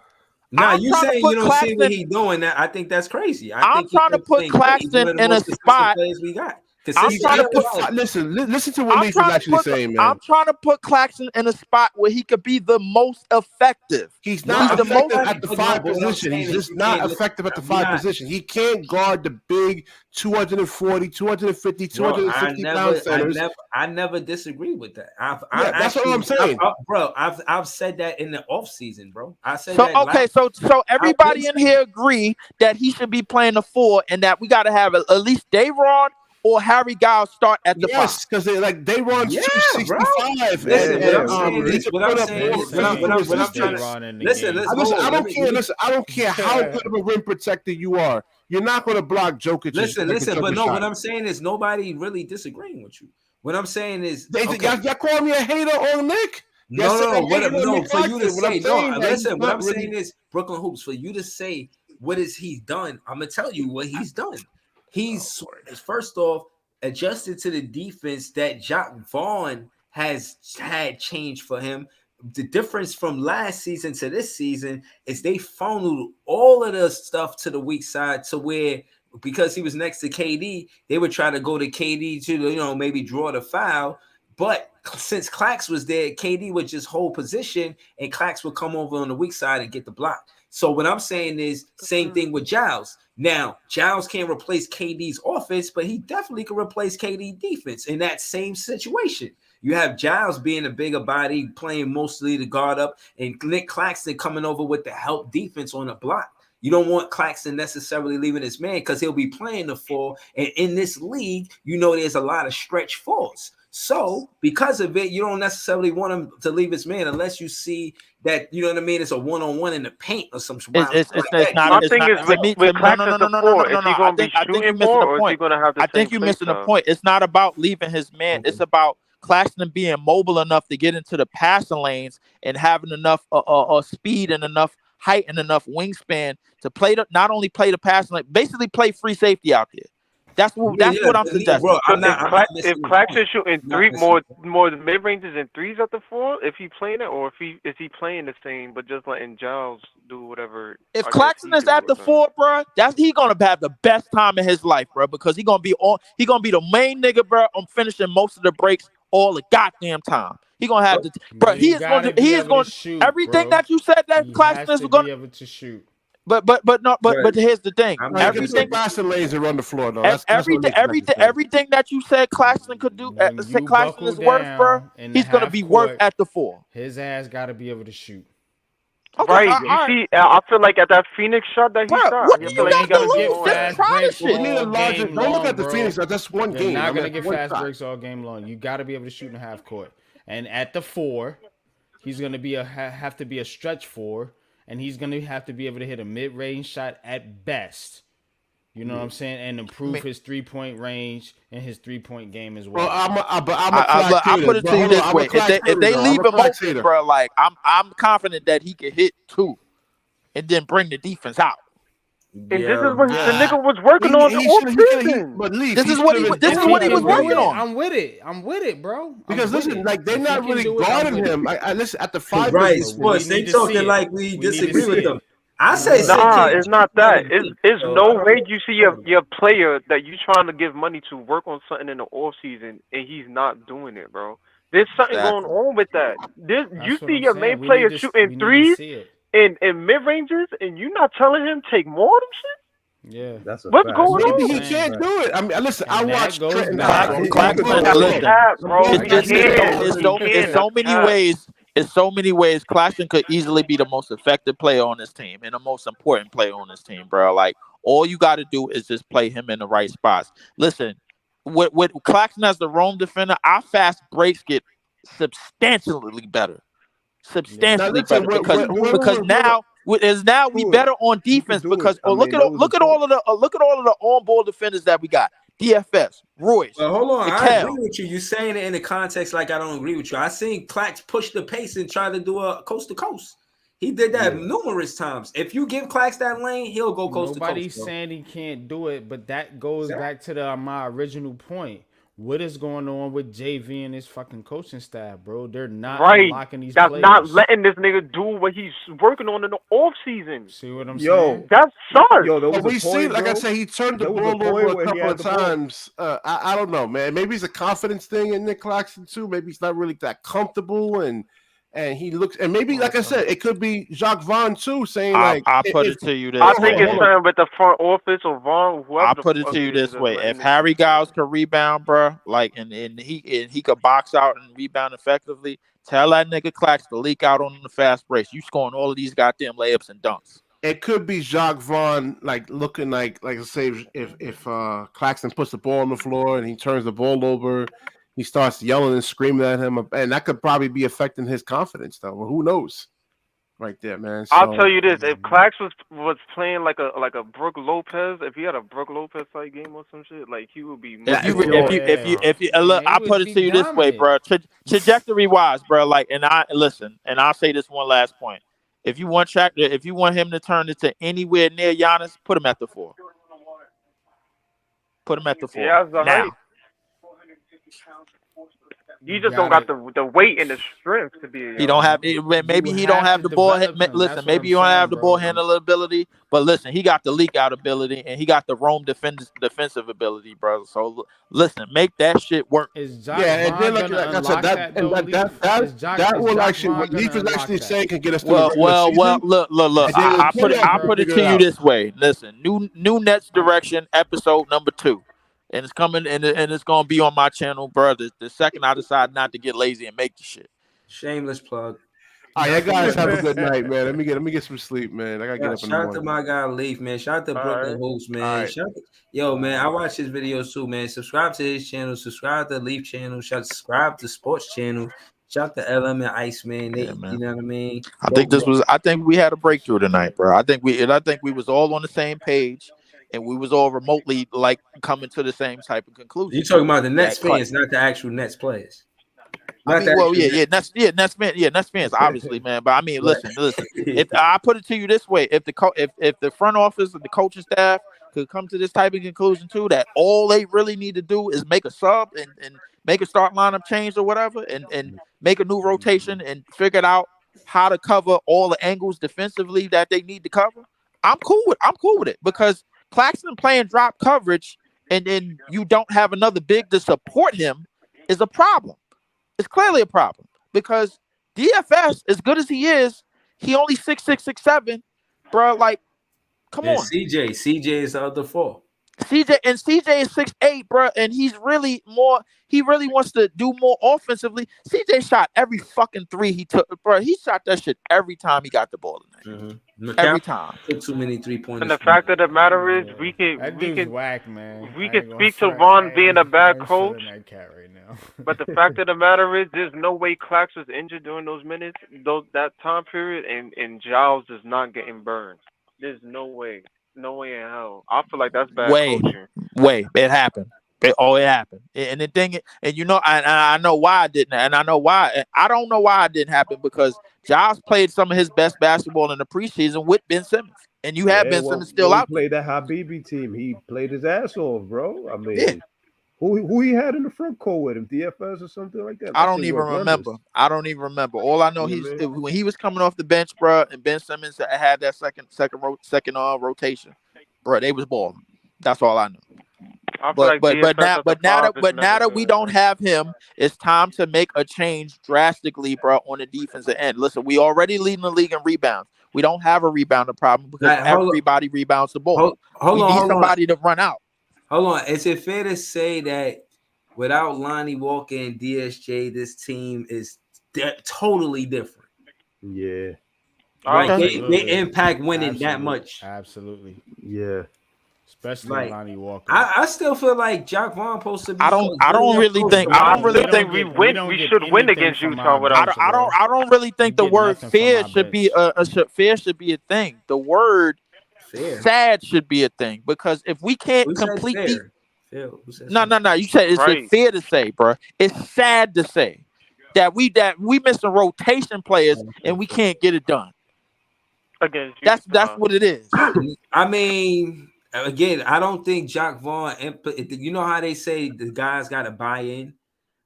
Nah, I'm you trying to saying put you don't see what Claxton- he's doing? That I think that's crazy. I'm trying to put Claxton in a spot. We got. I'm trying to put. Listen to what I'm Leaf is trying to actually put. saying, man. I'm trying to put Claxton in a spot where he could be the most effective. He's not the effective most at the but five what I'm position. saying He's is just you not can't- effective at the I'm five not- position. He can't guard the big 240, 250, 260 pound centers. I never disagree with that. That's what I'm saying. I've said that in the off season, bro. I said So that. okay, so everybody in here agree that he should be playing the 4, and that we got to have at least Day'Ron or Harry Giles start at the 5. Yes, because they runs 265. Listen, what I'm saying he is, could what put I'm up saying more is, what I'm resistance. trying to listen. I don't care how good of a rim protector you are. You're not going to block Jokic. Listen, but no, what I'm saying is nobody really disagreeing with you. What I'm saying is, y'all call me a hater on Nick? No, for you to say, listen, what I'm saying is, Brooklyn Hoops, for you to say, what is he done? I'm going to tell you what he's done. He's, first off, adjusted to the defense that Jacques Vaughn has had changed for him. The difference from last season to this season is they funneled all of the stuff to the weak side, to where, because he was next to KD, they would try to go to KD to, maybe draw the foul. But since Clax was there, KD would just hold position and Clax would come over on the weak side and get the block. So what I'm saying is, same thing with Giles. Now, Giles can't replace KD's offense, but he definitely can replace KD defense in that same situation. You have Giles being a bigger body, playing mostly the guard up, and Nick Claxton coming over with the help defense on the block. You don't want Claxton necessarily leaving his man because he'll be playing the 4. And in this league, there's a lot of stretch 4s. So because of it, you don't necessarily want him to leave his man unless you see that, you know what I mean, it's a one-on-one in the paint or some shit. With Claxton's the 4, is he going to be shooting more, or is he going to have the I think you're missing the point. It's not about leaving his man. It's about Claxton being mobile enough to get into the passing lanes and having enough speed and enough height and enough wingspan to not only play the passing lane, basically play free safety out there. That's what I'm suggesting. Bro, if Claxton shooting more mid ranges and threes at the 4, if he playing it, or is he playing the same but just letting Giles do whatever? If Claxton is at the 4, bro, he gonna have the best time of his life, bro, because he gonna be the main nigga, bro. I'm finishing most of the breaks all the goddamn time. He gonna have he is going to shoot everything, bro. That you said that Claxton is going to be able to shoot. But here's the thing. Everything passing lanes and run the floor though. Everything that you said Claxton could do, said Claxton is worth, bro. He's gonna be worth at the 4. His ass got to be able to shoot. Okay, right. See, I feel like at that Phoenix shot that he shot, what do you got to lose? Just try this shit. Don't look at the Phoenix. That's one game. You're not gonna get fast breaks all game long. You got to be able to shoot in the half court. And at the 4, he's gonna be have to be a stretch 4. And he's going to have to be able to hit a mid-range shot at best. You know what I'm saying? And improve his 3-point range and his 3-point game as well. I'll put it to you this way. If they leave him open, bro, like, I'm confident that he can hit 2 and then bring the defense out. And this is what the nigga was working on all season. This is what he was working on. I'm with it, bro. Because listen, like, they're not really guarding him. Listen, at the 5, right? Sports, they talking like we disagree with them. I say, it's not that. It's no way you see your player that you trying to give money to work on something in the off season and he's not doing it, bro. There's something going on with that. You see your main player shooting threes in mid ranges, and you're not telling him take more of them shit. Yeah, that's a what's fact. going on. Maybe he can't do it. I mean, listen, I watched Trenton. It's so many ways. In so many ways, Claxton could easily be the most effective player on this team and the most important player on this team, bro. Like, all you got to do is just play him in the right spots. Listen, with Claxton as the roam defender, our fast breaks get substantially better. Because now Is now we better on defense because look at all of the on-ball defenders that we got. DFS, Royce. Well, hold on. Mikal. I agree with you. You're saying it in the context like I don't agree with you. I seen Clax push the pace and try to do a coast to coast. He did that numerous times. If you give Clax that lane, he'll go coast to coast. Nobody's saying he can't do it, but that goes back to my original point. What is going on with JV and his fucking coaching staff, bro? They're not unlocking these players. That's not letting this nigga do what he's working on in the off season. See what I'm saying? That sucks. We see, like I said, he turned the ball over a couple of times. I don't know, man. Maybe it's a confidence thing in Nick Claxton too. Maybe he's not really that comfortable, and he looks, and maybe, like I said, it could be Jacques Vaughn too, saying like, I put it to you this I think it's something with the front office or Vaughn. I put it to you this way: if Harry Giles could rebound, bro, like, and he could box out and rebound effectively, tell that nigga Clax to leak out on the fast break. You scoring all of these goddamn layups and dunks. It could be Jacques Vaughn, like looking like say if Claxton puts the ball on the floor and he turns the ball over. He starts yelling and screaming at him, and that could probably be affecting his confidence, though. Well, who knows? Right there, man. So, I'll tell you this: if Clax was playing like a Brook Lopez, if he had a Brook Lopez type game or some shit, like he would be. If you look, I put it to you this way, bro. Trajectory wise, bro. Like, and I'll say this one last point: if you want him to turn it to anywhere near Giannis, put him at the 4. Put him at the 4. Yeah, now. You just don't got the weight and the strength to be. He don't have. Maybe he don't have the ball. Listen, maybe you don't have the ball handling ability, but listen, he got the leak out ability and he got the roam defensive ability, bro. So listen, make that shit work. And then like I said, that will actually what Leaf is actually saying can get us. Well, look. I put it to you this way. Listen, new Nets direction, episode number 2. And it's coming, and it's gonna be on my channel, bro. The second I decide not to get lazy and make the shit. Shameless plug. All right, you guys have a good night, man. Let me get some sleep, man. I gotta get up in the morning. Shout out to my guy Leaf, man. Shout out to Brooklyn Hoops, man. Yo, man, I watch his videos too, man. Subscribe to his channel. Subscribe to Leaf channel. Subscribe to Sports channel. Shout out to LM and Iceman. You know what I mean? I think we had a breakthrough tonight, bro. I think we was all on the same page. And we was all remotely like coming to the same type of conclusion. You're talking about the Nets fans, not the actual Nets players. Nets fans, obviously, man. But I mean, listen. If I put it to you this way, if the front office and the coaching staff could come to this type of conclusion too, that all they really need to do is make a sub and make a start lineup change or whatever, and make a new rotation and figure out how to cover all the angles defensively that they need to cover, I'm cool with it because Claxton playing drop coverage and then you don't have another big to support him is a problem. It's clearly a problem because DFS, as good as he is, he only 6'6", 6'7", bro. Like, come on. CJ is the other 4. CJ is 6'8", bro, and he really wants to do more offensively. CJ shot every fucking 3 he took, bro. He shot that shit every time he got the ball tonight. Every time. Too many 3-pointers. And the fact of the matter is, we can whack, man. We can speak to Vaughn being a bad coach. But the fact of the matter is, there's no way Clax was injured during those minutes, that time period, and Giles is not getting burned. There's no way. No way in hell. I feel like that's bad coaching. It happened. It happened. And the thing, and you know, I know why it didn't, and I know why. I don't know why it didn't happen because Giles played some of his best basketball in the preseason with Ben Simmons, and you have Ben Simmons still out. He played that Habibi team. He played his ass off, bro. I mean, who he had in the front court with him? DFS or something like that? I don't even remember. All I know, when he was coming off the bench, bro, and Ben Simmons had that second rotation, bro, they was balling. That's all I know. But now that we don't have him, it's time to make a change drastically, bro, on the defensive end. Listen, we already leading the league in rebounds. We don't have a rebounder problem because everybody rebounds the ball. We need somebody to run out. Hold on. Is it fair to say that without Lonnie Walker and DSJ, this team is totally different? Yeah. Like they impact winning that much. Absolutely. Yeah. especially Like, Lonnie Walker. I still feel like Jacque Vaughn supposed to be. I don't really think. I don't really think. we should win against Utah without. I don't really think the word fair should be fair should be a thing. The word fair, sad should be a thing, because if we can't Who said complete fair? no. No. You said it's Right. fair to say, bro. It's sad to say that we missing rotation players and we can't get it done. Against That's Utah. what it is. I mean, again, I don't think Jacque Vaughn. You know how they say the guys got to buy in.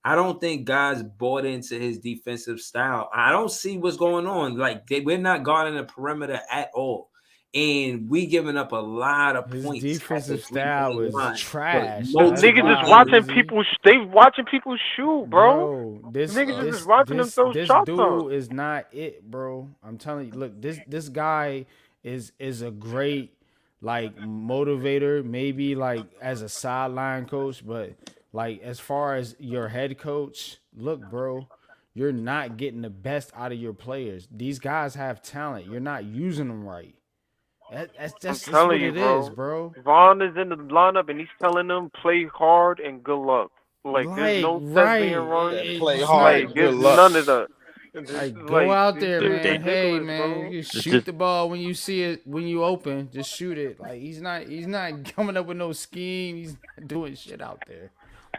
I don't think guys bought into his defensive style. I don't see what's going on. Like we're not guarding the perimeter at all, and we giving up a lot of His points. defensive style is trash. Niggas is watching people. They watching people shoot, bro. This Niggas is just watching them throw shots dude up. is not it, bro. I'm telling you. Look, this guy is a great like motivator, maybe like as a sideline coach, but like as far as your head coach, look, bro, you're not getting the best out of your players. These guys have talent. You're not using them right. That's what it is, bro. Vaughn is in the lineup and he's telling them play hard and good luck. Like there's no set being run. Play hard and good luck. None of that. Like, go out there, man. Hey, ridiculous, man, bro. you shoot the ball when you see it, when you open. Just shoot it. Like he's not coming up with no scheme. He's not doing shit out there.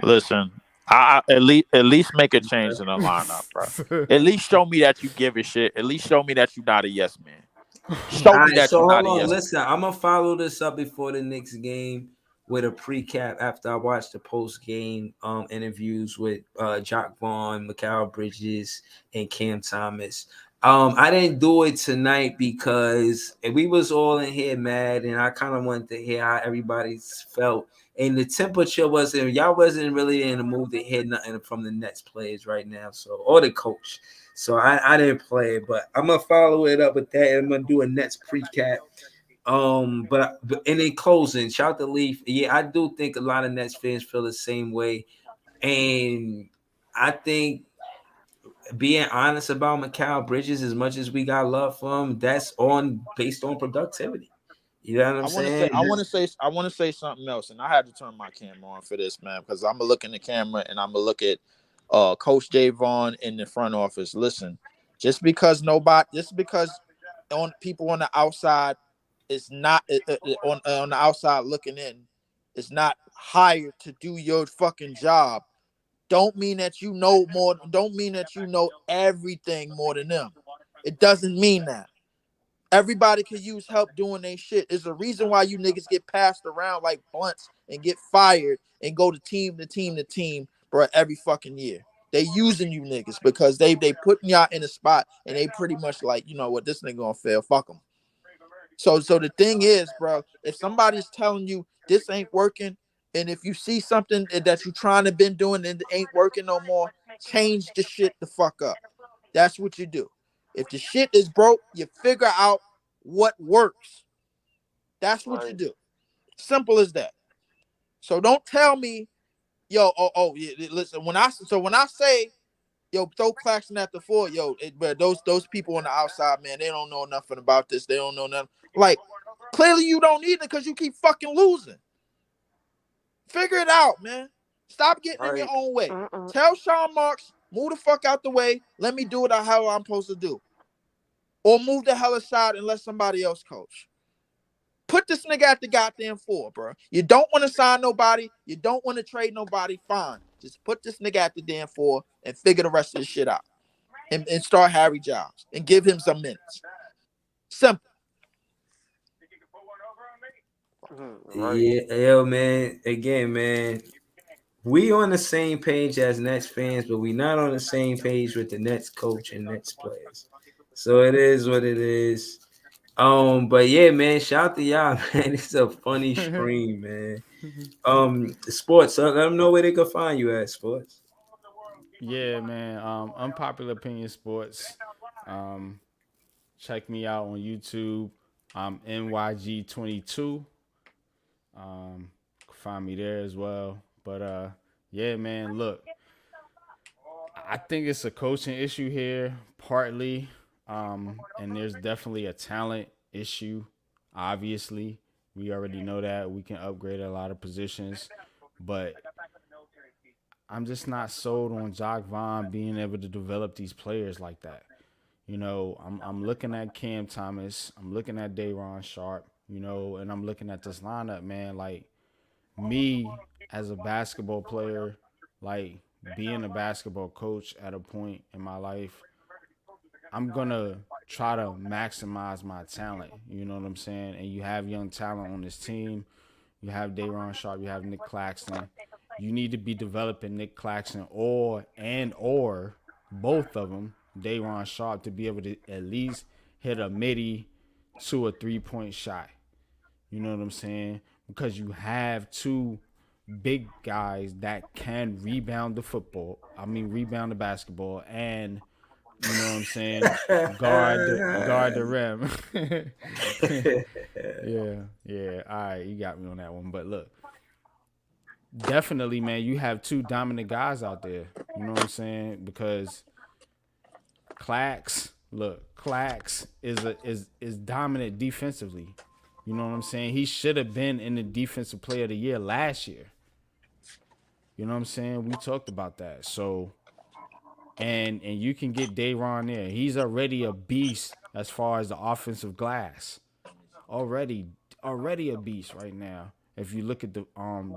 Listen, I at least make a change in the lineup, bro. At least show me that you give a shit. At least show me that you're not a yes man. Show me that you're not a yes man. Listen, I'm gonna follow this up before the next game with a pre-cap after I watch the post-game interviews with Jacque Vaughn, Mikal Bridges, and Cam Thomas. I didn't do it tonight because we was all in here mad, and I kind of wanted to hear how everybody felt. And the temperature y'all wasn't really in the mood to hear nothing from the Nets players right now, or the coach. So I didn't play it, but I'm gonna follow it up with that. I'm gonna do a Nets pre-cap. But in closing, shout to Leaf. Yeah, I do think a lot of Nets fans feel the same way, and I think being honest about Mikal Bridges, as much as we got love for him, that's based on productivity. You know what I'm saying? I want to say something else, and I had to turn my camera on for this, man, because I'm gonna look in the camera and I'm gonna look at Coach Jay Vaughn in the front office. Listen, just because people on the outside is not on the outside looking in, is not hired to do your fucking job, don't mean that you know more. Don't mean that you know everything more than them. It doesn't mean that. Everybody can use help doing their shit. There's a reason why you niggas get passed around like blunts and get fired and go to team, bro, every fucking year. They using you niggas because they putting y'all in a spot and they pretty much like, you know what, this nigga gonna fail, fuck them. So the thing is, bro, if somebody's telling you this ain't working, and if you see something that you trying to been doing and it ain't working no more, change the shit the fuck up. That's what you do. If the shit is broke, you figure out what works. That's what you do. Simple as that. So don't tell me, yo, listen. When I say, yo, throw Claxton at the 4, yo, but those people on the outside, man, they don't know nothing about this. They don't know nothing. Like, clearly you don't need it because you keep fucking losing. Figure it out, man. Stop getting in your own way. Tell Sean Marks, move the fuck out the way. Let me do it how I'm supposed to do. Or move the hell aside and let somebody else coach. Put this nigga at the goddamn 4, bro. You don't want to sign nobody. You don't want to trade nobody. Fine. Just put this nigga at the damn 4 and figure the rest of this shit out. And start Harry Giles and give him some minutes. Simple. Yeah, yo, man. Again, man. We on the same page as Nets fans, but we not on the same page with the Nets coach and Nets players. So it is what it is. But yeah, man, shout out to y'all, man. It's a funny stream, man. Sports, let them know where they can find you at, Sports. Yeah, man. Unpopular Opinion Sports. Check me out on YouTube. I'm NYG22. Find me there as well. But yeah, man, look. I think it's a coaching issue here, partly. And there's definitely a talent issue, obviously. We already know that. We can upgrade a lot of positions, but I'm just not sold on Jacque Vaughn being able to develop these players like that. You know, I'm looking at Cam Thomas, I'm looking at Day'Ron Sharpe, you know, and I'm looking at this lineup, man. Like me as a basketball player, like being a basketball coach at a point in my life, I'm gonna try to maximize my talent. You know what I'm saying? And you have young talent on this team. You have Day'Ron Sharpe, you have Nick Claxton. You need to be developing Nick Claxton or both of them, Day'Ron Sharpe, to be able to at least hit a midi to a 3-point shot. You know what I'm saying? Because you have two big guys that can rebound the basketball, and you know what I'm saying, guard the rim. yeah. All right, you got me on that one. But look, definitely, man, you have two dominant guys out there. You know what I'm saying? Because Clax is dominant defensively. You know what I'm saying? He should have been in the Defensive Player of the Year last year. You know what I'm saying? We talked about that. So, and you can get Day'Ron there. He's already a beast as far as the offensive glass. Already a beast right now. If you look at the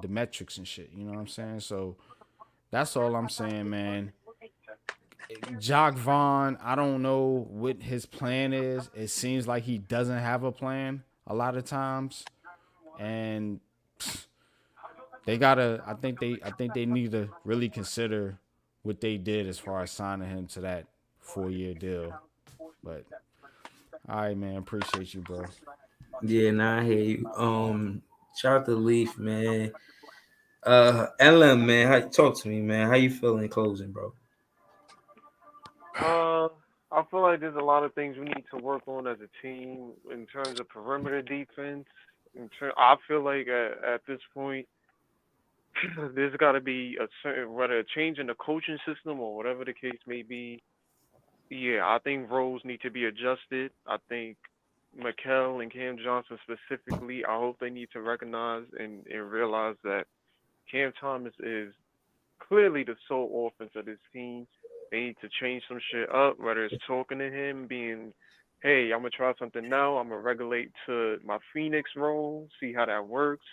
metrics and shit, you know what I'm saying? So that's all I'm saying, man. Jacque Vaughn, I don't know what his plan is. It seems like he doesn't have a plan a lot of times, and I think they need to really consider what they did as far as signing him to that 4-year deal. But all right, man, appreciate you, bro. Yeah, nah, I hear you. Shout out to Leaf, man. Ellen, man, talk to me, man. How you feeling in closing, bro? I feel like there's a lot of things we need to work on as a team in terms of perimeter defense. I feel like at this point, there's got to be whether a change in the coaching system or whatever the case may be. Yeah, I think roles need to be adjusted. I think Mikal and Cam Johnson specifically, I hope they need to recognize and realize that Cam Thomas is clearly the sole offense of this team. They need to change some shit up, whether it's talking to him, being, hey, I'm going to try something now. I'm going to regulate to my Phoenix role, see how that works.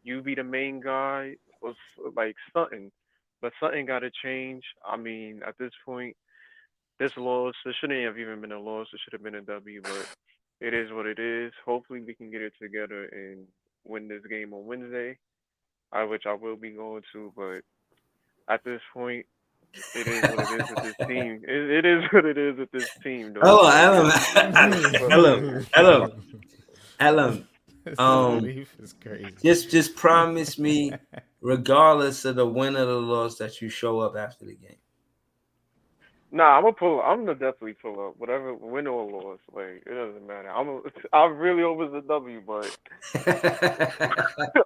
You be the main guy, or like something. But something got to change. I mean, at this point, this loss, it shouldn't have even been a loss. It should have been a W, but it is what it is. Hopefully, we can get it together and win this game on Wednesday, which I will be going to. But at this point, it is what it is with this team. It is what it is with this team, though. Ellen. Is crazy. Just promise me, regardless of the win or the loss, that you show up after the game. Nah, I'm gonna definitely pull up, whatever, win or loss. Like, it doesn't matter. I really hope it's a W, but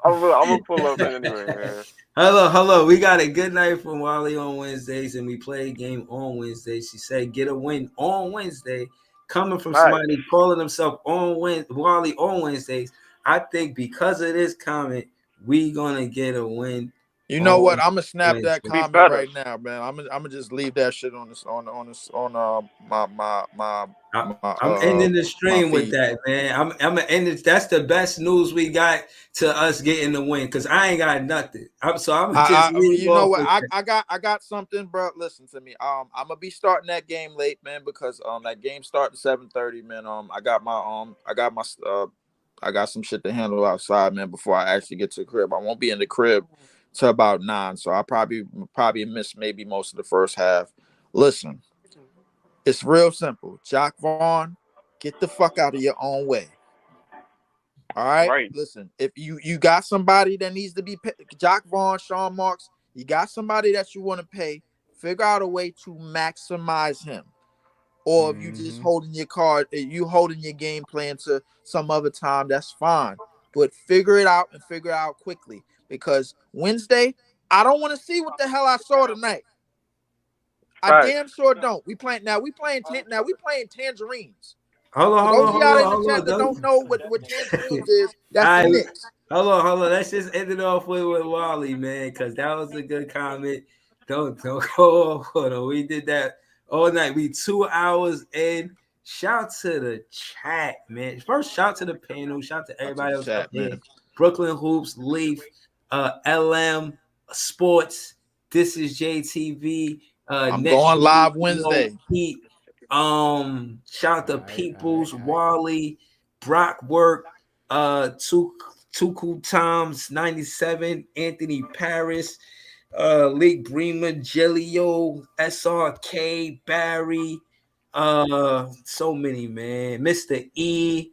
I'm gonna pull up anyway, man. Hello. We got a good night from Wally on Wednesdays, and we play a game on Wednesdays. She said, "Get a win on Wednesday." Coming from somebody calling himself Wally on Wednesdays, I think because of this comment, we gonna get a win. You know what? I'm gonna snap that comment right now, man. I'm gonna just leave that shit on my. I'm ending the stream with that, man. I'm gonna end it. That's the best news we got to us getting the win, because I ain't got nothing. You know what? I got something, bro. Listen to me. I'm gonna be starting that game late, man, because that game starts at 7:30, man. I got some shit to handle outside, man, before I actually get to the crib. I won't be in the crib to about 9, so I probably miss maybe most of the first half. Listen, it's real simple. Jacque Vaughn, get the fuck out of your own way. All right? Listen, if you got somebody that needs to be Jacque Vaughn, Sean Marks, you got somebody that you want to pay, figure out a way to maximize him. Or if you just holding your game plan to some other time, that's fine. But figure it out quickly. Because Wednesday, I don't want to see what the hell I saw tonight. I damn sure don't. We playing tangerines. Hold For those of y'all in the on. chat that don't know what Tangerines is, that's All the right, Knicks. hold on. Let's just end it off with Wally, man, because that was a good comment. Don't go off on it. We did that all night. We 2 hours in. Shout to the chat, man. First, shout to the panel. Shout to everybody else up there. Brooklyn Hoops, Leaf, LM, Sports. This is JTV. I'm going live Wednesday. Heat. Shout to Peoples, Wally, Brock Work, Tuku Toms 97, Anthony Paris, League Bremer, Jelio, SRK, Barry, so many, man. Mr. E,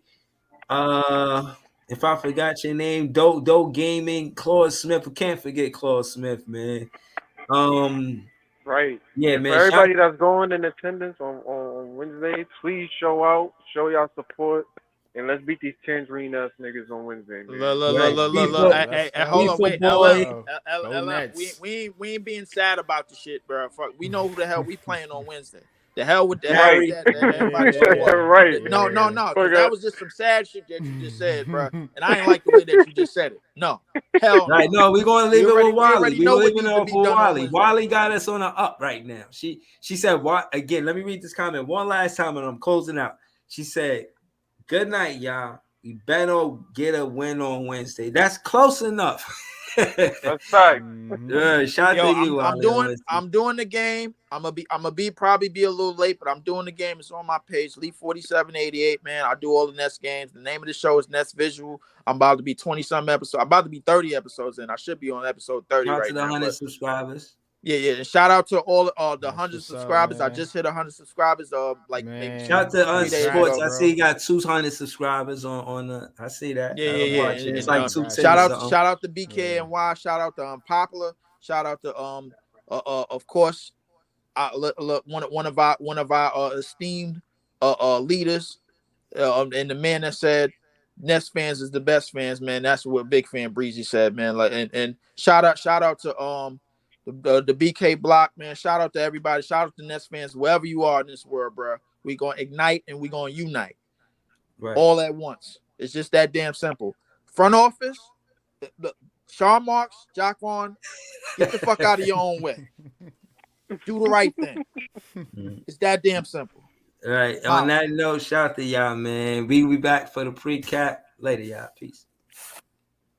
if I forgot your name, Do Gaming, Claude Smith. We can't forget Claude Smith, man. Right. Yeah, and man. For everybody that's going in attendance on Wednesday, please show out, show y'all support, and let's beat these tangerine ass niggas on Wednesday, man. Look. Hey, hold on, wait. LM, we ain't being sad about the shit, bro. Fuck, we know who the hell we playing on Wednesday. The hell with Right. that. Everybody Right. No. That was just some sad shit that you just said, bro. And I ain't like the way that you just said it. No. Hell right, no, we're gonna leave it with Wally. We're leaving it off with Wally. Wally got us on the up right now. She said, "What again?" Let me read this comment one last time, and I'm closing out. She said, "Good night, y'all. We better get a win on Wednesday. That's close enough." That's right. Shout out to you. I'm doing the game. I'm gonna probably be a little late, but I'm doing the game. It's on my page, Lee 4788. Man, I do all the Nets games. The name of the show is Nets Visual. I'm about to be 20-some episodes. I'm about to be 30 episodes in. I should be on episode 30 shout right to the now. 100 subscribers. Yeah. And shout out to all the 100 subscribers. I just hit 100 subscribers. Maybe shout out to Sports. I see you got 200 subscribers on the. I see that. Yeah. It's like 2. Shout out to BK and Y. Shout out to Unpopular. Shout out to of course, one of our esteemed leaders, and the man that said Nets fans is the best fans, man. That's what Big Fan Breezy said, man. Like and shout out to the BK block, man. Shout out to everybody. Shout out to Nets fans, wherever you are in this world, bro. We gonna ignite and we gonna unite, all at once. It's just that damn simple. Front office, Sean Marks, Jock Vaughn, get the fuck out of your own way. Do the right thing. It's that damn simple. All right. On that note, shout out to y'all, man. We back for the pre-cap later, y'all. Peace.